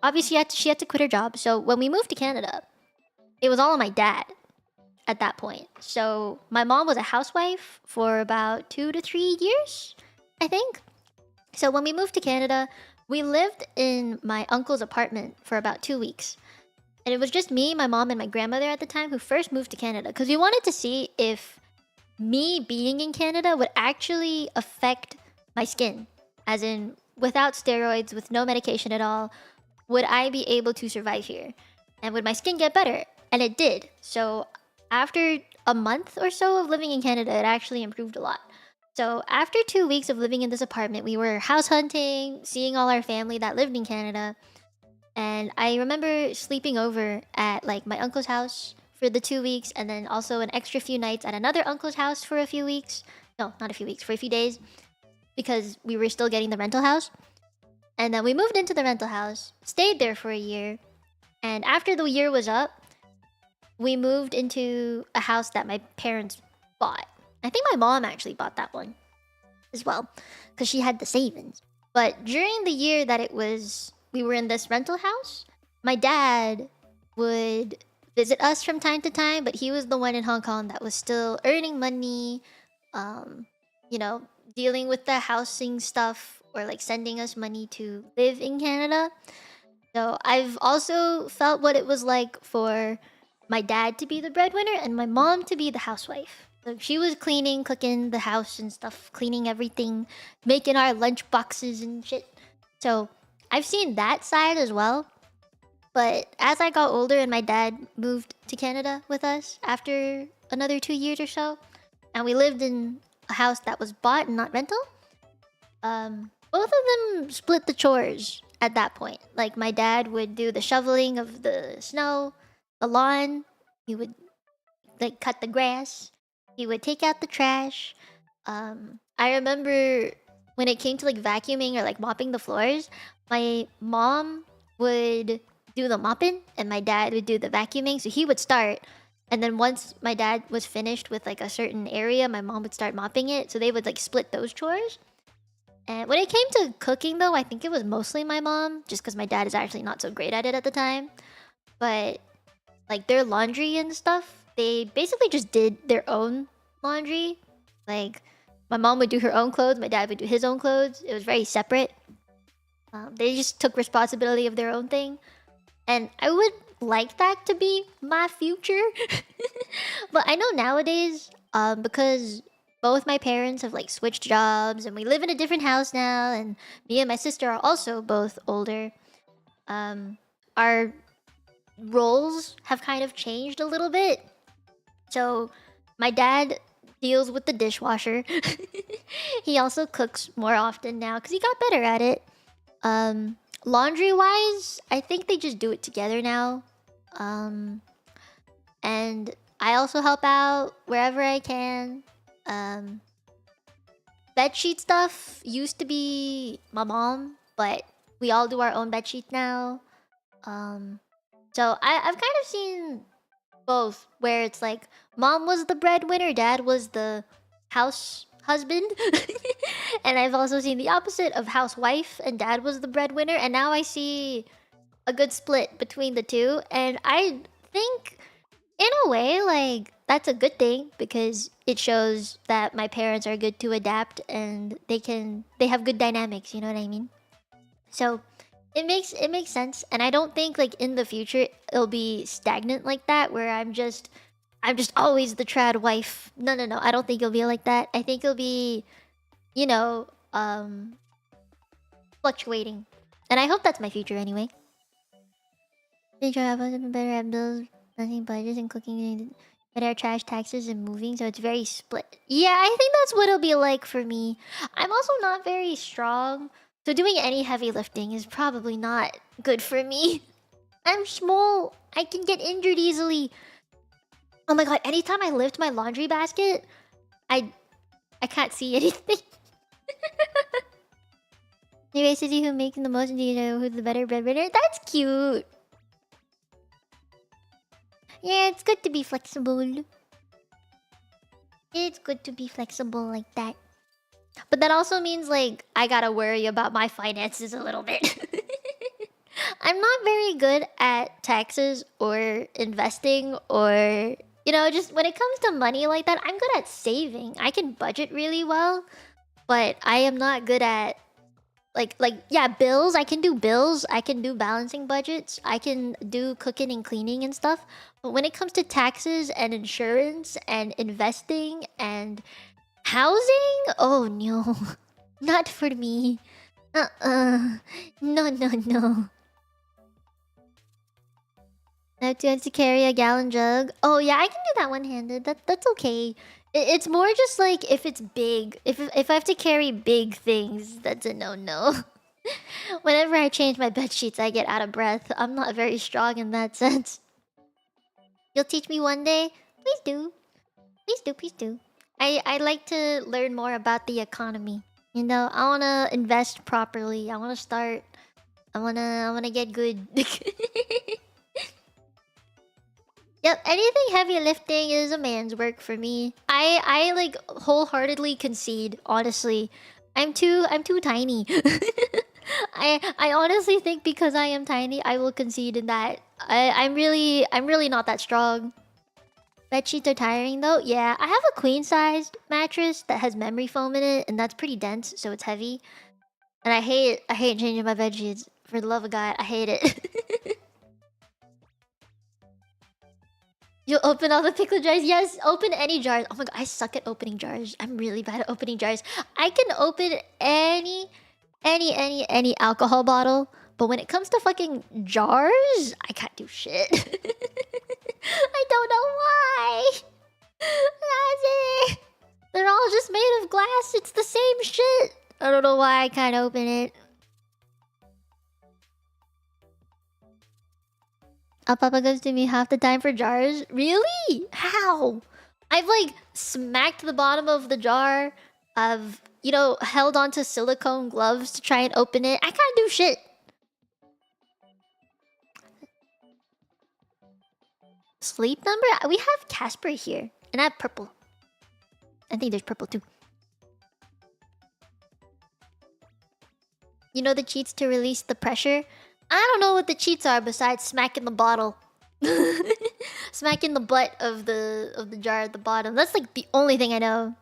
obviously she had to quit her job. So when we moved to Canada, it was all on my dad at that point. So my mom was a housewife for about 2 to 3 years, I think. So when we moved to Canada, we lived in my uncle's apartment for about 2 weeks. And it was just me, my mom, and my grandmother at the time who first moved to Canada. Because we wanted to see if me being in Canada would actually affect my skin. As in, without steroids, with no medication at all, would I be able to survive here? And would my skin get better? And it did. So after a month or so of living in Canada, it actually improved a lot. So after 2 weeks of living in this apartment, we were house hunting, seeing all our family that lived in Canada. And I remember sleeping over at like my uncle's house for the 2 weeks, and then also an extra few nights at another uncle's house for a few weeks. No, not a few weeks, for a few days. Because we were still getting the rental house. And then we moved into the rental house, stayed there for a year. And after the year was up, we moved into a house that my parents bought. I think my mom actually bought that one as well, because she had the savings. But during the year that we were in this rental house, my dad would visit us from time to time, but he was the one in Hong Kong that was still earning money, you know, dealing with the housing stuff or like sending us money to live in Canada. So I've also felt what it was like for my dad to be the breadwinner and my mom to be the housewife. So she was cleaning, cooking the house and stuff, cleaning everything, making our lunch boxes and shit. So I've seen that side as well. But as I got older and my dad moved to Canada with us after another 2 years or so, and we lived in a house that was bought and not rental, both of them split the chores at that point. Like my dad would do the shoveling of the snow, the lawn. He would like cut the grass. He would take out the trash. I remember when it came to like vacuuming or like mopping the floors, my mom would do the mopping and my dad would do the vacuuming. So he would start, and then once my dad was finished with like a certain area, my mom would start mopping it. So they would like split those chores. And when it came to cooking, though, I think it was mostly my mom, just because my dad is actually not so great at it at the time. But like their laundry and stuff, they basically just did their own laundry. Like my mom would do her own clothes, my dad would do his own clothes. It was very separate. They just took responsibility of their own thing. And I would like that to be my future. But I know nowadays, because both my parents have like switched jobs and we live in a different house now, and me and my sister are also both older. Our roles have kind of changed a little bit. So my dad deals with the dishwasher. He also cooks more often now because he got better at it. Laundry wise, I think they just do it together now. And I also help out wherever I can. Bedsheet stuff used to be my mom, but we all do our own bedsheet now. So I've kind of seen both, where it's like mom was the breadwinner, dad was the house husband. And I've also seen the opposite of housewife and dad was the breadwinner, and now I see a good split between the two. And I think in a way like that's a good thing because it shows that my parents are good to adapt and they have good dynamics, you know what I mean? So it makes sense, and I don't think like in the future it'll be stagnant like that where I'm just always the trad wife. No, I don't think it'll be like that. I think it'll be, you know, fluctuating. And I hope that's my future anyway. Think I have better at bills, nothing budgets and cooking, better trash taxes and moving, so it's very split. Yeah, I think that's what it'll be like for me. I'm also not very strong, so doing any heavy lifting is probably not good for me. I'm small. I can get injured easily. Oh my god, anytime I lift my laundry basket, I can't see anything. Anyway, Suzy, who making the most and who's the better breadwinner? That's cute. Yeah, it's good to be flexible. It's good to be flexible like that. But that also means like I gotta worry about my finances a little bit. I'm not very good at taxes or investing or, you know, just when it comes to money like that, I'm good at saving. I can budget really well, but I am not good at like yeah, bills. I can do bills. I can do balancing budgets. I can do cooking and cleaning and stuff. But when it comes to taxes and insurance and investing and housing, oh no. Not for me. No. I have to carry a gallon jug. Oh yeah, I can do that one-handed. That's okay. It's more just like if it's big. If I have to carry big things, that's a no. Whenever I change my bed sheets, I get out of breath. I'm not very strong in that sense. You'll teach me one day? Please do. Please do. I like to learn more about the economy. You know, I wanna invest properly. I wanna start. I wanna get good. Yep, anything heavy lifting is a man's work for me. I like wholeheartedly concede, honestly. I'm too tiny. I honestly think because I am tiny, I will concede in that. I'm really not that strong. Bed sheets are tiring though. Yeah, I have a queen-sized mattress that has memory foam in it, and that's pretty dense, so it's heavy. And I hate changing my bed sheets For the love of God, I hate it. You'll open all the pickle jars? Yes, open any jars. Oh my god, I suck at opening jars. I'm really bad at opening jars. I can open any alcohol bottle, but when it comes to fucking jars, I can't do shit. I don't know why. That's it. They're all just made of glass. It's the same shit. I don't know why I can't open it. Papa goes to me half the time for jars. Really? How? I've like smacked the bottom of the jar. I've, you know, held onto silicone gloves to try and open it. I can't do shit. Sleep number? We have Casper here. And I have purple. I think there's purple too. You know the cheats to release the pressure? I don't know what the cheats are besides smacking the bottle. Smacking the butt of the jar at the bottom. That's like the only thing I know.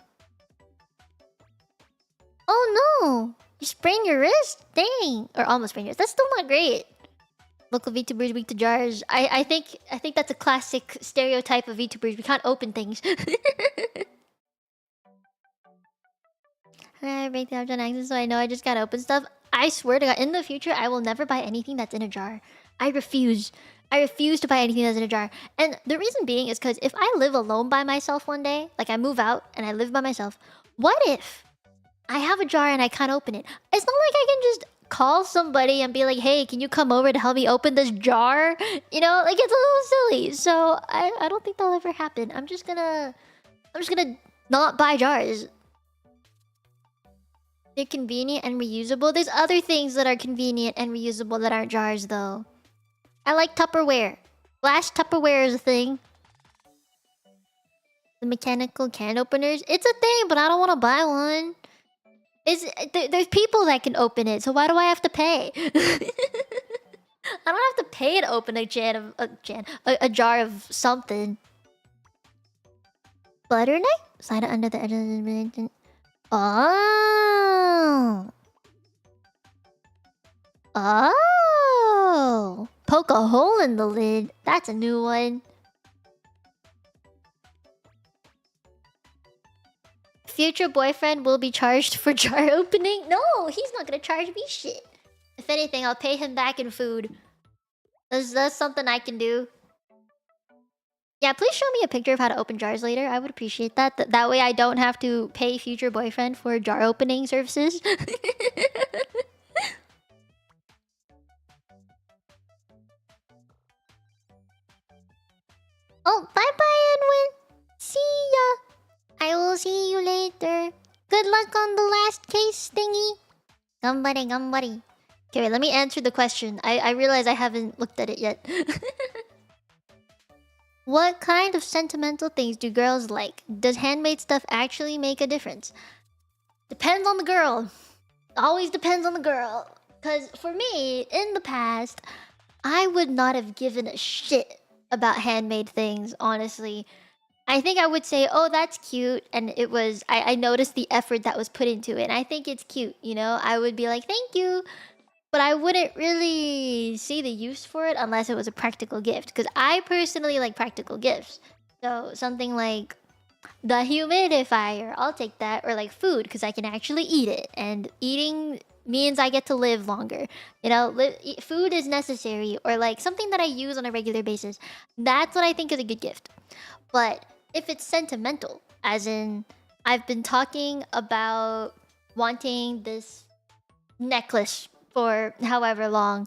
Oh no! You sprained your wrist? Dang. Or almost sprained your wrist. That's still not great. Local VTubers weak to jars. I think that's a classic stereotype of VTubers. We can't open things. I break the object on accident, so I know I just gotta open stuff. I swear to God, in the future, I will never buy anything that's in a jar. I refuse. I refuse to buy anything that's in a jar. And the reason being is because if I live alone by myself one day, like I move out and I live by myself, what if I have a jar and I can't open it? It's not like I can just call somebody and be like, hey, can you come over to help me open this jar? You know, like it's a little silly. So I don't think that'll ever happen. I'm just gonna not buy jars. They're convenient and reusable. There's other things that are convenient and reusable that aren't jars, though. I like Tupperware. Glass Tupperware is a thing. The mechanical can openers. It's a thing, but I don't want to buy one. There's people that can open it, so why do I have to pay? I don't have to pay to open a jar of something. Butter knife? Slide it under the edge of the... Oh. Oh. Poke a hole in the lid. That's a new one. Future boyfriend will be charged for jar opening? No, he's not gonna charge me shit. If anything, I'll pay him back in food. That's something I can do. Yeah, please show me a picture of how to open jars later. I would appreciate that. That way I don't have to pay future boyfriend for jar opening services. Oh, bye-bye, Edwin. See ya. I will see you later. Good luck on the last case thingy. Gambare, gambare. Okay, wait, let me answer the question. I realize I haven't looked at it yet. What kind of sentimental things do girls like? Does handmade stuff actually make a difference? Depends on the girl. Always depends on the girl. Because for me, in the past, I would not have given a shit about handmade things, honestly. I think I would say, oh, that's cute. And it was, I noticed the effort that was put into it. And I think it's cute, you know? I would be like, thank you. But I wouldn't really see the use for it unless it was a practical gift. Because I personally like practical gifts. So something like the humidifier, I'll take that. Or like food, because I can actually eat it. And eating means I get to live longer. You know, food is necessary. Or like something that I use on a regular basis. That's what I think is a good gift. But if it's sentimental, as in I've been talking about wanting this necklace for however long,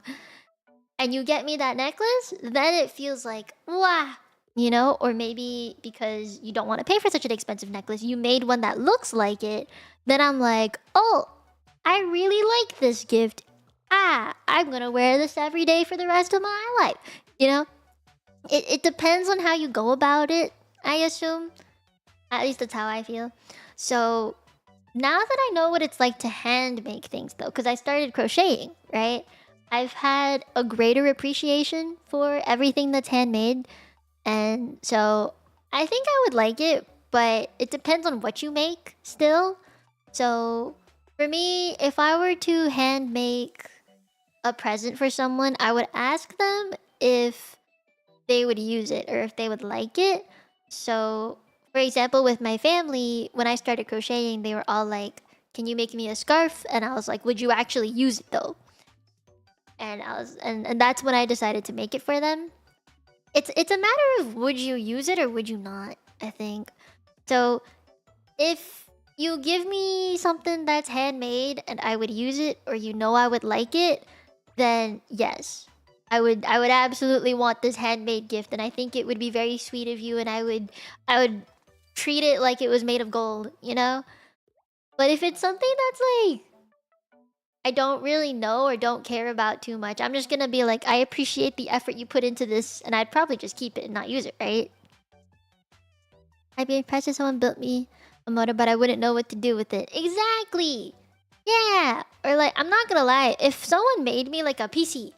and you get me that necklace, then it feels like, wow, you know? Or maybe because you don't want to pay for such an expensive necklace, you made one that looks like it, then I'm like, oh, I really like this gift. I'm gonna wear this every day for the rest of my life, you know? It depends on how you go about it, I assume. At least that's how I feel. So now that I know what it's like to hand make things, though, because I started crocheting, right? I've had a greater appreciation for everything that's handmade. And so I think I would like it, but it depends on what you make still. So for me, if I were to hand make a present for someone, I would ask them if they would use it or if they would like it. So, for example, with my family, when I started crocheting, they were all like, "Can you make me a scarf?" And I was like, "Would you actually use it though?" And and that's when I decided to make it for them. It's a matter of would you use it or would you not, I think. So, if you give me something that's handmade and I would use it or you know I would like it, then yes. I would absolutely want this handmade gift and I think it would be very sweet of you and I would treat it like it was made of gold, you know? But if it's something that's like I don't really know or don't care about too much, I'm just gonna be like, I appreciate the effort you put into this and I'd probably just keep it and not use it, right? I'd be impressed if someone built me a motor, but I wouldn't know what to do with it. Exactly! Yeah! Or like, I'm not gonna lie, if someone made me like a PC,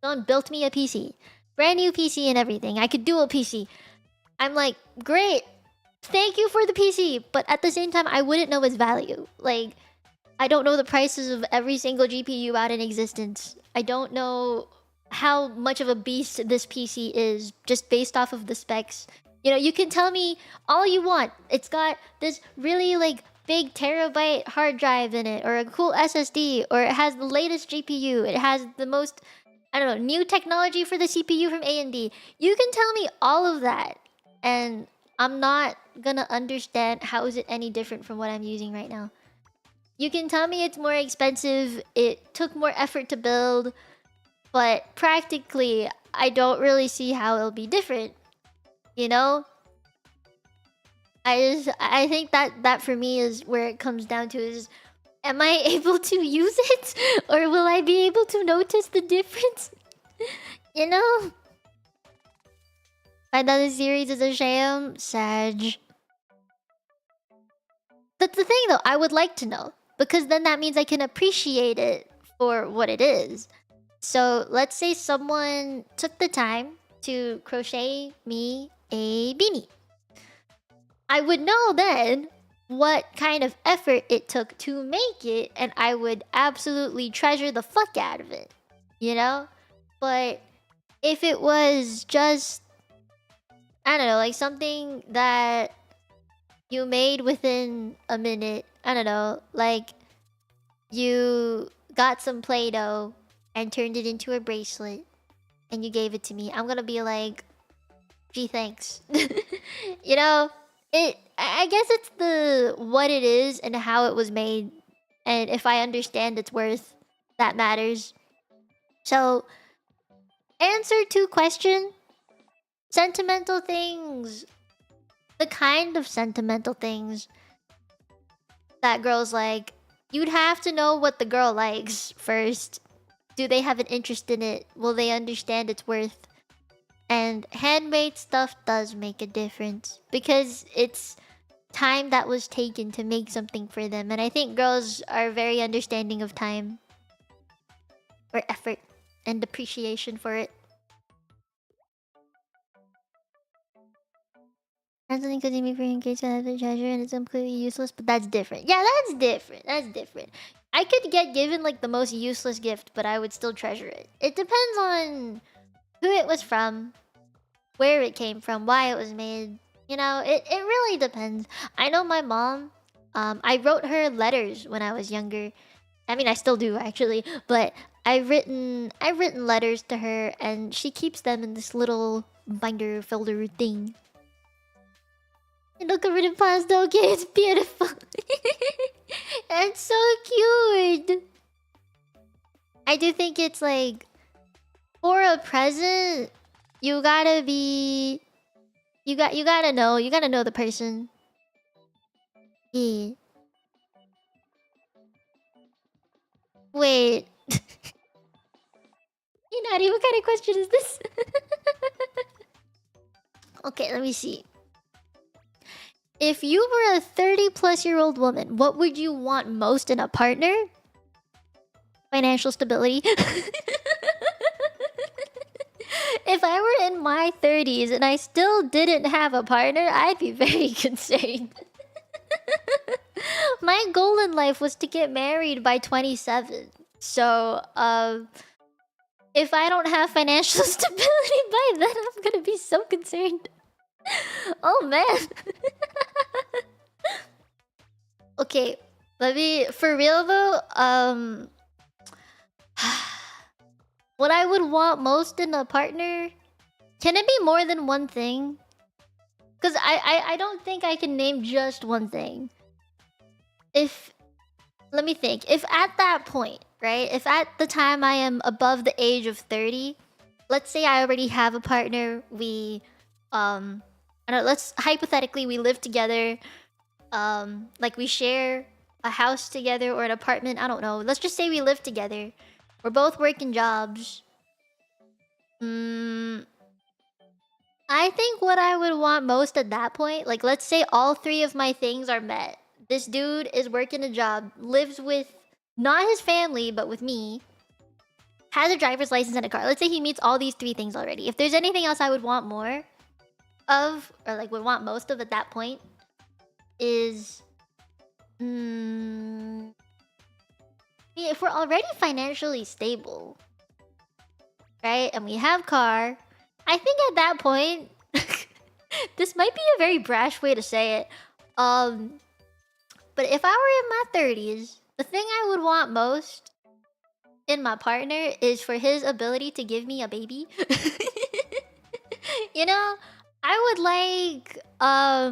someone built me a PC, brand new PC and everything, I could do a PC. I'm like, great! Thank you for the PC! But at the same time, I wouldn't know its value. Like, I don't know the prices of every single GPU out in existence. I don't know how much of a beast this PC is just based off of the specs. You know, you can tell me all you want. It's got this really like big terabyte hard drive in it, or a cool SSD, or it has the latest GPU. It has the most, I don't know, new technology for the CPU from AMD. You can tell me all of that, and I'm not gonna understand how is it any different from what I'm using right now. You can tell me it's more expensive, it took more effort to build, but practically, I don't really see how it'll be different. You know? I think that for me is where it comes down to is, am I able to use it? Or will I be able to notice the difference? You know? I thought the series is a sham. Sag. That's the thing though, I would like to know. Because then that means I can appreciate it for what it is. So let's say someone took the time to crochet me a beanie. I would know then what kind of effort it took to make it, and I would absolutely treasure the fuck out of it. You know? But if it was just, I don't know, like something that you made within a minute, I don't know, like you got some Play-Doh and turned it into a bracelet and you gave it to me, I'm gonna be like, gee, thanks. You know? I guess it's the what it is and how it was made, and if I understand its worth, that matters. So, answer to question: sentimental things. The kind of sentimental things that girls like, you'd have to know what the girl likes first. Do they have an interest in it? Will they understand its worth? And handmade stuff does make a difference because it's time that was taken to make something for them. And I think girls are very understanding of time or effort and appreciation for it. And something could me for engaged to have a treasure and it's completely useless, but that's different. Yeah, that's different. That's different. I could get given like the most useless gift, but I would still treasure it. It depends on who it was from, where it came from, why it was made. You know, it really depends. I know my mom, I wrote her letters when I was younger. I mean, I still do actually, but I've written letters to her and she keeps them in this little binder folder thing. Look over the pasta, okay? It's beautiful. It's so cute. I do think it's like, for a present, you gotta be... You gotta know the person. Yeah. Wait. Inari, what kind of question is this? Okay, let me see. If you were a 30-plus-year-old woman, what would you want most in a partner? Financial stability. If I were in my 30s and I still didn't have a partner, I'd be very concerned. My goal in life was to get married by 27. So, if I don't have financial stability by then, I'm gonna be so concerned. Oh man. Okay, let me, for real though, what I would want most in a partner, can it be more than one thing? Because I don't think I can name just one thing. If, let me think, if at that point, right, if at the time I am above the age of 30, let's say I already have a partner, we, I don't know, let's, hypothetically, we live together, like we share a house together or an apartment, I don't know. Let's just say we live together. We're both working jobs. I think what I would want most at that point, like let's say all three of my things are met. This dude is working a job, lives with not his family, but with me, has a driver's license and a car. Let's say he meets all these three things already. If there's anything else I would want more of, or like would want most of at that point, is if we're already financially stable, right, and we have car, I think at that point, this might be a very brash way to say it, but if I were in my 30s, the thing I would want most in my partner is for his ability to give me a baby. You know, I would like, I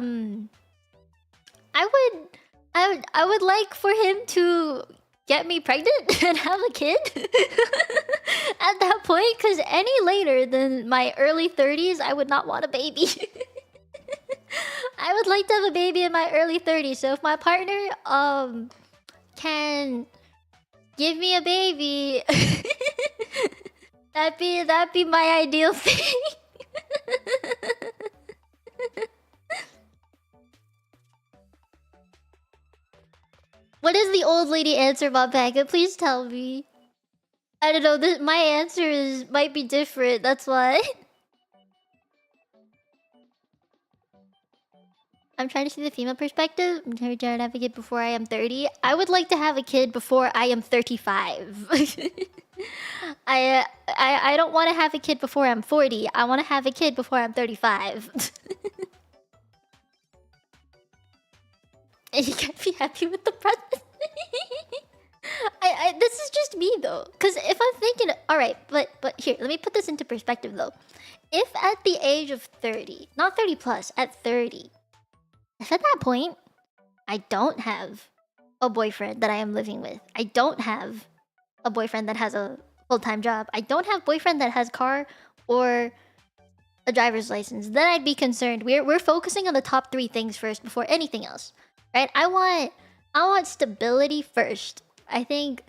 would like for him to get me pregnant and have a kid at that point, because any later than my early 30s, I would not want a baby. I would like to have a baby in my early 30s, so if my partner can give me a baby, that'd be my ideal thing. What is the old lady answer, Mopaka? Please tell me. I don't know, my answer might be different, that's why. I'm trying to see the female perspective. I'm trying to have a kid before I am 30. I would like to have a kid before I am 35. I don't want to have a kid before I'm 40. I want to have a kid before I'm 35. And you can't be happy with the present. This is just me though, because if I'm thinking, all right, but here, let me put this into perspective though. If at the age of 30, not 30 plus, at 30, if at that point I don't have a boyfriend that I am living with, I don't have a boyfriend that has a full-time job, I don't have a boyfriend that has a car or a driver's license, then I'd be concerned. We're focusing on the top three things first before anything else, right? I want stability first. I think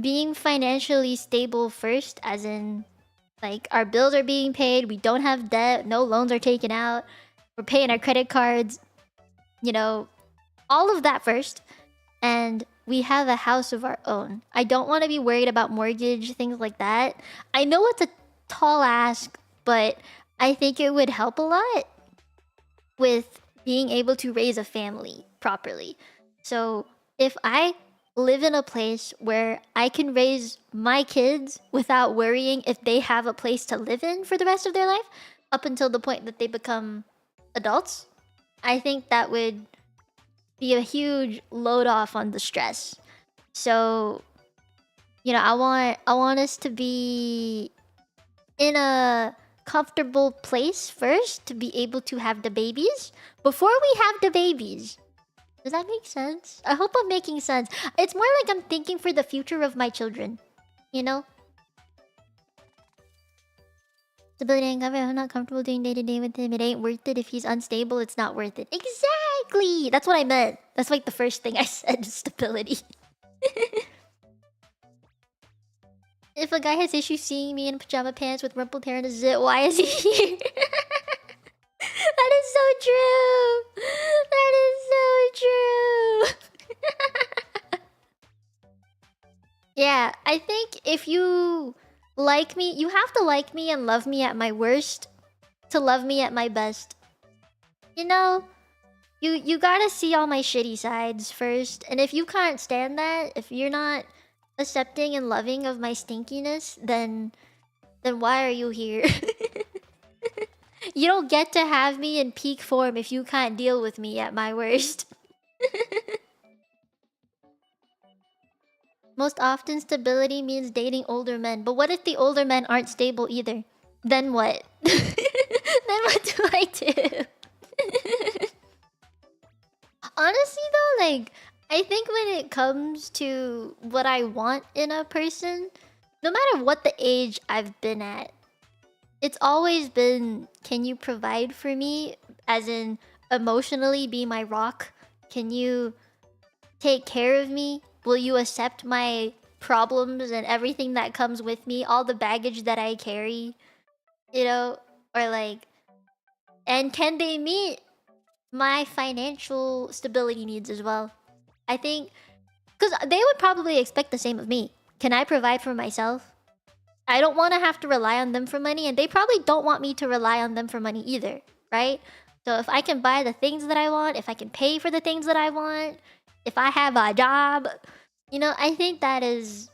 being financially stable first, as in like our bills are being paid, we don't have debt, no loans are taken out, we're paying our credit cards, you know, all of that first, and we have a house of our own. I don't want to be worried about mortgage, things like that. I know it's a tall ask, but I think it would help a lot with being able to raise a family properly. So if I live in a place where I can raise my kids without worrying if they have a place to live in for the rest of their life, up until the point that they become adults, I think that would be a huge load off on the stress. So, you know, I want us to be in a comfortable place first to be able to have the babies before we have the babies. Does that make sense? I hope I'm making sense. It's more like I'm thinking for the future of my children, you know? Stability and cover. I'm not comfortable doing day-to-day with him. It ain't worth it. If he's unstable, it's not worth it. Exactly! That's what I meant. That's like the first thing I said, stability. If a guy has issues seeing me in pajama pants with rumpled hair and a zit, why is he here? That is so true! That is so true! Yeah, I think if you like me, you have to like me and love me at my worst to love me at my best. You know? You gotta see all my shitty sides first, and if you can't stand that, if you're not accepting and loving of my stinkiness, then then why are you here? You don't get to have me in peak form if you can't deal with me at my worst. Most often, stability means dating older men. But what if the older men aren't stable either? Then what? Then what do I do? Honestly though, like, I think when it comes to what I want in a person, no matter what the age I've been at, it's always been, can you provide for me? As in, emotionally be my rock? Can you take care of me? Will you accept my problems and everything that comes with me? All the baggage that I carry? You know? Or like... And can they meet my financial stability needs as well? I think... Because they would probably expect the same of me. Can I provide for myself? I don't want to have to rely on them for money, and they probably don't want me to rely on them for money either, right? So if I can buy the things that I want, if I can pay for the things that I want, if I have a job, you know, I think that is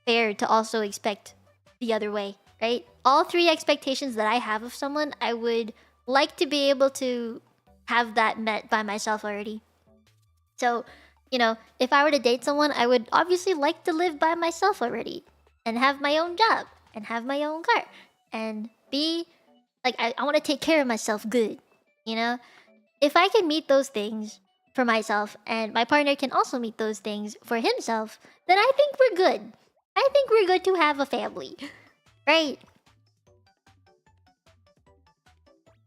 fair to also expect the other way, right? All three expectations that I have of someone, I would like to be able to have that met by myself already. So, you know, if I were to date someone, I would obviously like to live by myself already and have my own job and have my own car and be like, I want to take care of myself good, you know? If I can meet those things for myself and my partner can also meet those things for himself, then I think we're good. I think we're good to have a family, right?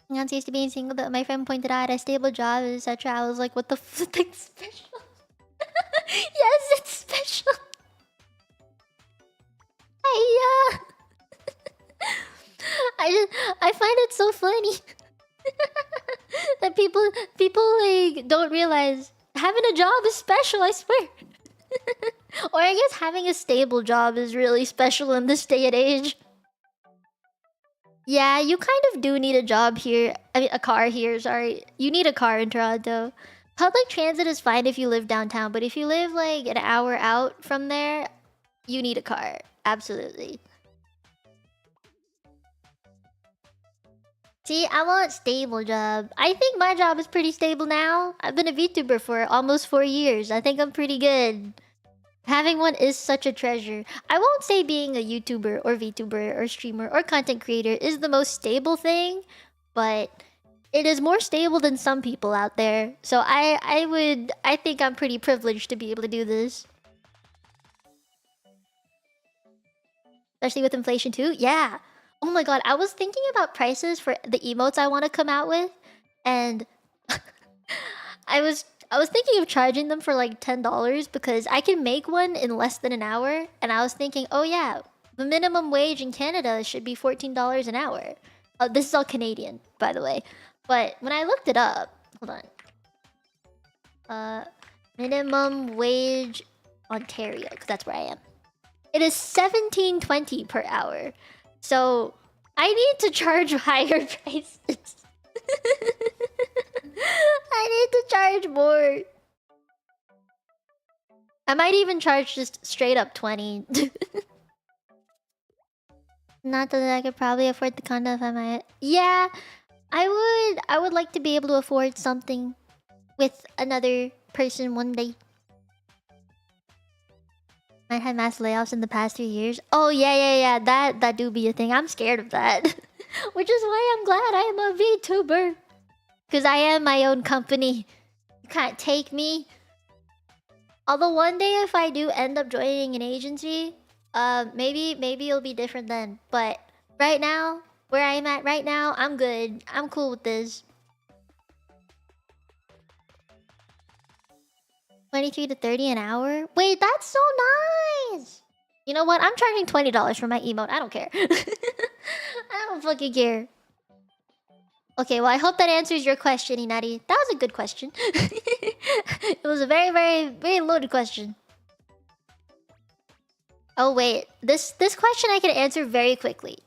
I'm used to being single, but my friend pointed out a stable job, etc. I was like, what the flipping special? Yes, it's special. I find it so funny that people like don't realize having a job is special, I swear. Or I guess having a stable job is really special in this day and age. Yeah, you kind of do need a job here. I mean, a car here, sorry. You need a car in Toronto. Public transit is fine if you live downtown, but if you live like an hour out from there, you need a car. Absolutely. See, I want stable job. I think my job is pretty stable now. I've been a VTuber for almost 4 years. I think I'm pretty good. Having one is such a treasure. I won't say being a YouTuber or VTuber or streamer or content creator is the most stable thing, but it is more stable than some people out there. So I think I'm pretty privileged to be able to do this. Especially with inflation too. Yeah. Oh my god, I was thinking about prices for the emotes I want to come out with, and I was thinking of charging them for like $10 because I can make one in less than an hour, and I was thinking, oh yeah, the minimum wage in Canada should be $14 an hour. This is all Canadian, by the way. But when I looked it up, hold on. Minimum wage Ontario, because that's where I am. It is $17.20 per hour. So I need to charge higher prices. I need to charge more. I might even charge just straight up 20. Not that I could probably afford the condo if I might. Yeah, I would like to be able to afford something with another person one day. Might have mass layoffs in the past 3 years. Oh yeah. That do be a thing. I'm scared of that. Which is why I'm glad I am a VTuber. Because I am my own company. You can't take me. Although one day if I do end up joining an agency, maybe it'll be different then. But right now, where I'm at right now, I'm good. I'm cool with this. 23 to 30 an hour? Wait, that's so nice! You know what? I'm charging $20 for my emote. I don't care. I don't fucking care. Okay, well, I hope that answers your question, Inari. That was a good question. It was a very, very, very loaded question. Oh, wait. This question I can answer very quickly.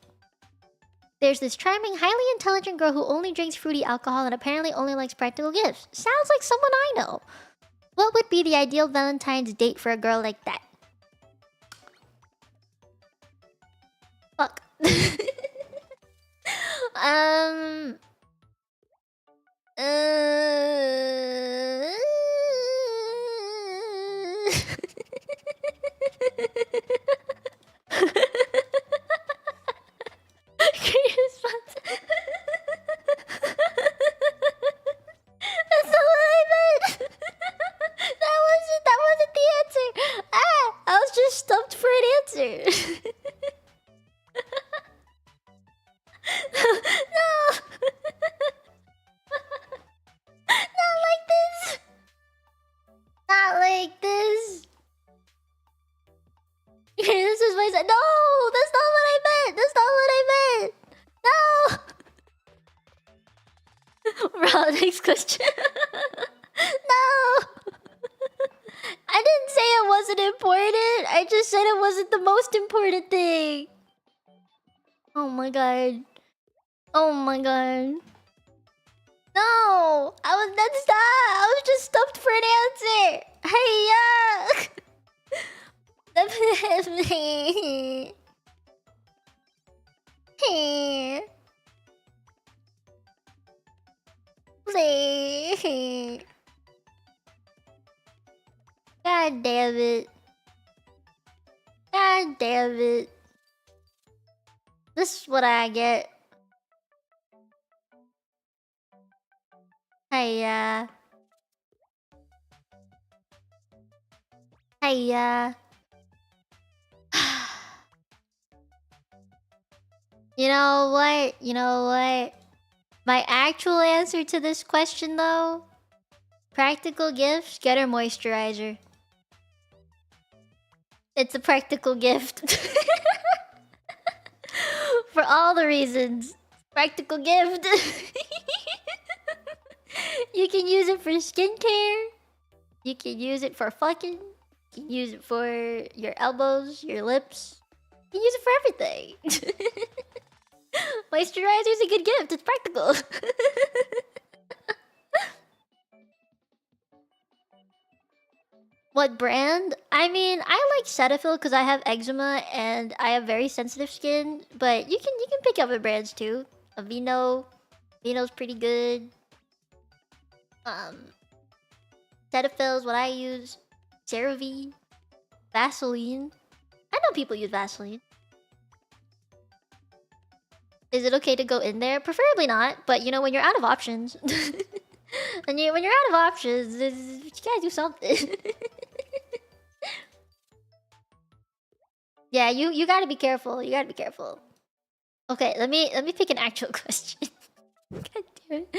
There's this charming, highly intelligent girl who only drinks fruity alcohol and apparently only likes practical gifts. Sounds like someone I know. What would be the ideal Valentine's date for a girl like that? Fuck. Um. Great response. That's not what I meant. That wasn't the answer. Ah, I was just stumped for an answer. No. Not like this. Not like this. This is my side. No, that's not what I meant. That's not what I meant. No. Bro, next question. No. I didn't say it wasn't important. I just said it wasn't the most important thing. Oh my god. Oh my god. No, that's not. I was just stumped for an answer. Hey, God damn it. God damn it. This is what I get. Hey, Hey, You know what? You know what? My actual answer to this question, though, practical gifts, get her moisturizer. It's a practical gift. For all the reasons. Practical gift. You can use it for skincare. You can use it for fucking. You can use it for your elbows, your lips. You can use it for everything. Moisturizer is a good gift. It's practical. What brand? I mean, I like Cetaphil because I have eczema and I have very sensitive skin. But you can pick other brands too. Vino's pretty good. Cetaphil is what I use. CeraVe, Vaseline. I know people use Vaseline. Is it okay to go in there? Preferably not, but you know, when you're out of options, when you're out of options, you gotta do something. Yeah, you gotta be careful. You gotta be careful. Okay, let me pick an actual question. God damn it.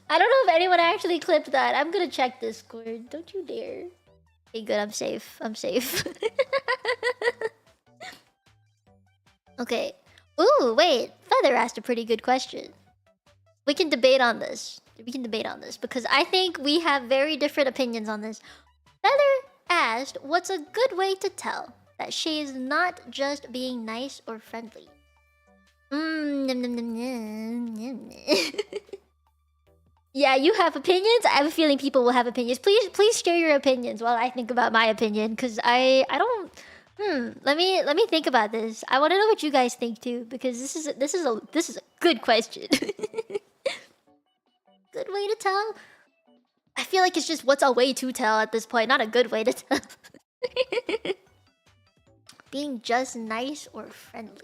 I don't know if anyone actually clipped that. I'm gonna check Discord. Don't you dare. Okay, good. I'm safe. I'm safe. Okay. Ooh, wait. Feather asked a pretty good question. We can debate on this. We can debate on this because I think we have very different opinions on this. Feather asked, what's a good way to tell that she is not just being nice or friendly? Yeah, you have opinions. I have a feeling people will have opinions. Please share your opinions while I think about my opinion, because I don't. Let me think about this. I want to know what you guys think too, because this is a good question. Good way to tell. I feel like it's just what's a way to tell at this point, not a good way to tell. Being just nice or friendly.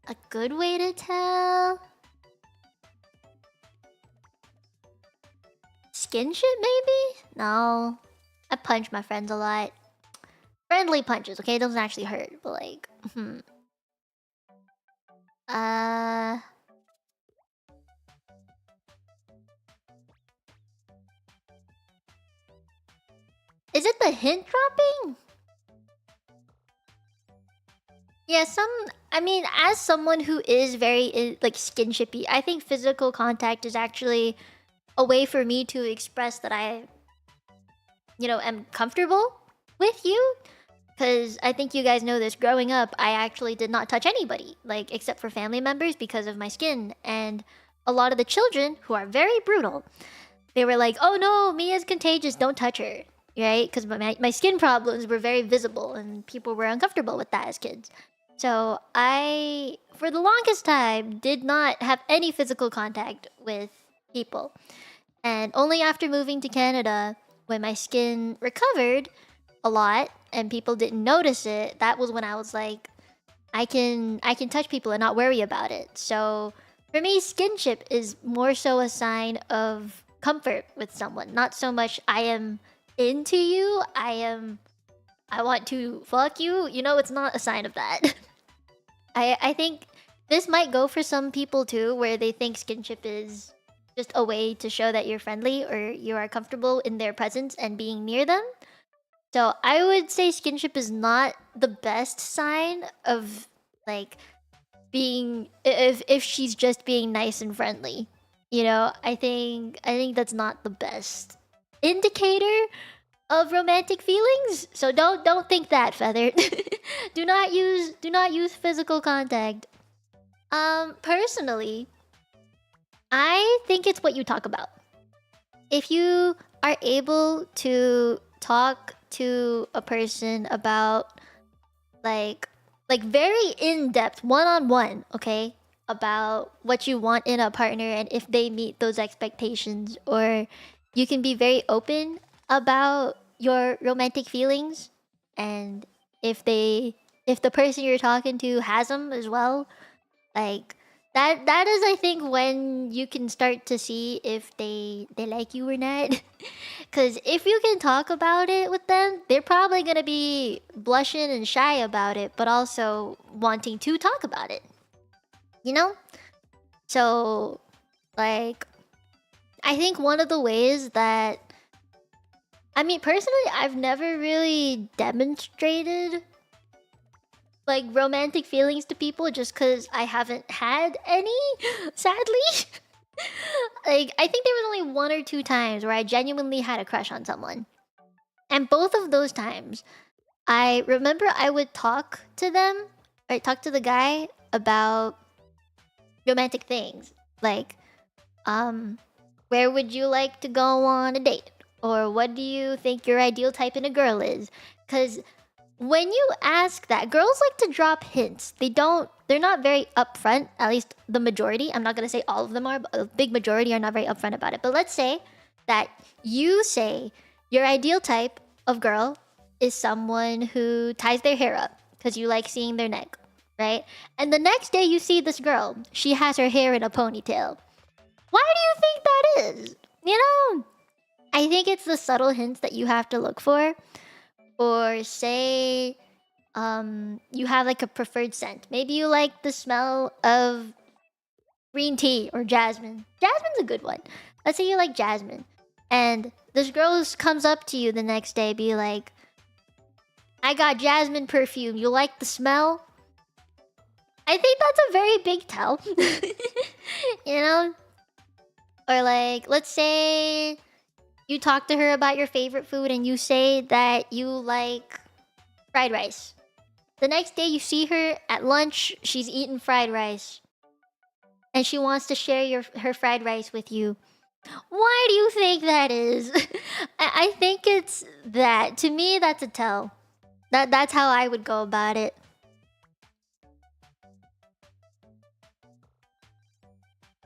A good way to tell? Skinship, maybe? No. I punch my friends a lot. Friendly punches, okay? It doesn't actually hurt, but like... Is it the hint dropping? Yeah, I mean, as someone who is very, like, skinshipy, I think physical contact is actually a way for me to express that I, you know, am comfortable with you. Because I think you guys know this, growing up, I actually did not touch anybody, like, except for family members because of my skin. And a lot of the children who are very brutal, they were like, "Oh no, Mia's contagious. Don't touch her." Right? Because my skin problems were very visible and people were uncomfortable with that as kids. So I, for the longest time, did not have any physical contact with people. And only after moving to Canada, when my skin recovered a lot and people didn't notice it, that was when I was like, I can touch people and not worry about it. So for me, skinship is more so a sign of comfort with someone, not so much I am into you, I want to fuck you. You know, it's not a sign of that. I think this might go for some people too, where they think skinship is just a way to show that you're friendly or you are comfortable in their presence and being near them. So I would say skinship is not the best sign of like being, if she's just being nice and friendly. You know, I think that's not the best indicator of romantic feelings. So don't think that, Feather. Do not use physical contact. Personally, I think it's what you talk about. If you are able to talk to a person about like very in-depth one-on-one, okay, about what you want in a partner and if they meet those expectations, or you can be very open about your romantic feelings, and if the person you're talking to has them as well, like that is, I think, when you can start to see if they like you or not. Because if you can talk about it with them, they're probably gonna be blushing and shy about it, but also wanting to talk about it, you know. So like, I think one of the ways that, I mean, personally, I've never really demonstrated like romantic feelings to people just because I haven't had any, sadly. Like, I think there was only one or two times where I genuinely had a crush on someone. And both of those times, I remember I would talk to them, or talk to the guy about romantic things. Like, where would you like to go on a date? Or what do you think your ideal type in a girl is? Because when you ask that, girls like to drop hints. They're not very upfront, at least the majority. I'm not gonna say all of them are, but a big majority are not very upfront about it. But let's say that you say your ideal type of girl is someone who ties their hair up because you like seeing their neck, right? And the next day you see this girl, she has her hair in a ponytail. Why do you think that is? You know? I think it's the subtle hints that you have to look for. Or say you have like a preferred scent. Maybe you like the smell of green tea or jasmine. Jasmine's a good one. Let's say you like jasmine. And this girl comes up to you the next day, be like, I got jasmine perfume. You like the smell? I think that's a very big tell. You know? Or like, let's say you talk to her about your favorite food and you say that you like fried rice. The next day you see her at lunch, she's eating fried rice. And she wants to share her fried rice with you. Why do you think that is? I think it's that. To me, that's a tell. That's how I would go about it.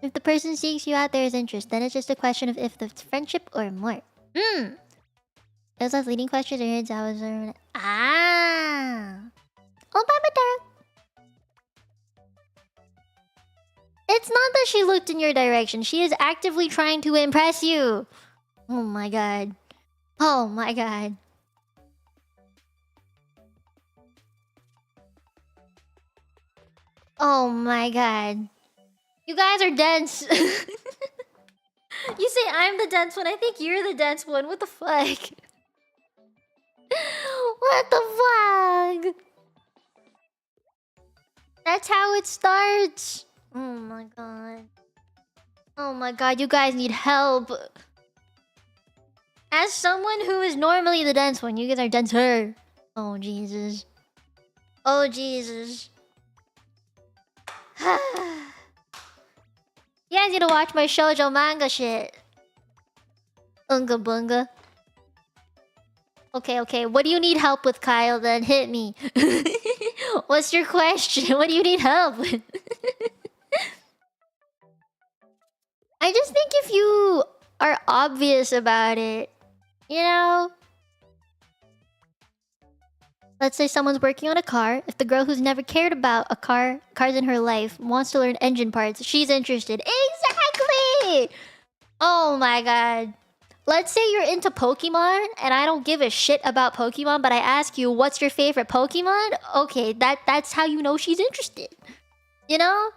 If the person seeks you out, there is interest. Then it's just a question of if it's friendship or more. Those last leading questions or hints I was... Ah! Oh, bye, it's not that she looked in your direction. She is actively trying to impress you. Oh my god. Oh my god. Oh my god. You guys are dense. You say I'm the dense one. I think you're the dense one. What the fuck? What the fuck? That's how it starts. Oh my god. Oh my god, you guys need help. As someone who is normally the dense one, you guys are denser. Oh Jesus. Oh Jesus. You guys need to watch my shoujo manga shit. Unga bunga. Okay. What do you need help with, Kyle? Then hit me. What's your question? What do you need help with? I just think if you are obvious about it, you know? Let's say someone's working on a car. If the girl who's never cared about cars in her life, wants to learn engine parts, she's interested. Exactly! Oh my god. Let's say you're into Pokemon, and I don't give a shit about Pokemon, but I ask you, what's your favorite Pokemon? Okay, that's how you know she's interested. You know?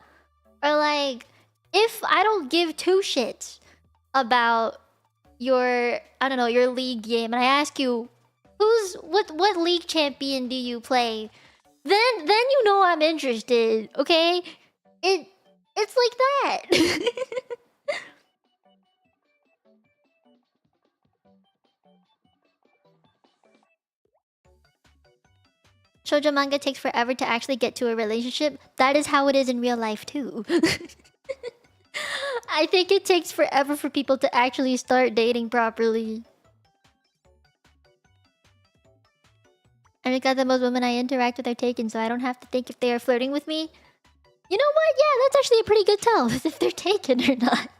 Or like, if I don't give two shits about your, I don't know, your league game, and I ask you, what league champion do you play? Then you know I'm interested, okay? It's like that. Shoujo manga takes forever to actually get to a relationship. That is how it is in real life too. I think it takes forever for people to actually start dating properly. And because the most women I interact with are taken, so I don't have to think if they are flirting with me. You know what? Yeah, that's actually a pretty good tell if they're taken or not.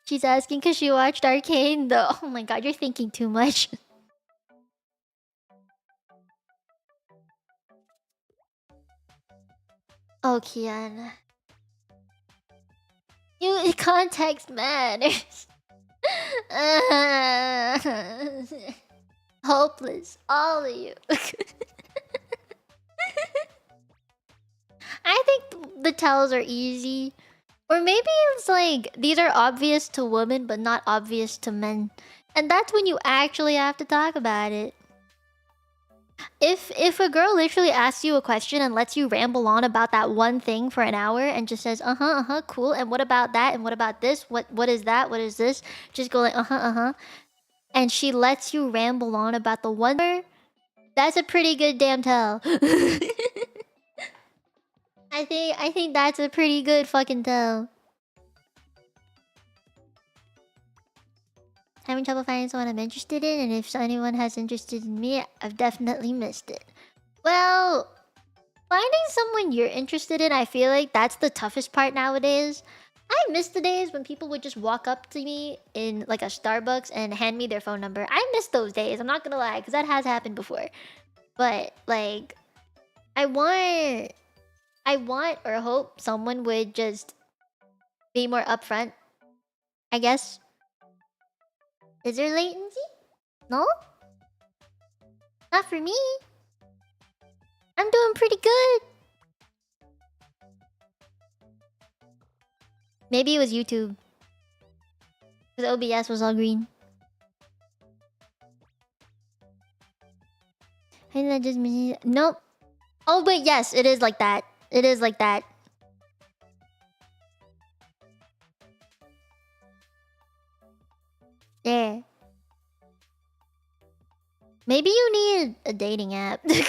She's asking because she watched Arcane though. Oh my god, you're thinking too much. Oh, Kian. Context matters. Hopeless, all of you. I think the tells are easy. Or maybe it's like, these are obvious to women, but not obvious to men. And that's when you actually have to talk about it. If a girl literally asks you a question and lets you ramble on about that one thing for an hour and just says, cool, and what about that, and what about this, what is that, what is this? Just go like, and she lets you ramble on about the one thing, that's a pretty good damn tell. I think that's a pretty good fucking tell. Having trouble finding someone I'm interested in, and if anyone has interested in me, I've definitely missed it. Well, finding someone you're interested in, I feel like that's the toughest part nowadays. I miss the days when people would just walk up to me in like a Starbucks and hand me their phone number. I miss those days, I'm not gonna lie, because that has happened before. But like, I want or hope someone would just be more upfront, I guess. Is there latency? No? Not for me. I'm doing pretty good. Maybe it was YouTube. Because OBS was all green. I think that just means... Nope. Oh wait, yes, it is like that. It is like that. There. Maybe you need a dating app. Maybe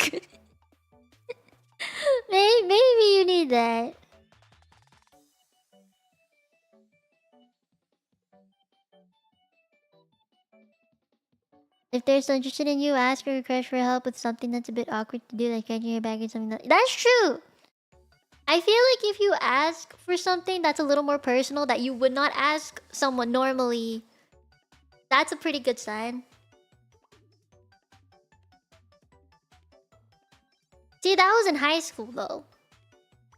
you need that. If they're so interested in you, ask or request for help with something that's a bit awkward to do, like scratching your back or something that's true! I feel like if you ask for something that's a little more personal that you would not ask someone normally, that's a pretty good sign. See, that was in high school though.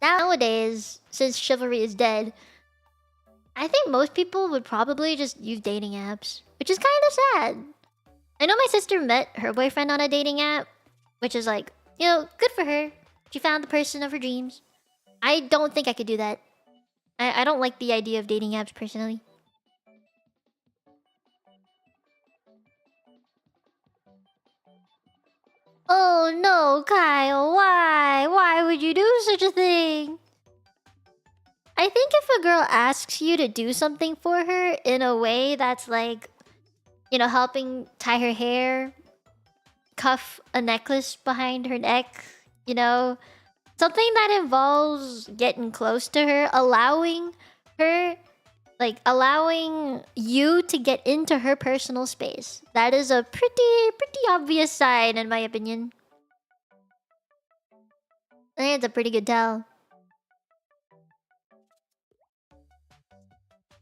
Nowadays, since chivalry is dead, I think most people would probably just use dating apps, which is kind of sad. I know my sister met her boyfriend on a dating app, which is like, you know, good for her. She found the person of her dreams. I don't think I could do that. I don't like the idea of dating apps personally. Oh no, Kyle, why? Why would you do such a thing? I think if a girl asks you to do something for her in a way that's like, you know, helping tie her hair, cuff a necklace behind her neck, you know, Something that involves getting close to her, her, allowing you to get into her personal space. That is a pretty obvious sign, in my opinion. I think it's a pretty good tell.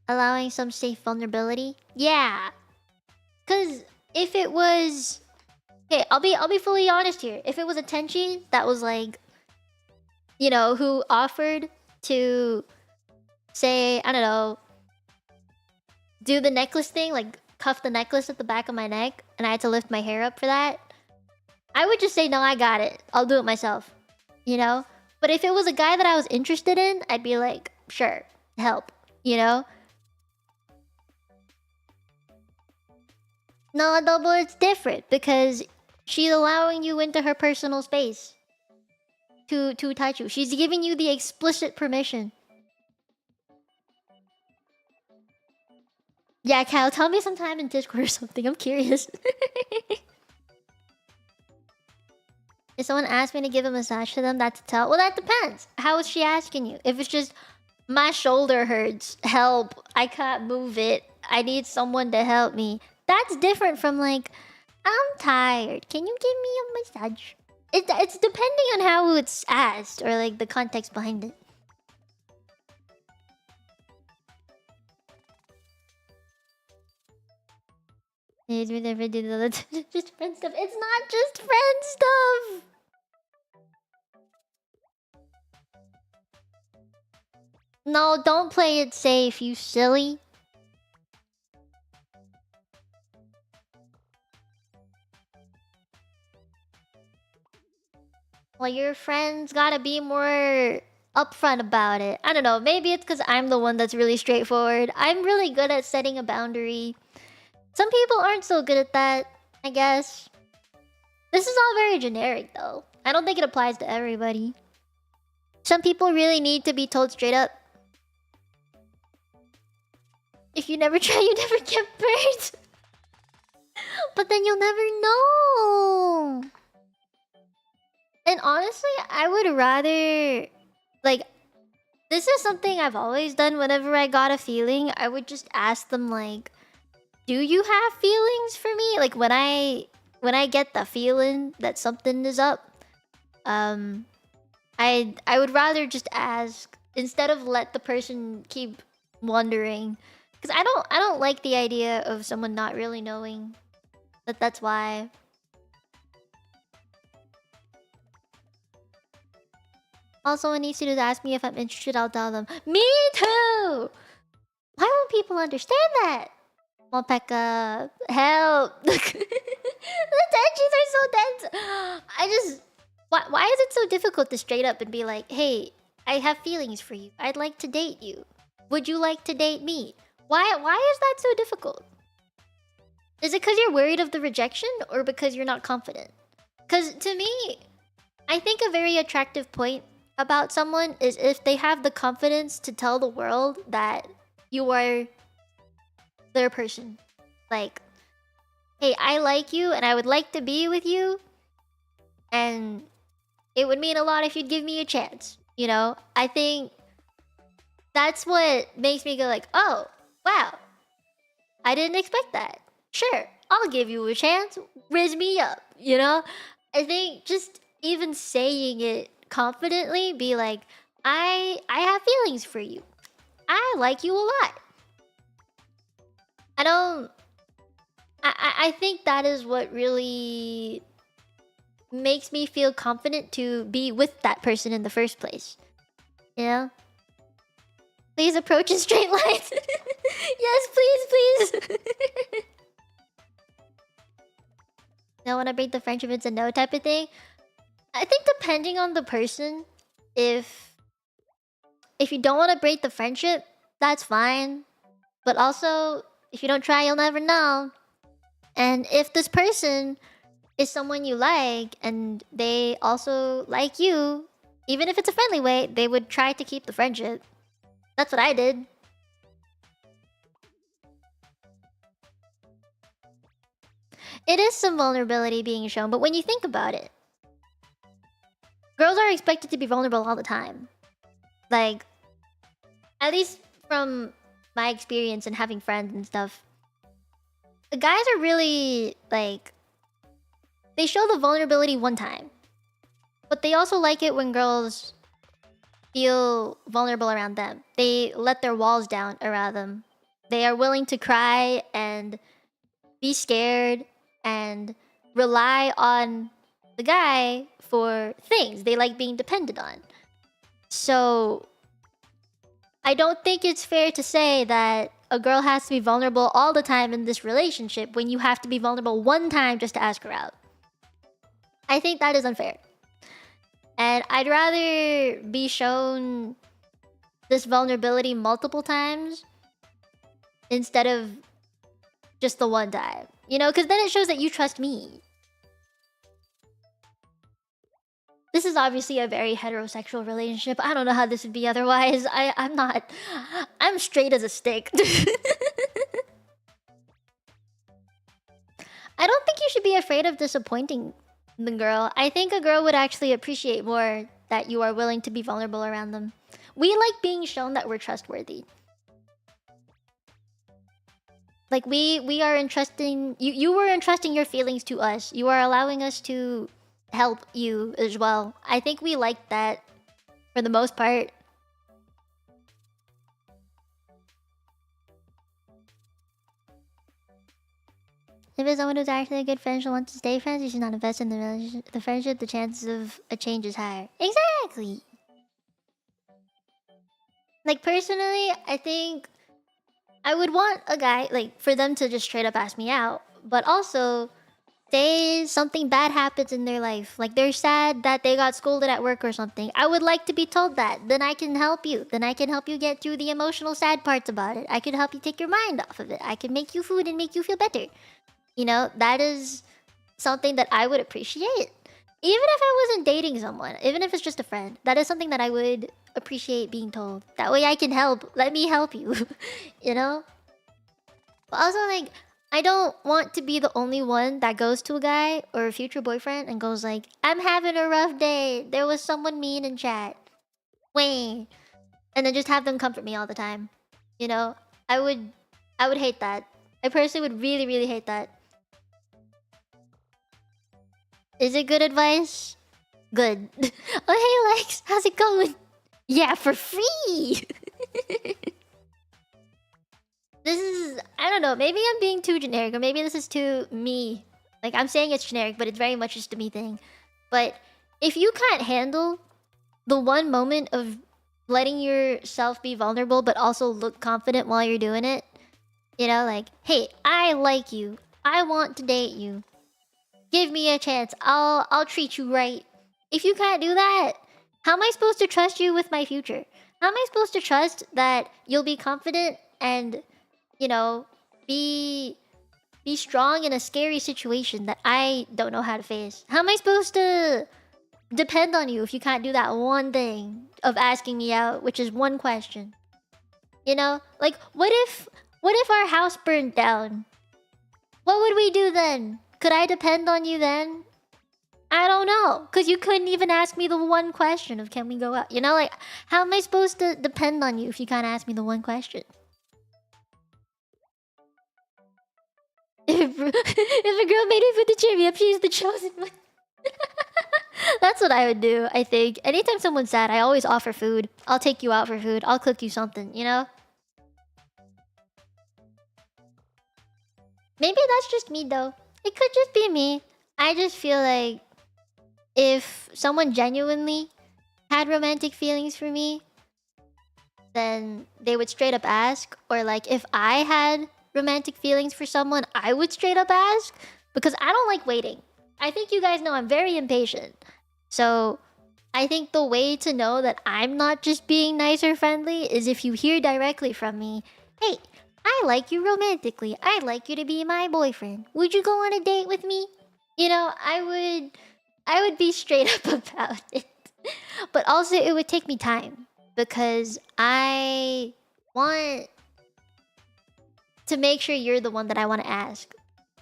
Allowing some safe vulnerability. Yeah. Cause if it was, okay, I'll be fully honest here. If it was a Tenchi that was like, you know, who offered to say, I don't know, do the necklace thing, like cuff the necklace at the back of my neck, and I had to lift my hair up for that, I would just say, no, I got it. I'll do it myself. You know? But if it was a guy that I was interested in, I'd be like, sure, help. You know? No, double, it's different because she's allowing you into her personal space to touch you. She's giving you the explicit permission. Yeah, Kyle, tell me sometime in Discord or something. I'm curious. If someone asked me to give a massage to them, that's a tell. Well, that depends. How is she asking you? If it's just, my shoulder hurts, help, I can't move it, I need someone to help me. That's different from like, I'm tired, can you give me a massage? It's depending on how it's asked or like the context behind it. Just friend stuff. It's not just friend stuff. No, don't play it safe, you silly. Well, your friends gotta be more upfront about it. I don't know, maybe it's because I'm the one that's really straightforward. I'm really good at setting a boundary. Some people aren't so good at that, I guess. This is all very generic, though. I don't think it applies to everybody. Some people really need to be told straight up. If you never try, you never get burned. But then you'll never know. And honestly, I would rather... Like, this is something I've always done whenever I got a feeling. I would just ask them, like, do you have feelings for me? Like, when I get the feeling that something is up, I would rather just ask instead of let the person keep wondering. Because I don't like the idea of someone not really knowing that's why. Also, when needs to do is ask me if I'm interested, I'll tell them. Me too! Why won't people understand that? Mopeka, help! The tensions are so dense. Why is it so difficult to straight up and be like, hey, I have feelings for you. I'd like to date you. Would you like to date me? Why is that so difficult? Is it because you're worried of the rejection or because you're not confident? Because to me, I think a very attractive point about someone is if they have the confidence to tell the world that you are their person. Like, hey, I like you and I would like to be with you, and it would mean a lot if you'd give me a chance. You know, I think that's what makes me go like, oh, wow, I didn't expect that. Sure, I'll give you a chance. Riz me up, you know? I think just even saying it confidently, be like, I have feelings for you. I like you a lot. I think that is what really makes me feel confident to be with that person in the first place. You know? Please approach in straight lines. Yes, please. Don't want to break the friendship, it's a no type of thing. I think depending on the person, if you don't want to break the friendship, that's fine. But also, if you don't try, you'll never know. And if this person is someone you like and they also like you, even if it's a friendly way, they would try to keep the friendship. That's what I did. It is some vulnerability being shown, but when you think about it, girls are expected to be vulnerable all the time. Like, at least from my experience and having friends and stuff, the guys are really like, they show the vulnerability one time, but they also like it when girls feel vulnerable around them. They let their walls down around them. They are willing to cry and be scared and rely on the guy for things. They like being depended on. So I don't think it's fair to say that a girl has to be vulnerable all the time in this relationship when you have to be vulnerable one time just to ask her out. I think that is unfair. And I'd rather be shown this vulnerability multiple times instead of just the one time. You know, because then it shows that you trust me. This is obviously a very heterosexual relationship. I don't know how this would be otherwise. I'm not... I'm straight as a stick. I don't think you should be afraid of disappointing the girl. I think a girl would actually appreciate more that you are willing to be vulnerable around them. We like being shown that we're trustworthy. Like, we are entrusting... You were entrusting your feelings to us. You are allowing us to help you as well. I think we like that for the most part. If it's someone who's actually a good friend, she wants to stay friends, you should not invest in the relationship. The friendship, the chances of a change is higher. Exactly! Like, personally, I think I would want a guy, like, for them to just straight up ask me out. But also, say something bad happens in their life. Like, they're sad that they got scolded at work or something. I would like to be told that. Then I can help you. Then I can help you get through the emotional sad parts about it. I can help you take your mind off of it. I can make you food and make you feel better. You know, that is something that I would appreciate. Even if I wasn't dating someone, even if it's just a friend, that is something that I would appreciate being told. That way I can help. Let me help you. You know? But also, like, I don't want to be the only one that goes to a guy or a future boyfriend and goes like, I'm having a rough day. There was someone mean in chat. Wait. And then just have them comfort me all the time. You know? I would hate that. I personally would really, really hate that. Is it good advice? Good. Oh, hey, Lex. How's it going? Yeah, for free! This is... I don't know. Maybe I'm being too generic. Or maybe this is too me. Like, I'm saying it's generic, but it's very much just a me thing. But if you can't handle the one moment of letting yourself be vulnerable, but also look confident while you're doing it... You know, like, hey, I like you. I want to date you. Give me a chance. I'll treat you right. If you can't do that, how am I supposed to trust you with my future? How am I supposed to trust that you'll be confident and, you know, be strong in a scary situation that I don't know how to face? How am I supposed to depend on you if you can't do that one thing of asking me out, which is one question? You know, like, what if our house burned down? What would we do then? Could I depend on you then? I don't know. Because you couldn't even ask me the one question of can we go out? You know, like, how am I supposed to depend on you if you can't ask me the one question? If a girl made me put the cherry up, she's the chosen one. That's what I would do, I think. Anytime someone's sad, I always offer food. I'll take you out for food. I'll cook you something, you know? Maybe that's just me though. It could just be me. I just feel like if someone genuinely had romantic feelings for me, then they would straight up ask. Or like if I had romantic feelings for someone, I would straight up ask. Because I don't like waiting. I think you guys know I'm very impatient. So I think the way to know that I'm not just being nice or friendly is if you hear directly from me, hey, I like you romantically. I'd like you to be my boyfriend. Would you go on a date with me? You know, I would be straight up about it. But also it would take me time because I want to make sure you're the one that I want to ask.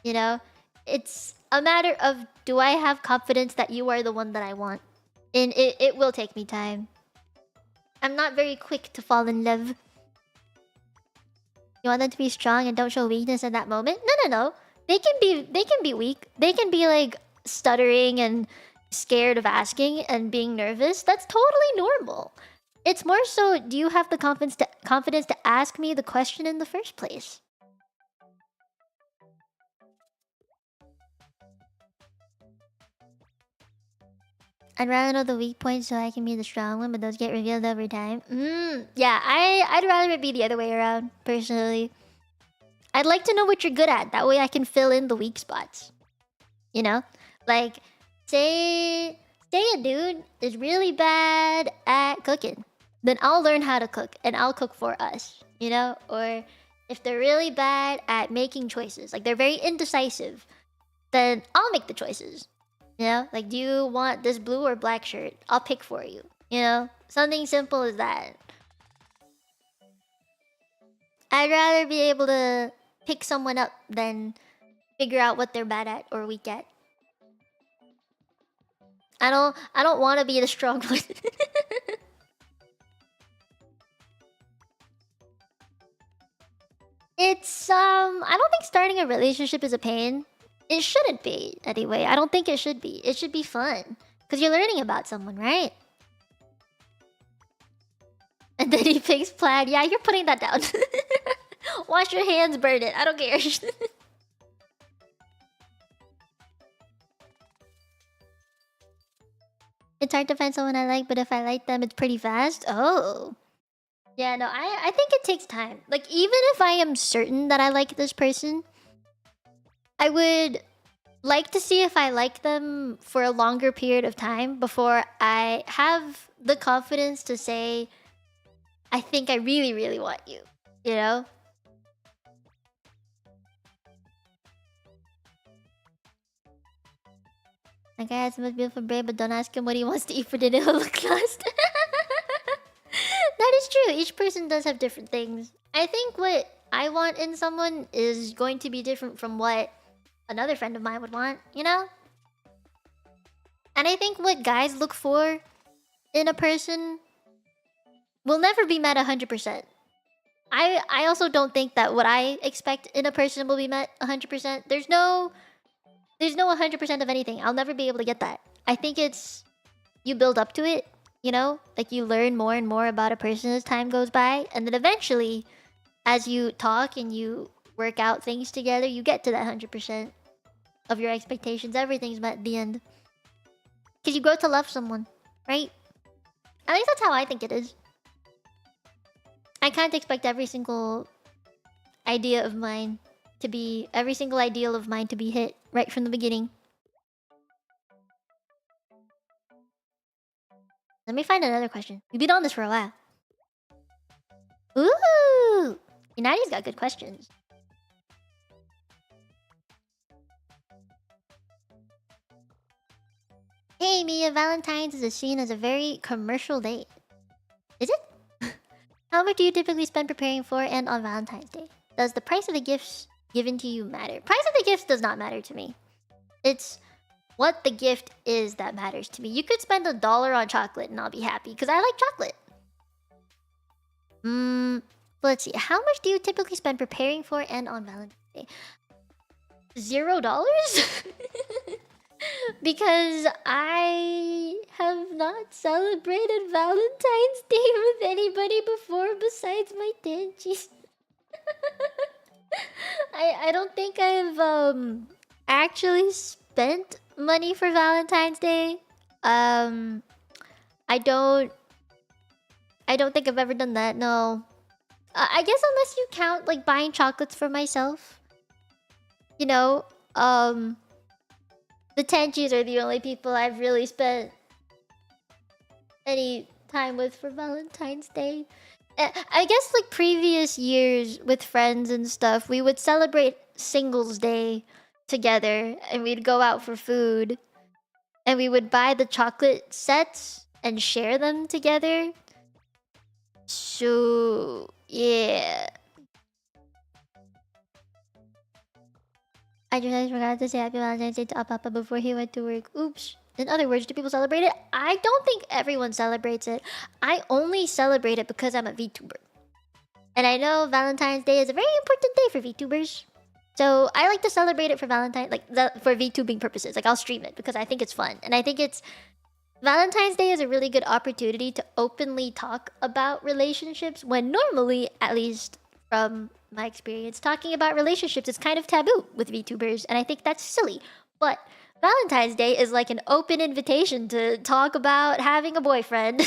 You know, it's a matter of do I have confidence that you are the one that I want? And it will take me time. I'm not very quick to fall in love. You want them to be strong and don't show weakness in that moment? No. They can be weak. They can be like stuttering and scared of asking and being nervous. That's totally normal. It's more so, do you have the confidence to ask me the question in the first place? I'd rather know the weak points so I can be the strong one, but those get revealed over time. Yeah, I'd rather it be the other way around, personally. I'd like to know what you're good at. That way I can fill in the weak spots. You know? Like, say a dude is really bad at cooking. Then I'll learn how to cook and I'll cook for us. You know? Or if they're really bad at making choices, like they're very indecisive, then I'll make the choices. You know? Like, do you want this blue or black shirt? I'll pick for you. You know? Something simple as that. I'd rather be able to pick someone up than figure out what they're bad at or weak at. I don't want to be the strong one. I don't think starting a relationship is a pain. It shouldn't be, anyway. I don't think it should be. It should be fun. Because you're learning about someone, right? And then he picks plaid. Yeah, you're putting that down. Wash your hands, burn it. I don't care. It's hard to find someone I like, but if I like them, it's pretty fast. Oh. Yeah, no, I think it takes time. Like, even if I am certain that I like this person, I would like to see if I like them for a longer period of time before I have the confidence to say, I think I really, really want you. You know? That guy has the most beautiful brain, but don't ask him what he wants to eat for dinner. He'll look lost. That is true. Each person does have different things. I think what I want in someone is going to be different from what another friend of mine would want, you know? And I think what guys look for in a person will never be met 100%. I also don't think that what I expect in a person will be met 100%. There's no 100% of anything. I'll never be able to get that. I think it's you build up to it, you know? Like you learn more and more about a person as time goes by, and then eventually as you talk and you work out things together, you get to that 100% of your expectations. Everything's met at the end. Because you grow to love someone, right? At least that's how I think it is. I can't expect every single idea of mine to be... every single ideal of mine to be hit right from the beginning. Let me find another question. We've been on this for a while. Ooh! Unity's got good questions. Hey Mia, Valentine's is seen as a very commercial date. Is it? How much do you typically spend preparing for and on Valentine's Day? Does the price of the gifts given to you matter? Price of the gifts does not matter to me. It's what the gift is that matters to me. You could spend $1 on chocolate and I'll be happy because I like chocolate. Let's see. How much do you typically spend preparing for and on Valentine's Day? $0? Because I have not celebrated Valentine's Day with anybody before besides my Tenjis. I don't think I've actually spent money for Valentine's Day. I don't think I've ever done that. No. I guess unless you count like buying chocolates for myself. You know, the Tenjis are the only people I've really spent any time with for Valentine's Day. I guess like previous years with friends and stuff, we would celebrate Singles Day together and we'd go out for food and we would buy the chocolate sets and share them together. So, yeah. I just forgot to say Happy Valentine's Day to Papa before he went to work. Oops. In other words, do people celebrate it? I don't think everyone celebrates it. I only celebrate it because I'm a VTuber. And I know Valentine's Day is a very important day for VTubers. So I like to celebrate it for Valentine, like for VTubing purposes. Like I'll stream it because I think it's fun. And I think Valentine's Day is a really good opportunity to openly talk about relationships when normally, at least from my experience, talking about relationships is kind of taboo with VTubers. And I think that's silly. But Valentine's Day is like an open invitation to talk about having a boyfriend.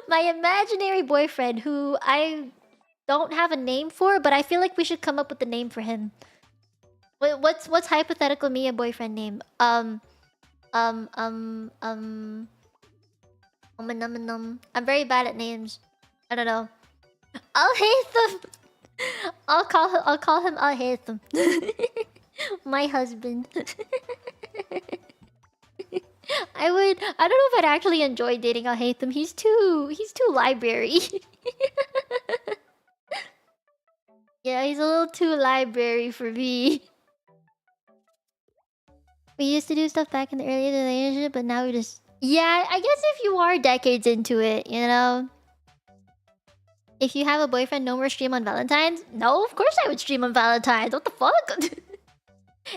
My imaginary boyfriend, who I don't have a name for, but I feel like we should come up with a name for him. What's hypothetical me a boyfriend name? I'm very bad at names. I don't know. I'll hate them. I'll call him I'll hate them. My husband. I don't know if I'd actually enjoy dating I'll hate them. He's too library. Yeah, he's a little too library for me. We used to do stuff back in the early relationship, but now we just... Yeah, I guess if you are decades into it, you know? If you have a boyfriend, no more stream on Valentine's? No, of course I would stream on Valentine's. What the fuck?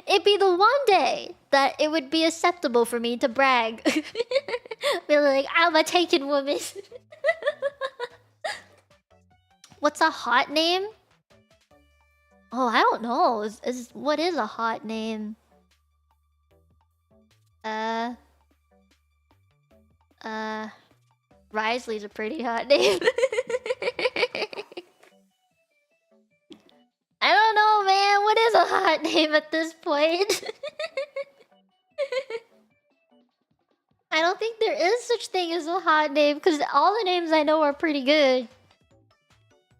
It'd be the one day that it would be acceptable for me to brag. Be like, I'm a taken woman. What's a hot name? Oh, I don't know. What is a hot name? Risley's a pretty hot name. I don't know, man. What is a hot name at this point? I don't think there is such thing as a hot name, because all the names I know are pretty good.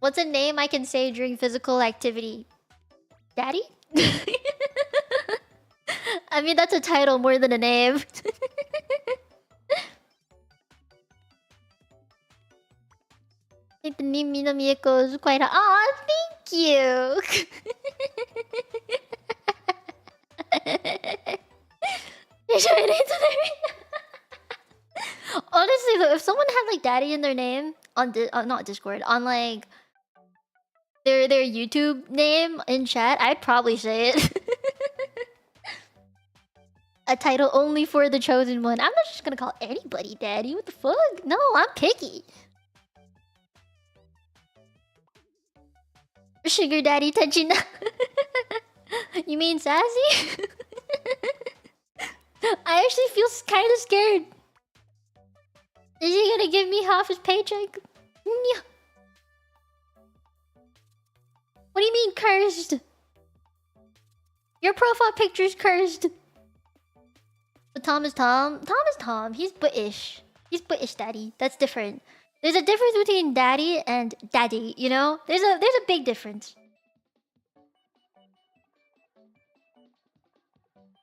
What's a name I can say during physical activity? Daddy? I mean, that's a title more than a name. I think the name Mino Mieko is quite... Aw, thank you! Honestly though, if someone had like daddy in their name on not Discord, on like their YouTube name in chat, I'd probably say it. A title only for the chosen one. I'm not just gonna call anybody daddy. What the fuck? No, I'm picky. Sugar daddy Tenchina. You mean sassy? I actually feel kind of scared. Is he gonna give me half his paycheck? What do you mean cursed? Your profile picture's cursed. But Tom is Tom. Tom is Tom. He's British. He's British daddy. That's different. There's a difference between daddy and daddy, you know? There's a big difference.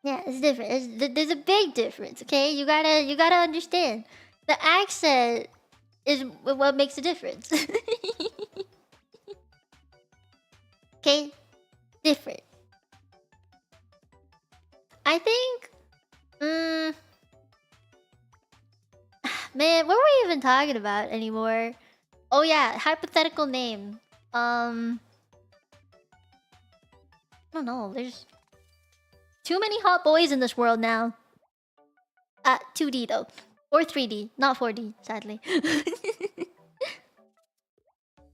Yeah, it's different. There's a big difference, okay? You gotta understand. The accent is what makes a difference. Okay? Different. I think... Man, what were we even talking about anymore? Oh yeah, hypothetical name. I don't know, there's too many hot boys in this world now. 2D though. Or 3D, not 4D, sadly.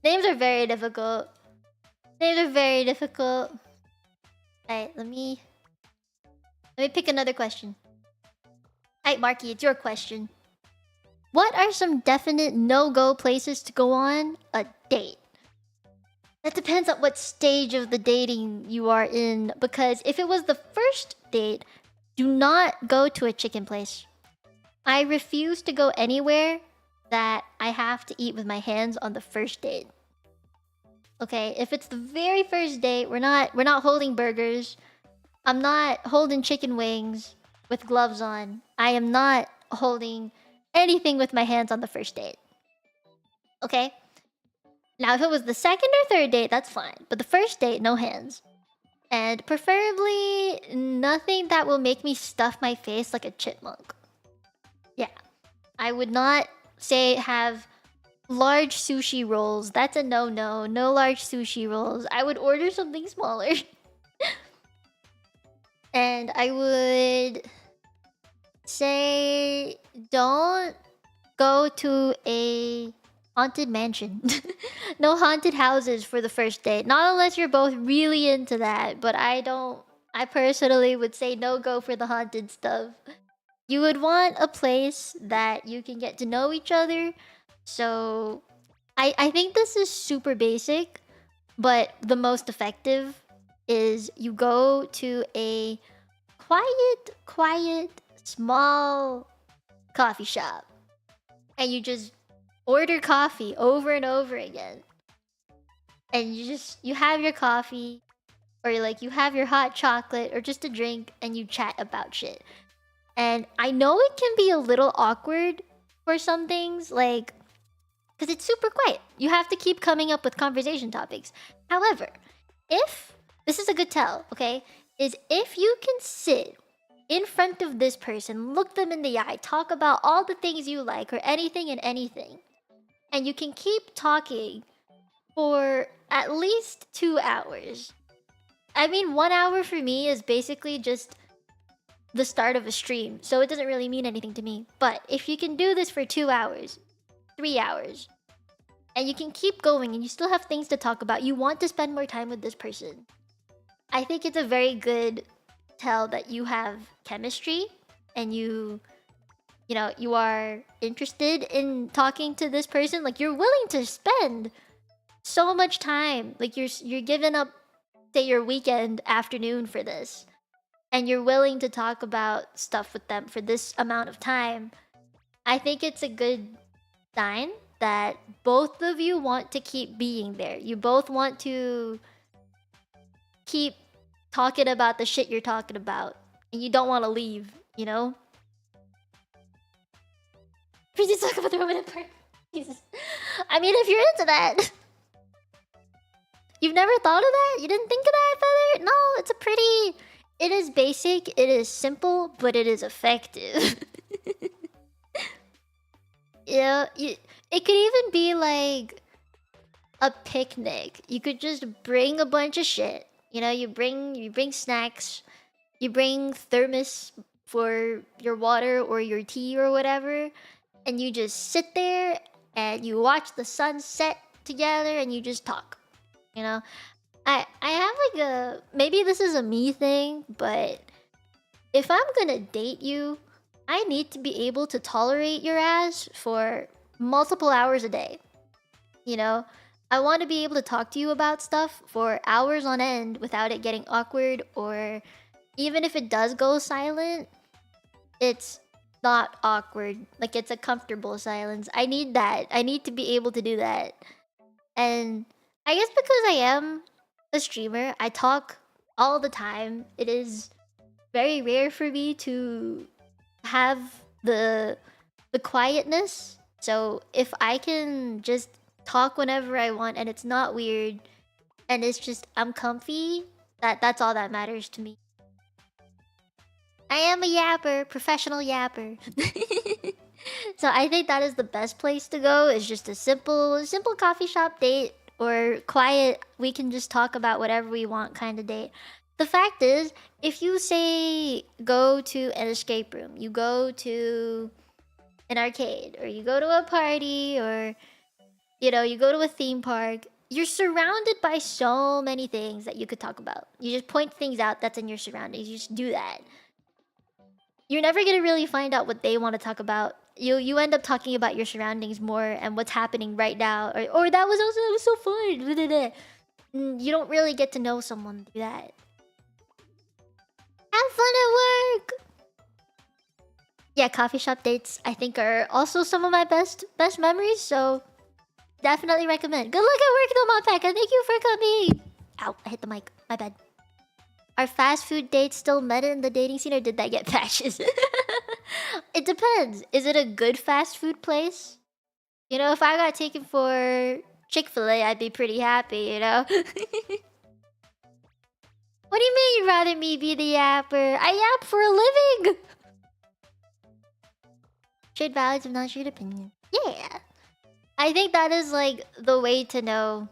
Names are very difficult. Names are very difficult. Alright, let me pick another question. Alright, Marky, it's your question. What are some definite no-go places to go on a date? That depends on what stage of the dating you are in, because if it was the first date, do not go to a chicken place. I refuse to go anywhere that I have to eat with my hands on the first date. Okay, if it's the very first date, we're not holding burgers. I'm not holding chicken wings with gloves on. I am not holding anything with my hands on the first date. Okay? Now, if it was the second or third date, that's fine. But the first date, no hands. And preferably nothing that will make me stuff my face like a chipmunk. Yeah. I would not say have large sushi rolls. That's a no-no. No large sushi rolls. I would order something smaller. And I would say don't go to a haunted mansion. No haunted houses for the first date. Not unless you're both really into that, but I don't. I personally would say no go for the haunted stuff. You would want a place that you can get to know each other. So I think this is super basic, but the most effective is you go to a quiet, small coffee shop and you just order coffee over and over again. And you have your coffee or like you have your hot chocolate or just a drink and you chat about shit. And I know it can be a little awkward for some things, like, because it's super quiet. You have to keep coming up with conversation topics. However, if this is a good tell, okay, is if you can sit in front of this person, look them in the eye, talk about all the things you like or anything and anything, and you can keep talking for at least 2 hours. I mean, 1 hour for me is basically just the start of a stream, so it doesn't really mean anything to me. But if you can do this for 2 hours, 3 hours, and you can keep going and you still have things to talk about, you want to spend more time with this person, I think it's a very good tell that you have chemistry and you know, you are interested in talking to this person. Like, you're willing to spend so much time. Like, you're giving up, say, your weekend afternoon for this, and you're willing to talk about stuff with them for this amount of time. I think it's a good sign that both of you want to keep being there. You both want to keep talking about the shit you're talking about, and you don't want to leave, you know? Please talk about the Roman Empire. Jesus. I mean, if you're into that. You've never thought of that? You didn't think of that, Feather? No, it's a pretty... It is basic, it is simple, but it is effective. Yeah, it could even be like a picnic. You could just bring a bunch of shit. You know, you bring snacks, you bring thermos for your water or your tea or whatever, and you just sit there and you watch the sun set together and you just talk. You know, I have like a, maybe this is a me thing, but if I'm gonna date you, I need to be able to tolerate your ass for multiple hours a day. You know, I want to be able to talk to you about stuff for hours on end without it getting awkward, or even if it does go silent, it's not awkward. Like, it's a comfortable silence. I need that. I need to be able to do that. And I guess because I am a streamer, I talk all the time. It is very rare for me to have the quietness. So if I can just talk whenever I want and it's not weird and it's just I'm comfy, that's all that matters to me. I am a yapper, professional yapper. So I think that is the best place to go, is just a simple coffee shop date, or quiet, we can just talk about whatever we want kind of date. The fact is, if you say go to an escape room, you go to an arcade, or you go to a party, or you know, you go to a theme park, you're surrounded by so many things that you could talk about. You just point things out that's in your surroundings. You just do that. You're never gonna really find out what they want to talk about. You end up talking about your surroundings more and what's happening right now, or that was so fun. You don't really get to know someone through that. Have fun at work. Yeah, coffee shop dates I think are also some of my best memories. So definitely recommend. Good luck at work, though, Mopek, and thank you for coming. Ow! I hit the mic. My bad. Are fast food dates still meta in the dating scene, or did that get patches? It depends. Is it a good fast food place? You know, if I got taken for Chick-fil-A, I'd be pretty happy, you know? What do rather me be the yapper. I yap for a living. Shared values of not shared opinion. Yeah. I think that is like the way to know.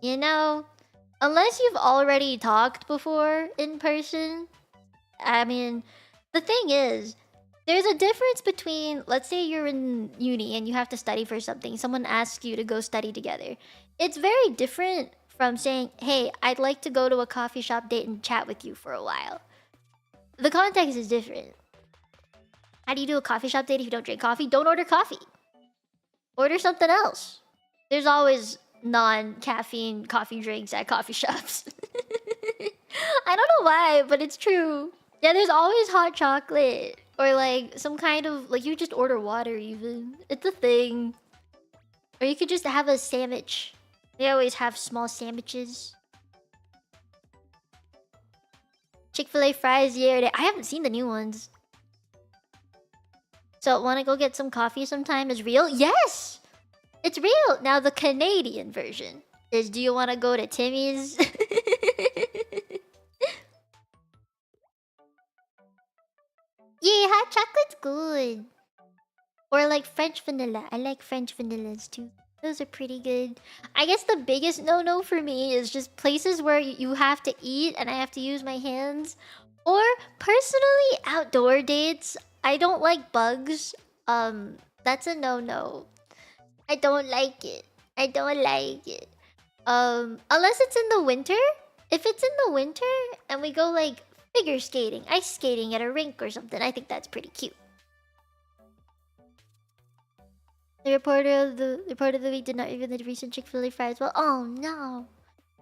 You know? Unless you've already talked before in person. I mean, the thing is, there's a difference between, let's say you're in uni and you have to study for something. Someone asks you to go study together. It's very different from saying, hey, I'd like to go to a coffee shop date and chat with you for a while. The context is different. How do you do a coffee shop date if you don't drink coffee? Don't order coffee. Order something else. There's always non-caffeine coffee drinks at coffee shops. I don't know why, but it's true. Yeah, there's always hot chocolate. Or like some kind of, like you just order water even. It's a thing. Or you could just have a sandwich. They always have small sandwiches. Chick-fil-A fries, yeah. I haven't seen the new ones. So, wanna go get some coffee sometime is real? Yes! It's real! Now, the Canadian version is, do you wanna go to Timmy's? Yeah, hot chocolate's good. Or like French vanilla. I like French vanillas too. Those are pretty good. I guess the biggest no-no for me is just places where you have to eat and I have to use my hands. Or personally, outdoor dates. I don't like bugs. That's a no-no. I don't like it. I don't like it. Unless it's in the winter. If it's in the winter and we go like figure skating, ice skating at a rink or something, I think that's pretty cute. The report of the week did not review the recent Chick-fil-A fries. Well, oh no.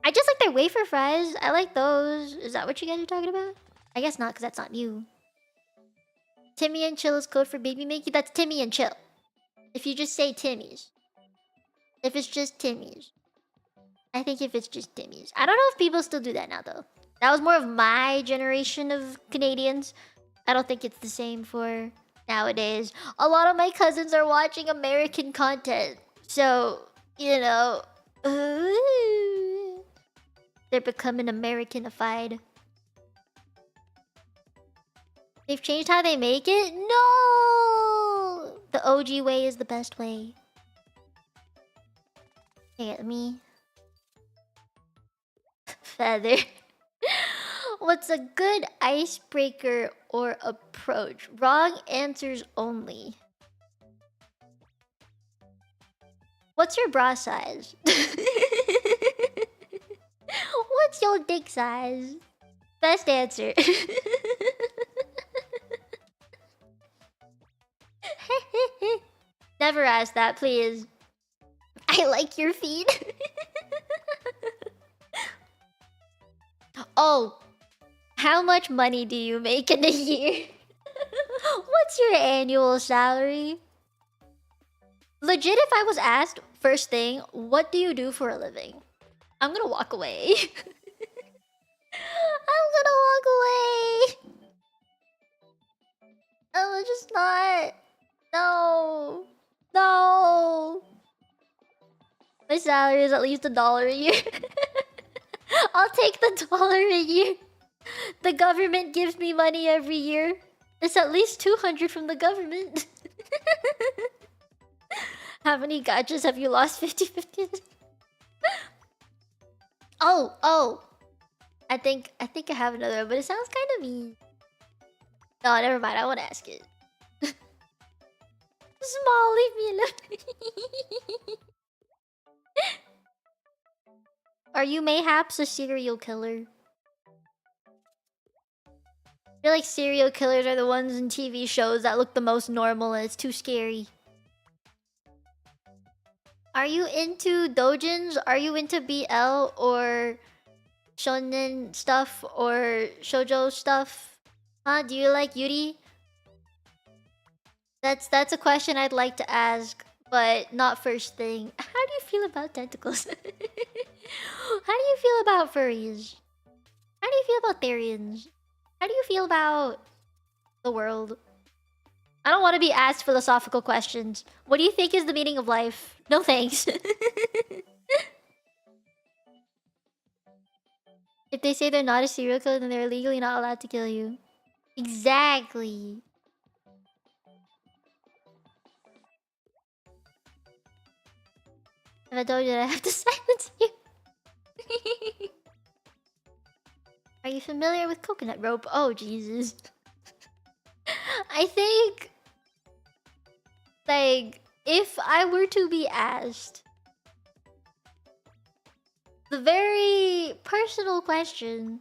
I just like their wafer fries. I like those. Is that what you guys are talking about? I guess not, because that's not new. Timmy and Chill is code for baby Mickey. That's Timmy and Chill. If you just say Timmy's. If it's just Timmy's. I think if it's just Timmy's. I don't know if people still do that now, though. That was more of my generation of Canadians. I don't think it's the same for nowadays. A lot of my cousins are watching American content. So, you know... they're becoming Americanified. They've changed how they make it? No! The OG way is the best way. Hey, at me. Feather. What's a good icebreaker or approach? Wrong answers only. What's your bra size? What's your dick size? Best answer. Never ask that, please. I like your feet. Oh, how much money do you make in a year? What's your annual salary? Legit, if I was asked first thing, what do you do for a living? I'm gonna walk away. I'm gonna walk away. I'm just not. No. No. My salary is at least $1 a year. I'll take the $1 a year. The government gives me money every year. It's at least 200 from the government. How many gachas have you lost 50-50? Oh. I think I have another one, but it sounds kind of mean. No, never mind. I won't ask it. Small, leave me alone. Are you mayhaps a serial killer? I feel like serial killers are the ones in TV shows that look the most normal and it's too scary. Are you into doujins? Are you into BL or shonen stuff or shoujo stuff? Huh? Do you like Yuri? That's a question I'd like to ask, but not first thing. How do you feel about tentacles? How do you feel about furries? How do you feel about Therians? How do you feel about the world? I don't want to be asked philosophical questions. What do you think is the meaning of life? No thanks. If they say they're not a serial killer, then they're legally not allowed to kill you. Exactly. If I told you that I have to silence you. Are you familiar with coconut rope? Oh, Jesus. I think, like, if I were to be asked the very personal question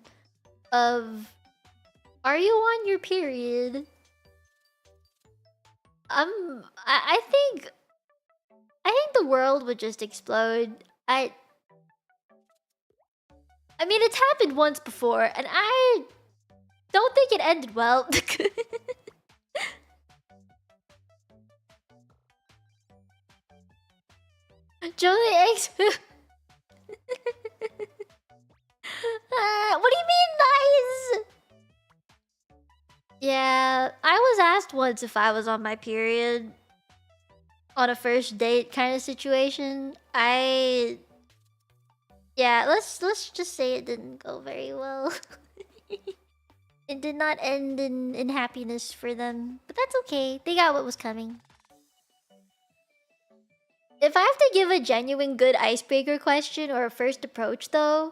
of, are you on your period? I think the world would just explode. I mean, it's happened once before, and I don't think it ended well. Jolie eggs. What do you mean, nice? Yeah, I was asked once if I was on my period on a first date kind of situation. Yeah, let's just say it didn't go very well. It did not end in happiness for them, but that's okay. They got what was coming. If I have to give a genuine good icebreaker question or a first approach, though,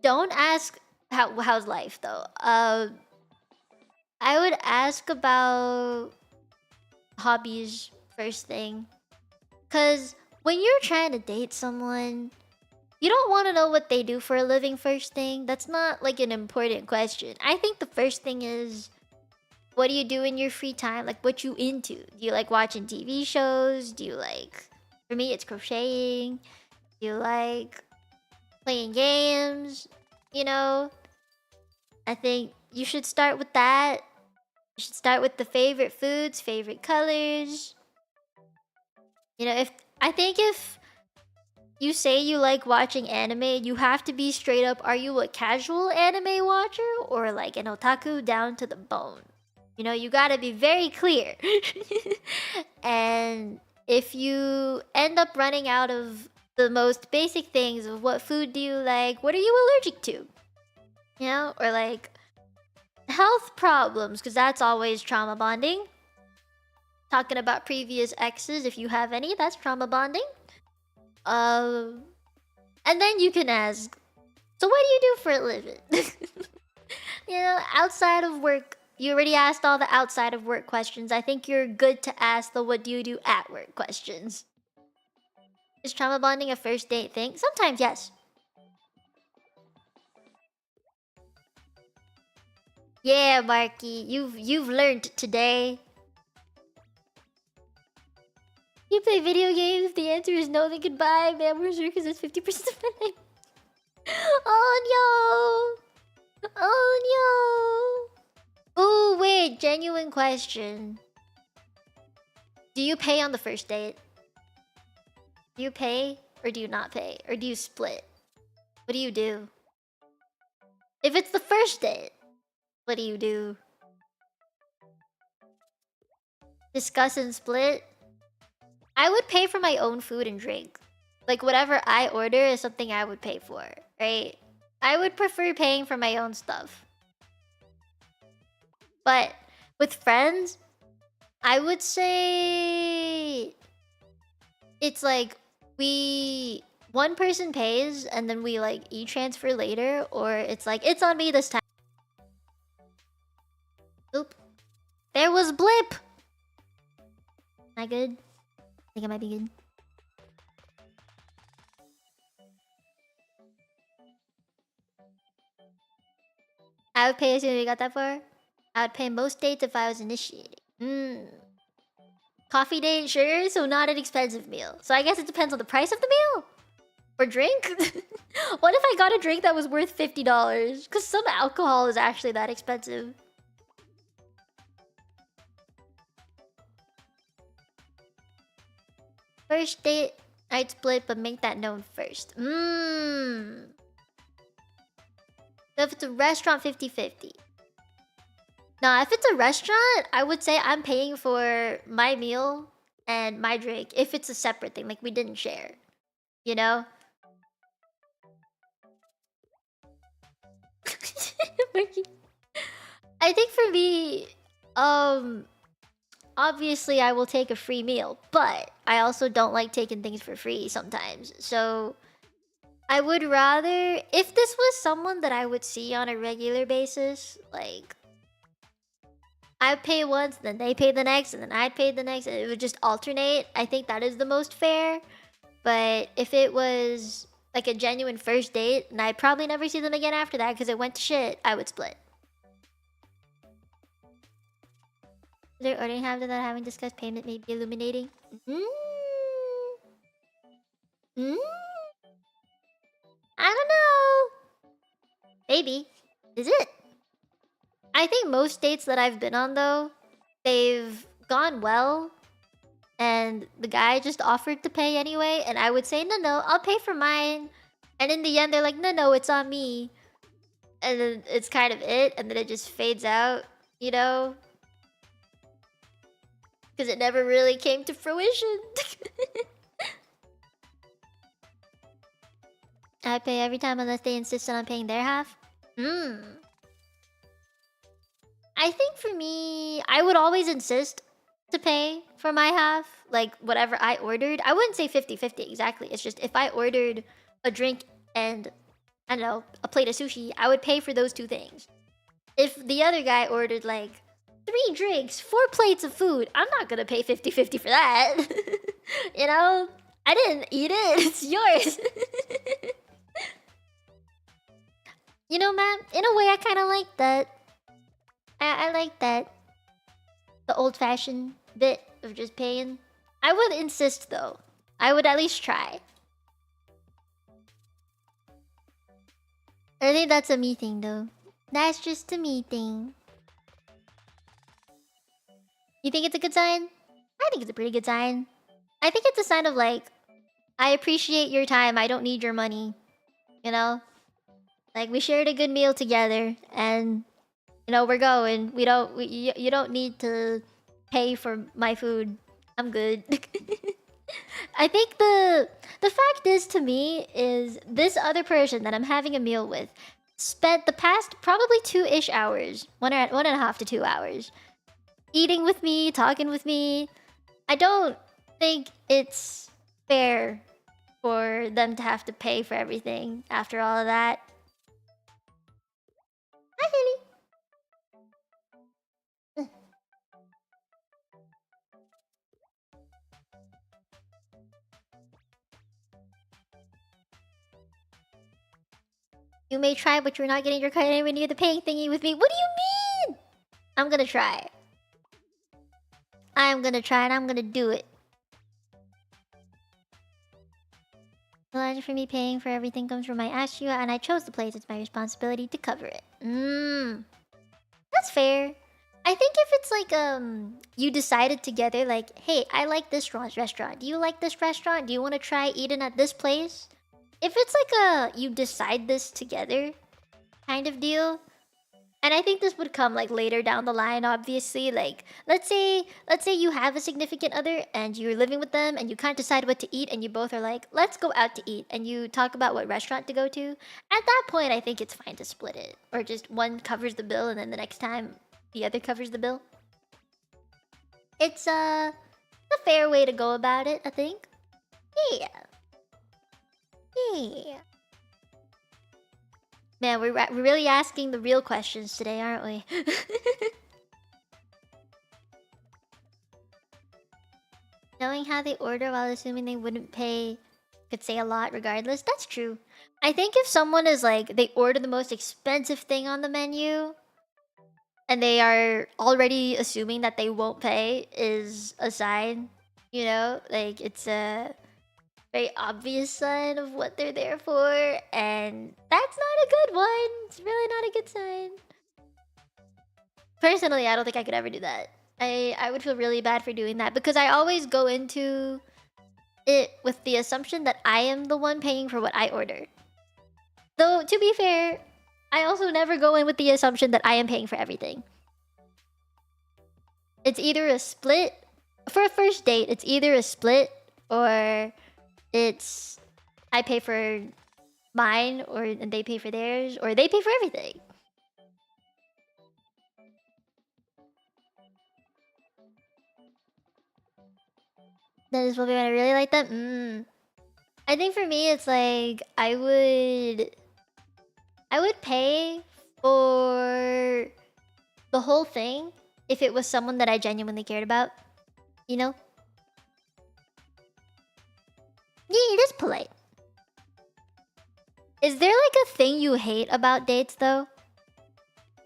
don't ask how's life though. I would ask about hobbies first thing, cause when you're trying to date someone, you don't want to know what they do for a living first thing. That's not like an important question. I think the first thing is, what do you do in your free time? Like, what you into? Do you like watching TV shows? Do you like... For me, it's crocheting. Do you like playing games? You know? I think you should start with that. You should start with the favorite foods, favorite colors. You know, if you say you like watching anime, you have to be straight up, are you a casual anime watcher or like an otaku down to the bone? You know, you gotta be very clear. And if you end up running out of the most basic things of what food do you like, what are you allergic to? You know, or like health problems, because that's always trauma bonding. Talking about previous exes, if you have any, that's trauma bonding. And then you can ask, so what do you do for a living? You know, outside of work, you already asked all the outside of work questions. I think you're good to ask the what do you do at work questions. Is trauma bonding a first date thing? Sometimes, yes. Yeah, Marky, you've learned today. You play video games? If the answer is no, then goodbye. Man, we're sure because it's 50% of my life. Oh no! Oh no! Oh wait, genuine question. Do you pay on the first date? Do you pay or do you not pay? Or do you split? What do you do? If it's the first date, what do you do? Discuss and split? I would pay for my own food and drink. Like whatever I order is something I would pay for, right? I would prefer paying for my own stuff. But with friends, I would say it's like one person pays and then we like e-transfer later, or it's like it's on me this time. Oop. There was blip. Am I good? I think I might be good. I would pay as soon as we got that far. I would pay most dates if I was initiating. Coffee date, sure, so not an expensive meal. So I guess it depends on the price of the meal. Or drink? What if I got a drink that was worth $50? Because some alcohol is actually that expensive. First date, I'd split, but make that known first. So if it's a restaurant, 50-50. Nah, if it's a restaurant, I would say I'm paying for my meal and my drink. If it's a separate thing, like we didn't share. You know? I think for me, obviously I will take a free meal, but I also don't like taking things for free sometimes. So I would rather, if this was someone that I would see on a regular basis, like I pay once, then they pay the next, and then I pay the next, and it would just alternate. I think that is the most fair. But if it was like a genuine first date, and I'd probably never see them again after that because it went to shit, I would split. Their ordering habit without having discussed payment may be illuminating. Mm. Mm. I don't know. Maybe. Is it? I think most dates that I've been on, though, they've gone well. And the guy just offered to pay anyway. And I would say, no, I'll pay for mine. And in the end, they're like, no, it's on me. And then it's kind of it. And then it just fades out, you know? Because it never really came to fruition. I pay every time unless they insisted on paying their half. I think for me, I would always insist to pay for my half. Like, whatever I ordered. I wouldn't say 50-50 exactly. It's just if I ordered a drink and, I don't know, a plate of sushi, I would pay for those two things. If the other guy ordered, like, 3 drinks, 4 plates of food, I'm not gonna pay 50-50 for that. You know? I didn't eat it. It's yours. You know, man, in a way, I kind of like that. I like that. The old-fashioned bit of just paying. I would insist, though. I would at least try. I think that's a me thing, though. That's just a me thing. You think it's a good sign? I think it's a pretty good sign. I think it's a sign of, like, I appreciate your time. I don't need your money. You know? Like, we shared a good meal together, and, you know, we're going. You don't need to pay for my food. I'm good. I think the fact is, to me, is this other person that I'm having a meal with spent the past probably 2-ish hours, 1.5 to 2 hours, eating with me, talking with me. I don't think it's fair for them to have to pay for everything after all of that. Hi, Lily. You may try, but you're not getting your card anywhere near the paying thingy with me. What do you mean? I'm gonna try. I'm gonna try and I'm gonna do it. The logic for me paying for everything comes from my Ashua, and I chose the place. It's my responsibility to cover it. That's fair. I think if it's like, you decided together, like, hey, I like this restaurant. Do you like this restaurant? Do you want to try eating at this place? If it's like you decide this together kind of deal, and I think this would come like later down the line, obviously. Like, let's say you have a significant other and you're living with them and you can't decide what to eat and you both are like, let's go out to eat, and you talk about what restaurant to go to. At that point, I think it's fine to split it. Or just one covers the bill and then the next time the other covers the bill. It's a fair way to go about it, I think. Yeah. Yeah. Man, we're really asking the real questions today, aren't we? Knowing how they order while assuming they wouldn't pay could say a lot regardless. That's true. I think if someone is like, they order the most expensive thing on the menu and they are already assuming that they won't pay is a sign, you know? Like, it's a very obvious sign of what they're there for, and that's not a good one. It's really not a good sign. Personally, I don't think I could ever do that. I would feel really bad for doing that because I always go into it with the assumption that I am the one paying for what I order. Though, to be fair, I also never go in with the assumption that I am paying for everything. It's either a split. For a first date, it's either a split or it's I pay for mine and they pay for theirs, or they pay for everything. That is what we want to really like them. I think for me, it's like I would pay for the whole thing if it was someone that I genuinely cared about. You know? Yeah, it is polite. Is there like a thing you hate about dates though?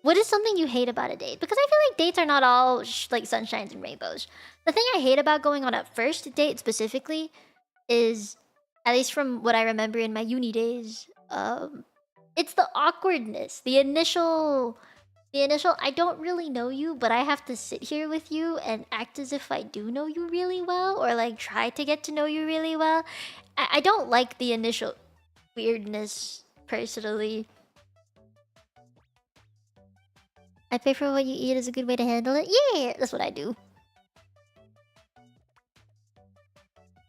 What is something you hate about a date? Because I feel like dates are not all like sunshines and rainbows. The thing I hate about going on a first date specifically is, at least from what I remember in my uni days, it's the awkwardness. The initial I don't really know you, but I have to sit here with you and act as if I do know you really well, or like try to get to know you really well. I don't like the initial weirdness personally. I pay for what you eat is a good way to handle it. Yeah, that's what I do.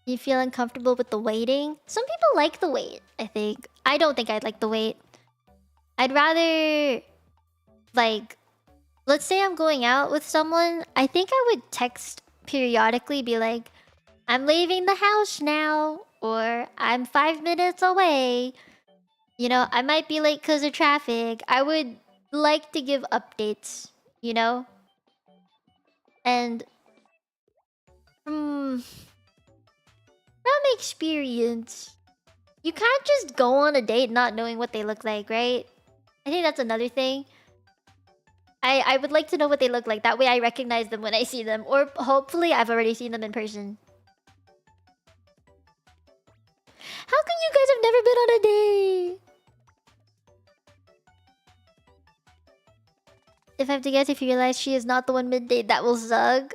You feel uncomfortable with the waiting? Some people like the wait, I think. I don't think I'd like the wait. I'd rather, like, let's say I'm going out with someone. I think I would text periodically, be like, I'm leaving the house now, or I'm 5 minutes away. You know, I might be late because of traffic. I would like to give updates, you know? And from experience, you can't just go on a date not knowing what they look like, right? I think that's another thing. I would like to know what they look like. That way I recognize them when I see them. Or hopefully I've already seen them in person. How come you guys have never been on a date? If I have to guess, if you realize she is not the one mid-date, that will suck.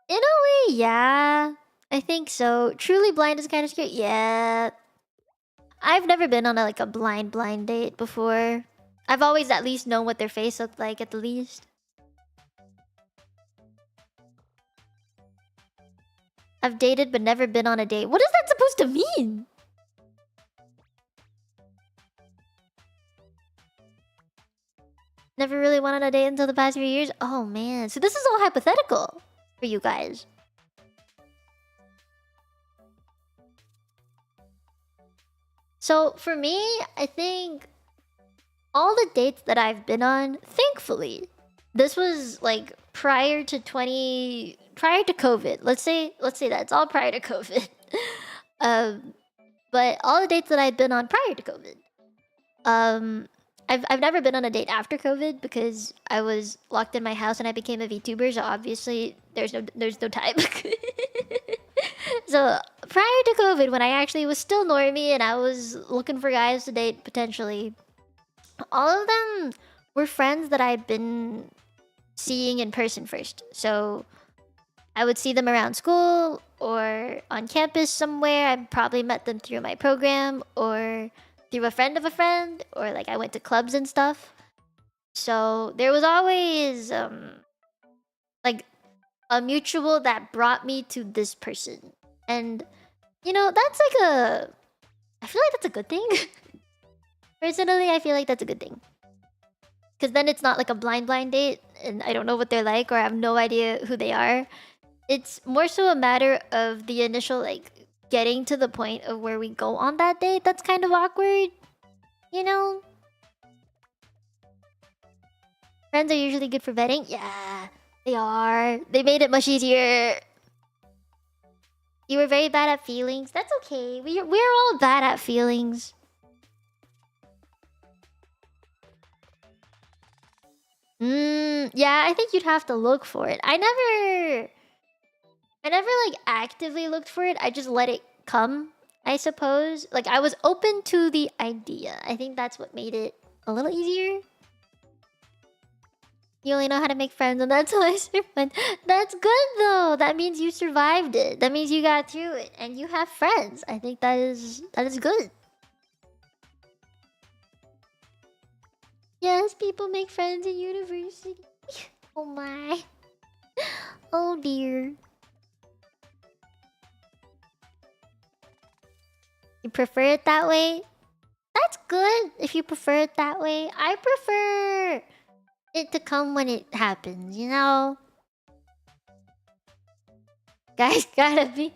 In a way, yeah. I think so. Truly blind is kind of scary. Yeah. I've never been on a blind date before. I've always at least known what their face looked like at the least. I've dated but never been on a date. What is that supposed to mean? Never really went on a date until the past few years? Oh man. So this is all hypothetical for you guys. So for me, I think all the dates that I've been on, thankfully, this was like prior to COVID. Let's say that it's all prior to COVID. But all the dates that I've been on prior to COVID, I've never been on a date after COVID because I was locked in my house and I became a VTuber. So obviously there's no time. So prior to COVID, when I actually was still normie and I was looking for guys to date potentially, all of them were friends that I'd been seeing in person first. So I would see them around school or on campus somewhere. I probably met them through my program or through a friend of a friend, or like I went to clubs and stuff. So there was always like a mutual that brought me to this person. And you know, that's like I feel like that's a good thing. Personally, I feel like that's a good thing. Because then it's not like a blind date and I don't know what they're like or I have no idea who they are. It's more so a matter of the initial, like, getting to the point of where we go on that date. That's kind of awkward, you know? Friends are usually good for vetting. Yeah, they are. They made it much easier. You were very bad at feelings. That's okay. We're all bad at feelings. Yeah, I think you'd have to look for it. I never like actively looked for it. I just let it come, I suppose. Like I was open to the idea. I think that's what made it a little easier. You only know how to make friends and that's how I survived. That's good though. That means you survived it. That means you got through it and you have friends. I think that is good. Yes, people make friends in university. Oh my. Oh dear. You prefer it that way? That's good if you prefer it that way. I prefer it to come when it happens, you know? Guys gotta be.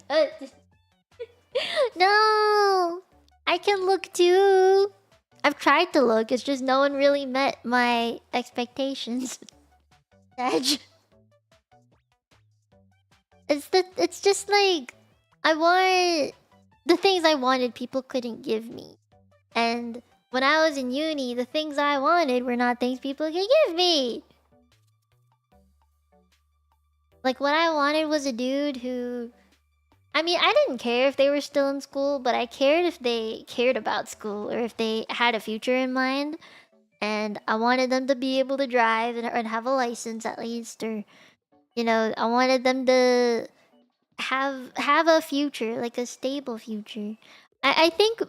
No! I can look too. I've tried to look, it's just no one really met my expectations. Edge. It's just like I want the things I wanted people couldn't give me. And when I was in uni, the things I wanted were not things people could give me. Like what I wanted was a dude who, I mean, I didn't care if they were still in school, but I cared if they cared about school or if they had a future in mind. And I wanted them to be able to drive and have a license at least, or you know, I wanted them to have a future, like a stable future. I think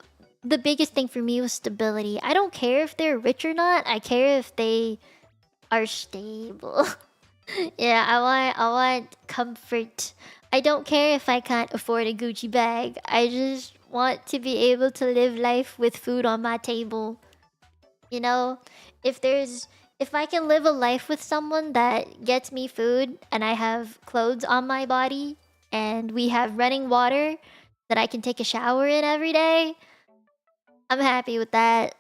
the biggest thing for me was stability. I don't care if they're rich or not. I care if they are stable. Yeah, I want comfort. I don't care if I can't afford a Gucci bag. I just want to be able to live life with food on my table. You know, if I can live a life with someone that gets me food and I have clothes on my body and we have running water that I can take a shower in every day, I'm happy with that.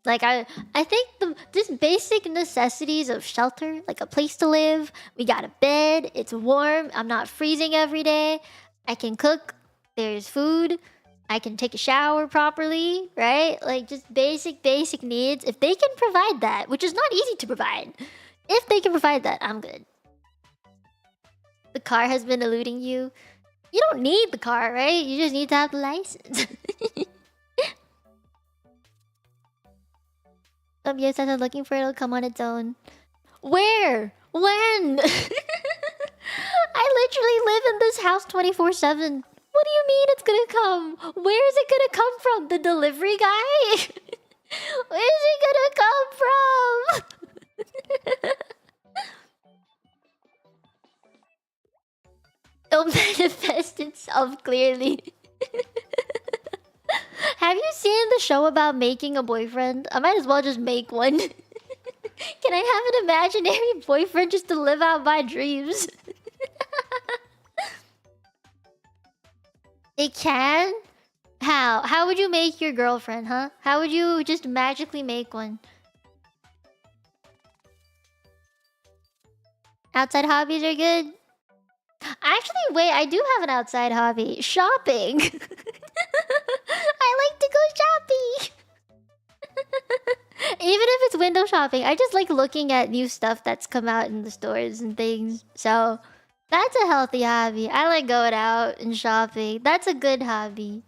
Like I think the just basic necessities of shelter, like a place to live, we got a bed, it's warm, I'm not freezing every day, I can cook, there's food, I can take a shower properly, right? Like just basic needs. If they can provide that, which is not easy to provide, if they can provide that, I'm good. The car has been eluding you. You don't need the car, right? You just need to have the license. Yes, as I'm looking for it, it'll come on its own. Where? When? I literally live in this house 24/7. What do you mean it's gonna come? Where is it gonna come from? The delivery guy? Where is it gonna come from? It'll manifest itself clearly. Have you seen the show about making a boyfriend? I might as well just make one. Can I have an imaginary boyfriend just to live out my dreams? It can? How? How would you make your girlfriend, huh? How would you just magically make one? Outside hobbies are good. Actually, wait, I do have an outside hobby. Shopping. I like to go shopping. Even if it's window shopping, I just like looking at new stuff that's come out in the stores and things. So, that's a healthy hobby. I like going out and shopping. That's a good hobby.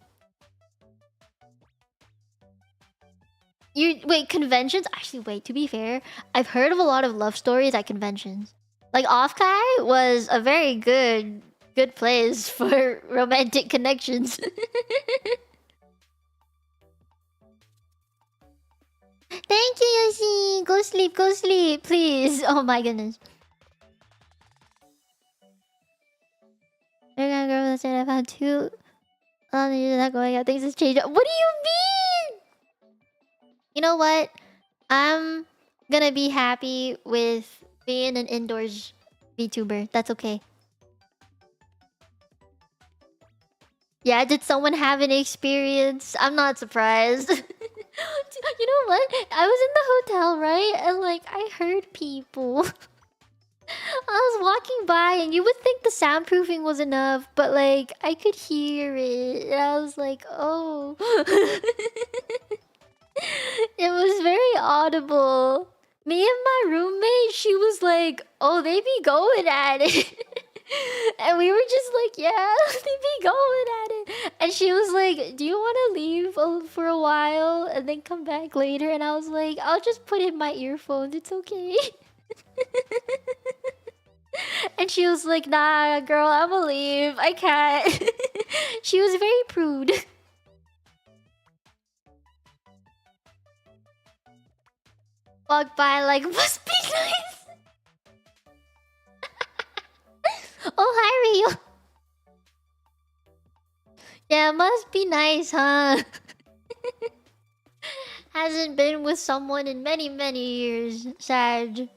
You wait, conventions? Actually, wait, to be fair, I've heard of a lot of love stories at conventions. Like Offkai was a very good place for romantic connections. Thank you, Yoshi. Go sleep, please. Oh my goodness. They're gonna grow this and I've had two. Oh, they're not going out. Things has changed. What do you mean? You know what? I'm gonna be happy with being an indoors VTuber. That's okay. Yeah, did someone have an experience? I'm not surprised. You know what? I was in the hotel, right? And like, I heard people. I was walking by and you would think the soundproofing was enough, but like, I could hear it. And I was like, oh. It was very audible. Me and my roommate, she was like, oh, they be going at it. And we were just like, yeah, they be going at it. And she was like, do you want to leave for a while and then come back later? And I was like, I'll just put in my earphones. It's okay. And she was like, nah, girl, I'ma leave. I can't. She was very prude. Walked by like, must be nice. Oh, hi, Rio. Yeah, must be nice, huh? Hasn't been with someone in many, many years. Sad.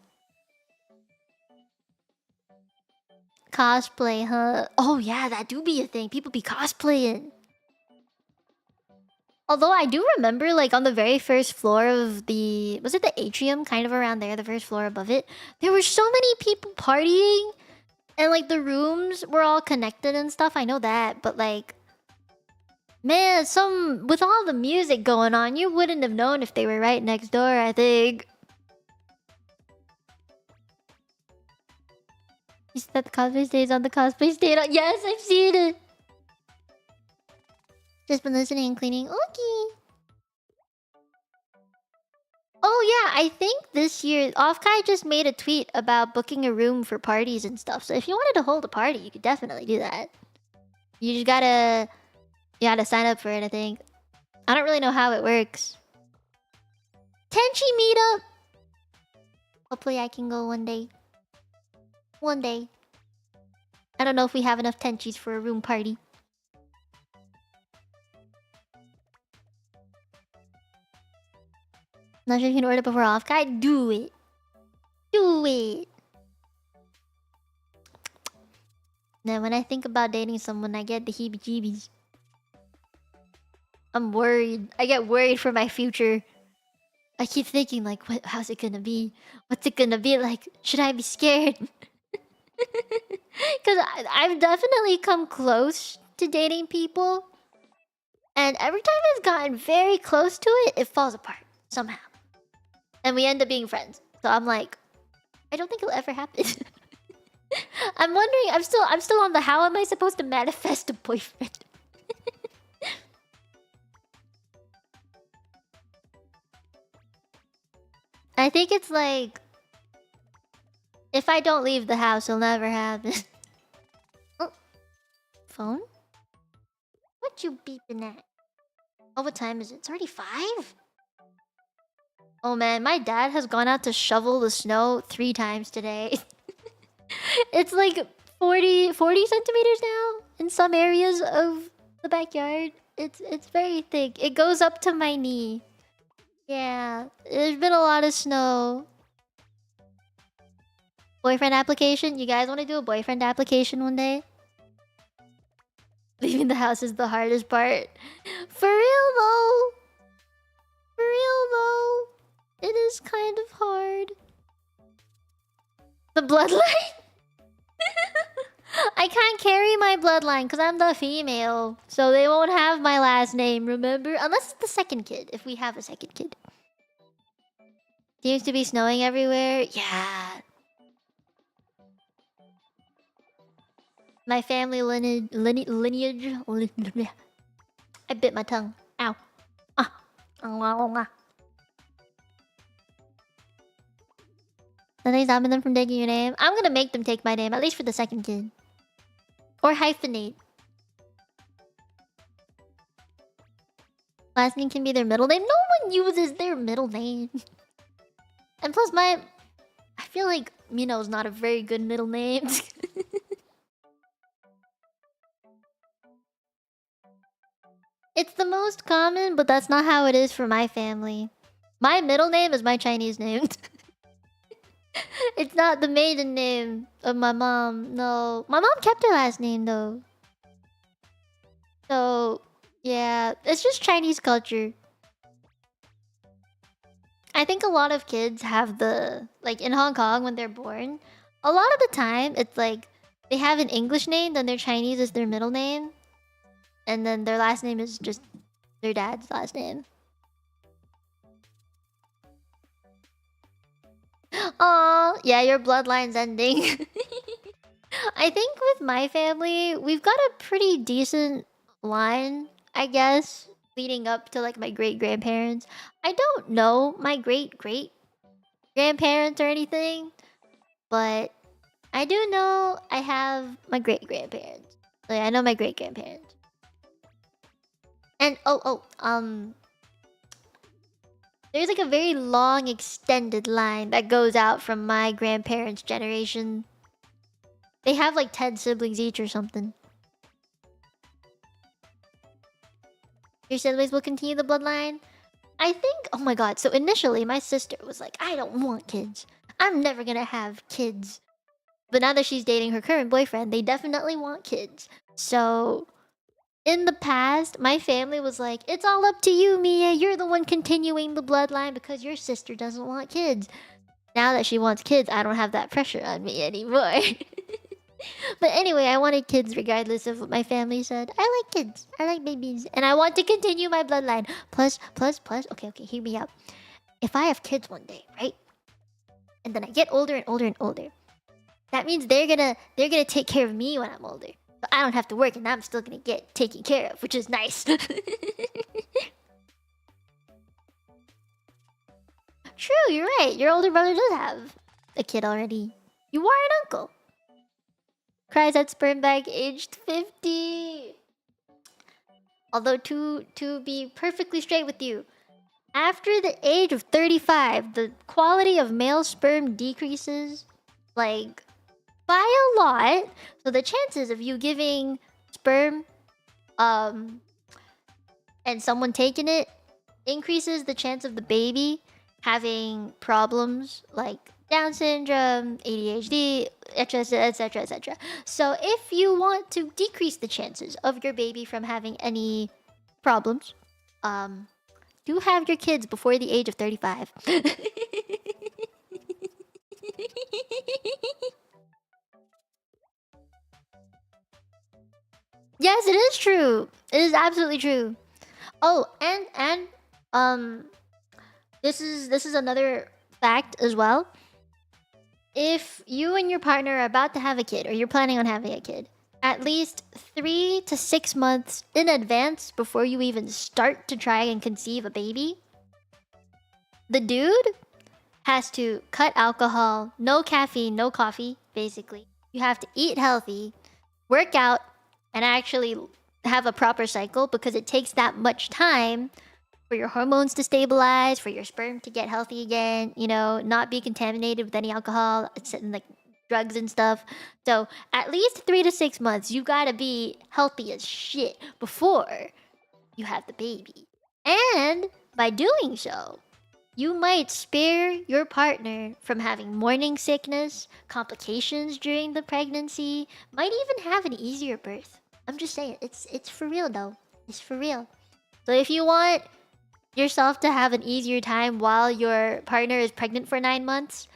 Cosplay, huh? Oh yeah, that do be a thing. People be cosplaying. Although I do remember, like, on the very first floor of the... Was it the atrium? Kind of around there, the first floor above it. There were so many people partying. And, like, the rooms were all connected and stuff. I know that. But, like... Man, with all the music going on, you wouldn't have known if they were right next door, I think. You said the cosplay stays on the cosplay state on... Yes, I've seen it! Just been listening and cleaning. Okay. Oh yeah, I think this year Offkai just made a tweet about booking a room for parties and stuff. So if you wanted to hold a party, you could definitely do that. You just gotta... You gotta sign up for it, I think. I don't really know how it works. Tenchi meetup! Hopefully I can go one day. One day. I don't know if we have enough Tenchis for a room party. Not sure if you can order before Offkai. Do it. Do it. Now, when I think about dating someone, I get the heebie-jeebies. I'm worried. I get worried for my future. I keep thinking, like, how's it gonna be? What's it gonna be like? Should I be scared? Because I've definitely come close to dating people. And every time I've gotten very close to it, it falls apart. Somehow. And we end up being friends. So I'm like, I don't think it'll ever happen. I'm wondering, I'm still on the how am I supposed to manifest a boyfriend? I think it's like, if I don't leave the house, it'll never happen. Oh. Phone? What you beeping at? Oh, what time is it? It's already 5? Oh man, my dad has gone out to shovel the snow 3 times today. It's like 40 centimeters now in some areas of the backyard. It's very thick. It goes up to my knee. Yeah, there's been a lot of snow. Boyfriend application? You guys want to do a boyfriend application one day? Leaving the house is the hardest part. For real though. For real though. It is kind of hard. The bloodline? I can't carry my bloodline because I'm the female. So they won't have my last name, remember? Unless it's the second kid, if we have a second kid. Seems to be snowing everywhere. Yeah. My family lineage... I bit my tongue. Ow. Ah. Nothing stopping them from taking your name. I'm gonna make them take my name, at least for the second kid. Or hyphenate. Last name can be their middle name. No one uses their middle name. And plus I feel like Mino is not a very good middle name. It's the most common, but that's not how it is for my family. My middle name is my Chinese name. It's not the maiden name of my mom. No. My mom kept her last name though. So, yeah. It's just Chinese culture. I think a lot of kids have the... Like, in Hong Kong, when they're born, a lot of the time, it's like... They have an English name, then their Chinese is their middle name. And then their last name is just their dad's last name. Aw, yeah, your bloodline's ending. I think with my family, we've got a pretty decent line, I guess, leading up to like my great-grandparents. I don't know my great-great-grandparents or anything, but I do know I have my great-grandparents. Like, I know my great-grandparents. And there's like a very long extended line that goes out from my grandparents' generation. They have like 10 siblings each or something. Your siblings will continue the bloodline? I think, oh my god, so initially my sister was like, I don't want kids. I'm never gonna have kids. But now that she's dating her current boyfriend, they definitely want kids. So in the past, my family was like, it's all up to you, Mia. You're the one continuing the bloodline because your sister doesn't want kids. Now that she wants kids, I don't have that pressure on me anymore. But anyway, I wanted kids regardless of what my family said. I like kids. I like babies. And I want to continue my bloodline. Plus. Okay, hear me out. If I have kids one day, right? And then I get older and older and older. That means they're gonna take care of me when I'm older. So I don't have to work and I'm still gonna get taken care of, which is nice. True, you're right. Your older brother does have a kid already. You are an uncle. Cries at sperm bag aged 50. Although to be perfectly straight with you, after the age of 35, the quality of male sperm decreases like by a lot. So the chances of you giving sperm and someone taking it increases the chance of the baby having problems like Down syndrome, ADHD, etc, etc, etc. So if you want to decrease the chances of your baby from having any problems, do have your kids before the age of 35. Yes, it is true. It is absolutely true. Oh, and this is another fact as well. If you and your partner are about to have a kid or you're planning on having a kid, at least 3 to 6 months in advance before you even start to try and conceive a baby, the dude has to cut alcohol, no caffeine, no coffee, basically. You have to eat healthy, work out, and actually have a proper cycle because it takes that much time for your hormones to stabilize, for your sperm to get healthy again, you know, not be contaminated with any alcohol, and like drugs and stuff. So at least 3 to 6 months, you gotta be healthy as shit before you have the baby. And by doing so, you might spare your partner from having morning sickness, complications during the pregnancy, might even have an easier birth. I'm just saying, it's for real though. It's for real. So if you want yourself to have an easier time while your partner is pregnant for 9 months,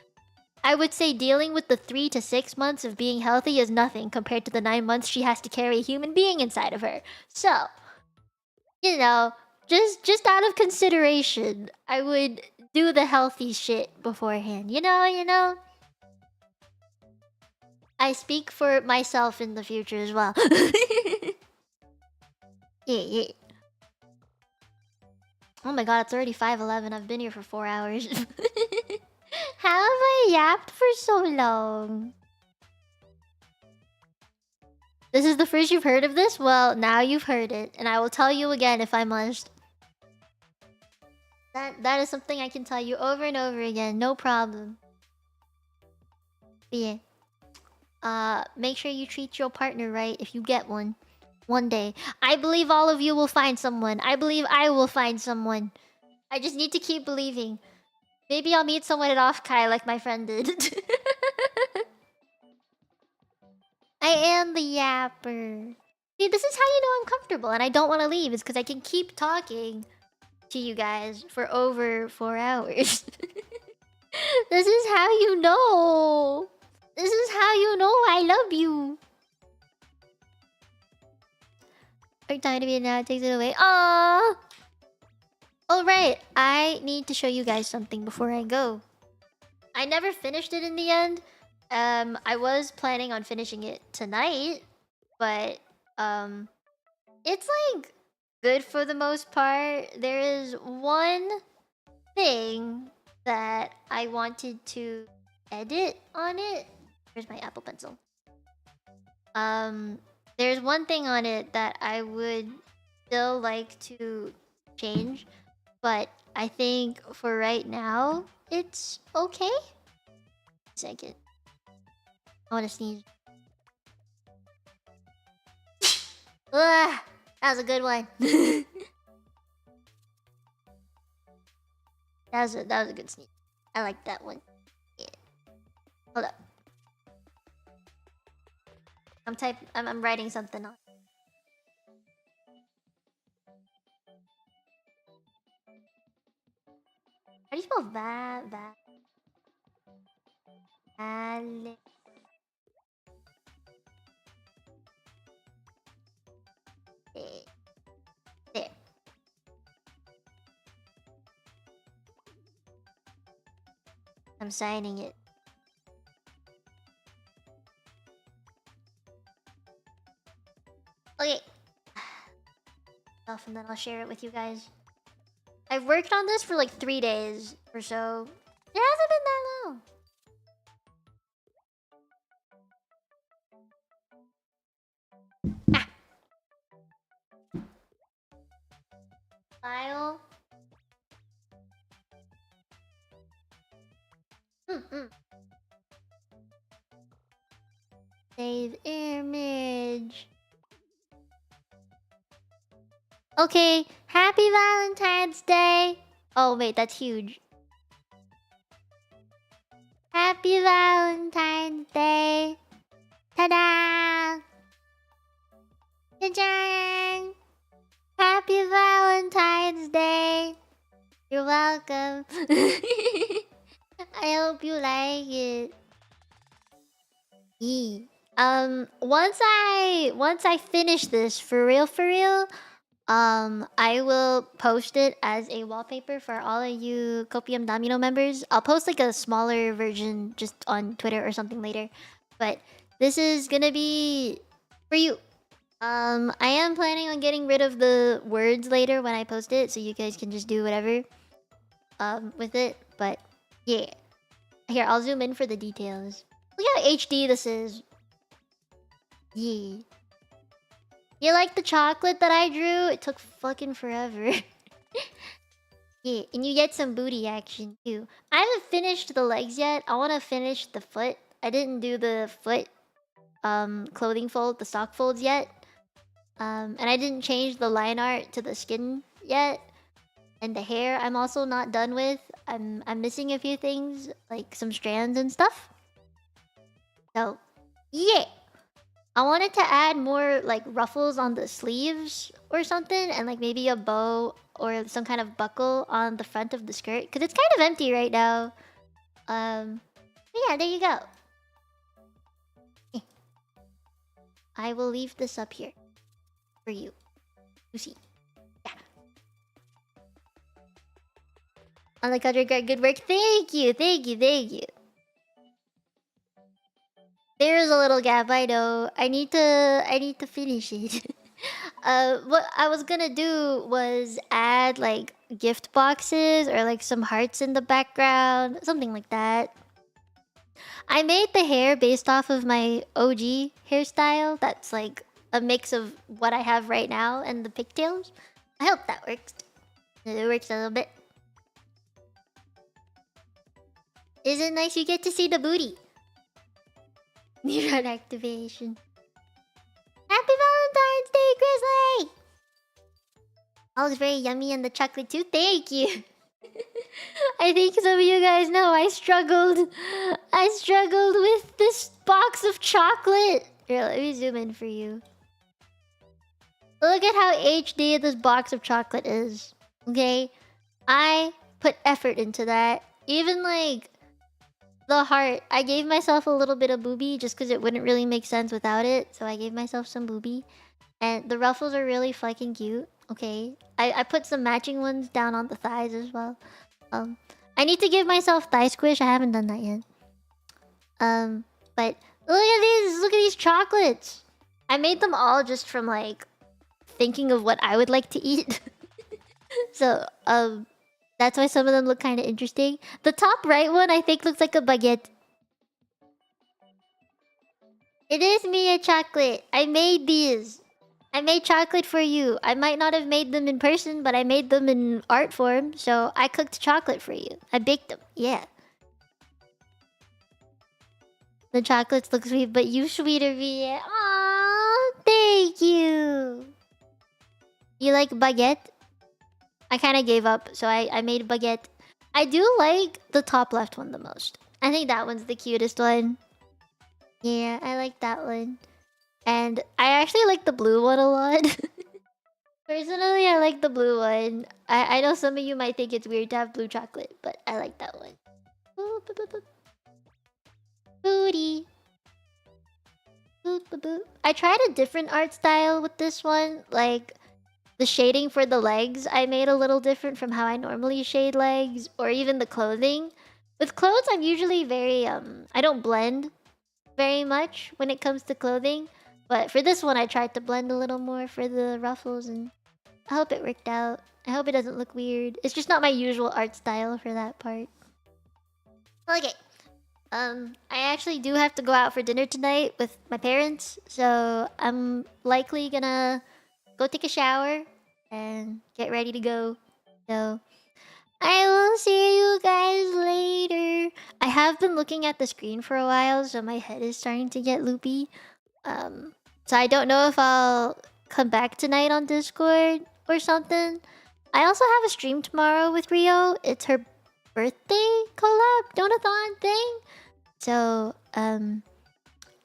I would say dealing with the 3 to 6 months of being healthy is nothing compared to the 9 months she has to carry a human being inside of her. So, you know, just out of consideration, I would do the healthy shit beforehand. You know? I speak for myself in the future as well. Yeah. Oh my god, it's already 5:11. I've been here for 4 hours. How have I yapped for so long? This is the first you've heard of this? Well, now you've heard it, and I will tell you again if I must. That is something I can tell you over and over again, no problem. But yeah. Make sure you treat your partner right if you get one. One day. I believe all of you will find someone. I believe I will find someone. I just need to keep believing. Maybe I'll meet someone at Off-Kai like my friend did. I am the yapper. See, this is how you know I'm comfortable and I don't want to leave. It's because I can keep talking to you guys for over 4 hours. This is how you know. This is how you know I love you. Are you talking to me now? It takes it away. Aww. Alright, I need to show you guys something before I go. I never finished it in the end. I was planning on finishing it tonight, but it's like good for the most part. There is one thing that I wanted to edit on it. Where's my Apple Pencil? There's one thing on it that I would still like to change, but I think for right now it's okay. Second, I want to sneeze. Ugh, that was a good one. that was a good sneeze. I like that one. Yeah. Hold up. I'm writing something on. How do you spell Vale? There. I'm signing it. Okay. And then I'll share it with you guys. I've worked on this for like 3 days or so. It hasn't been that long. File. Save image. Okay, happy Valentine's Day. Oh wait, that's huge. Happy Valentine's Day. Ta-da! Ta-da! Happy Valentine's Day. You're welcome. I hope you like it. Once I finish this for real, I will post it as a wallpaper for all of you Copium Domino members. I'll post like a smaller version just on Twitter or something later. But this is gonna be for you. I am planning on getting rid of the words later when I post it, so you guys can just do whatever with it. But yeah. Here, I'll zoom in for the details. Look how HD this is. Yeah. You like the chocolate that I drew? It took fucking forever. Yeah, and you get some booty action too. I haven't finished the legs yet. I want to finish the foot. I didn't do the foot clothing fold, the sock folds yet. And I didn't change the line art to the skin yet. And the hair I'm also not done with. I'm missing a few things, like some strands and stuff. So, yeah. I wanted to add more like ruffles on the sleeves or something, and like maybe a bow or some kind of buckle on the front of the skirt, because it's kind of empty right now. Yeah, there you go. I will leave this up here for you to see. Yeah. Unlike other good work. Thank you. There's a little gap, I know. I need to finish it. What I was gonna do was add like gift boxes or like some hearts in the background, something like that. I made the hair based off of my OG hairstyle. That's like a mix of what I have right now and the pigtails. I hope that works. It works a little bit. Isn't it nice? You get to see the booty. Neuron activation. Happy Valentine's Day, Grizzly! Oh, it's very yummy and the chocolate too. Thank you. I think some of you guys know I struggled. I struggled with this box of chocolate. Here, let me zoom in for you. Look at how HD this box of chocolate is. Okay? I put effort into that. Even like the heart, I gave myself a little bit of boobie just because it wouldn't really make sense without it. So I gave myself some boobie. And the ruffles are really fucking cute. Okay. I put some matching ones down on the thighs as well. I need to give myself thigh squish. I haven't done that yet. But look at these. Look at these chocolates. I made them all just from like thinking of what I would like to eat. So that's why some of them look kind of interesting. The top right one, I think, looks like a baguette. It is me a chocolate. I made these. I made chocolate for you. I might not have made them in person, but I made them in art form. So I cooked chocolate for you. I baked them. Yeah. The chocolates look sweet, but you sweeter, me. Aww, thank you. You like baguette? I kind of gave up, so I made baguette. I do like the top left one the most. I think that one's the cutest one. Yeah, I like that one. And I actually like the blue one a lot. Personally, I like the blue one. I know some of you might think it's weird to have blue chocolate, but I like that one. Boop, boop, boop, boop. Booty. Boop, boop, boop. I tried a different art style with this one. Like, the shading for the legs, I made a little different from how I normally shade legs, or even the clothing. With clothes, I'm usually very, I don't blend very much when it comes to clothing. But for this one, I tried to blend a little more for the ruffles, and I hope it worked out. I hope it doesn't look weird. It's just not my usual art style for that part. Okay. I actually do have to go out for dinner tonight with my parents, so I'm likely gonna go take a shower and get ready to go. So I will see you guys later. I have been looking at the screen for a while, so my head is starting to get loopy. So I don't know if I'll come back tonight on Discord or something. I also have a stream tomorrow with Rio. It's her birthday collab donathon thing. So,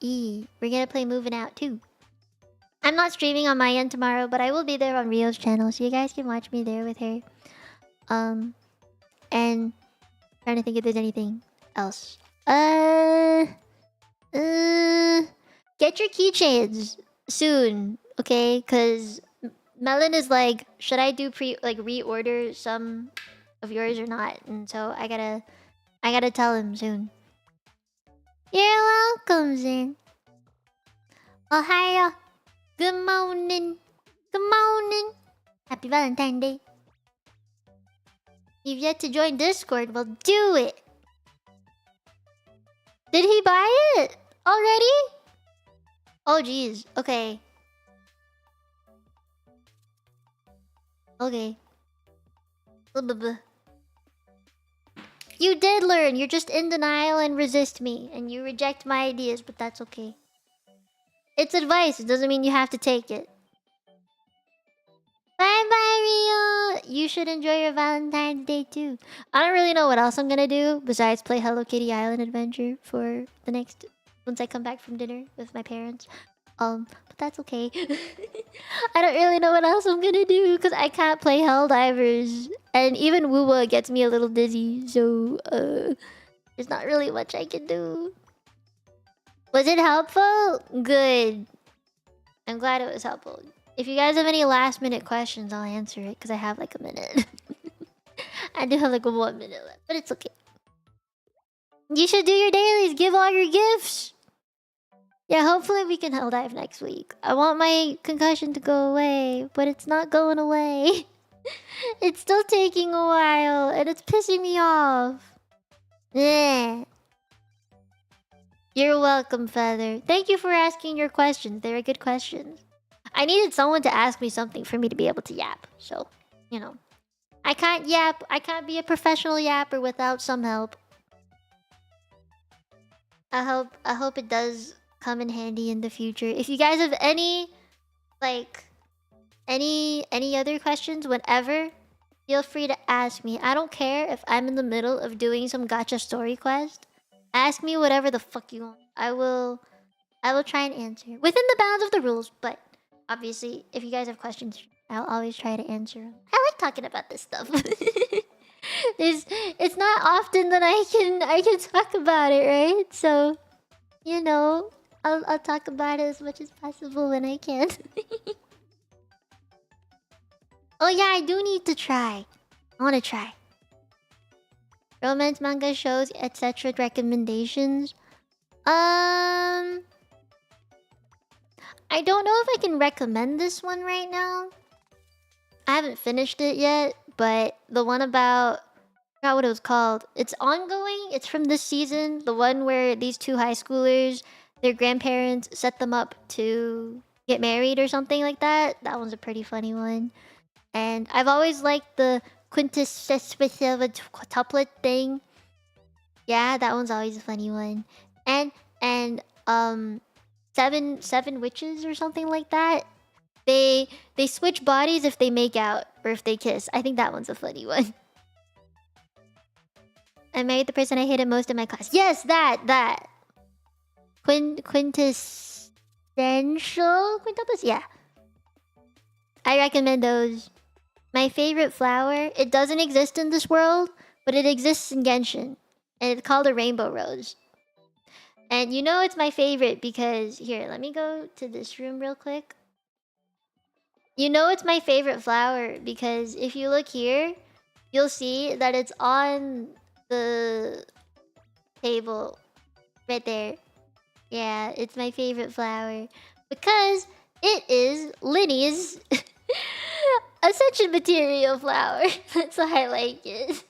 we're gonna play Moving Out too. I'm not streaming on my end tomorrow, but I will be there on Rio's channel, so you guys can watch me there with her. And trying to think if there's anything else. Get your keychains soon, okay? Cause Melon is like, should I do reorder some of yours or not? And so I gotta tell him soon. You're welcome, Zen. Ohio. Good morning. Good morning. Happy Valentine Day. You've yet to join Discord. Well, do it. Did he buy it already? Oh, jeez. Okay. Okay. You did learn. You're just in denial and resist me. And you reject my ideas, but that's okay. It's advice. It doesn't mean you have to take it. Bye-bye, Rio. You should enjoy your Valentine's Day, too. I don't really know what else I'm gonna do besides play Hello Kitty Island Adventure for the next... once I come back from dinner with my parents. But that's okay. I don't really know what else I'm gonna do because I can't play Helldivers. And even Woowa gets me a little dizzy, so there's not really much I can do. Was it helpful? Good. I'm glad it was helpful. If you guys have any last minute questions, I'll answer it because I have like a minute. I do have like 1 minute left, but it's okay. You should do your dailies. Give all your gifts. Yeah, hopefully we can Helldive next week. I want my concussion to go away, but it's not going away. It's still taking a while, and it's pissing me off. Yeah. You're welcome, Feather. Thank you for asking your questions. They were good questions. I needed someone to ask me something for me to be able to yap. So, you know. I can't yap. I can't be a professional yapper without some help. I hope it does come in handy in the future. If you guys have any any other questions, whenever, feel free to ask me. I don't care if I'm in the middle of doing some gacha story quest. Ask me whatever the fuck you want. I will try and answer within the bounds of the rules, but obviously if you guys have questions, I'll always try to answer them. I like talking about this stuff. It's not often that I can talk about it, right? So, you know, I'll talk about it as much as possible when I can. Oh yeah, I do need to try. I want to try. Romance manga shows, etc. recommendations. I don't know if I can recommend this one right now. I haven't finished it yet, but the one about... I forgot what it was called. It's ongoing. It's from this season. The one where these two high schoolers, their grandparents set them up to get married or something like that. That one's a pretty funny one. And I've always liked the quintuplet thing. Yeah, that one's always a funny one. And seven witches or something like that. They switch bodies if they make out or if they kiss. I think that one's a funny one. I married the person I hated most in my class. Yes, that. Quintus. Essential quintuplets? Yeah. I recommend those. My favorite flower, it doesn't exist in this world, but it exists in Genshin. And it's called a rainbow rose. And you know it's my favorite because... Here, let me go to this room real quick. You know it's my favorite flower because if you look here, you'll see that it's on the table right there. Yeah, it's my favorite flower because it is Linny's ascension material flower. That's why I like it.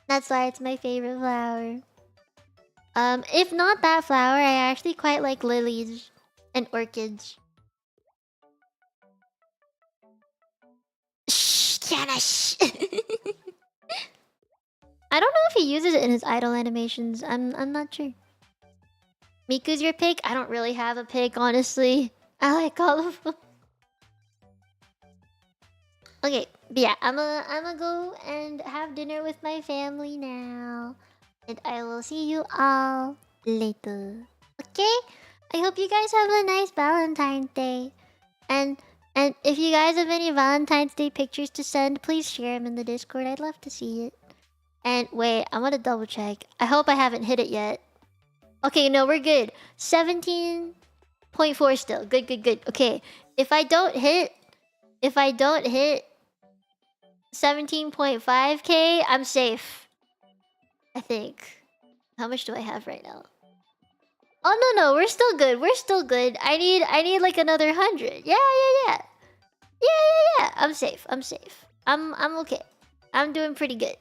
That's why it's my favorite flower. If not that flower, I actually quite like lilies and orchids. Shh, Kiana, shh. I don't know if he uses it in his idol animations. I'm not sure. Miku's your pick? I don't really have a pick, honestly. I like all of them. Okay, but yeah, I'ma go and have dinner with my family now. And I will see you all later. Okay? I hope you guys have a nice Valentine's Day. And if you guys have any Valentine's Day pictures to send, please share them in the Discord. I'd love to see it. And wait, I want to double check. I hope I haven't hit it yet. Okay, no, we're good. 17.4 still. Good, good, good. Okay, if I don't hit 17.5k, I'm safe. I think. How much do I have right now? Oh no, we're still good. We're still good. I need like another 100. Yeah. I'm safe. I'm okay. I'm doing pretty good.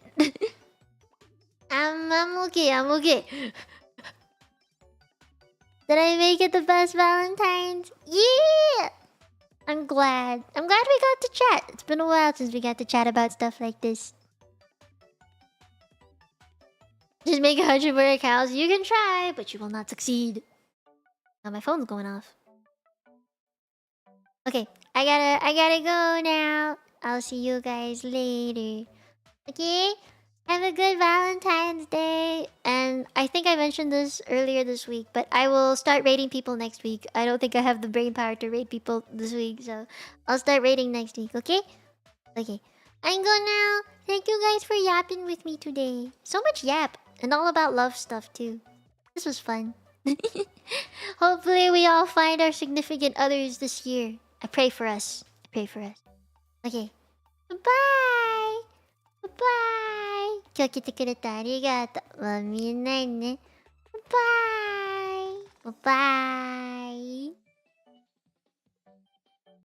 I'm okay. Did I make it the best Valentine's? Yeah! I'm glad. I'm glad we got to chat. It's been a while since we got to chat about stuff like this. Just make 100 more accounts. You can try, but you will not succeed. Oh, my phone's going off. Okay, I gotta go now. I'll see you guys later. Okay? Have a good Valentine's Day. And I think I mentioned this earlier this week, but I will start rating people next week. I don't think I have the brain power to rate people this week, so I'll start rating next week, okay? Okay. I'm going now. Thank you guys for yapping with me today. So much yap. And all about love stuff, too. This was fun. Hopefully we all find our significant others this year. I pray for us. Okay. Bye! Bye! 今日来てくれてありがとう。まあ見えないね。バイバイ。バイバイ。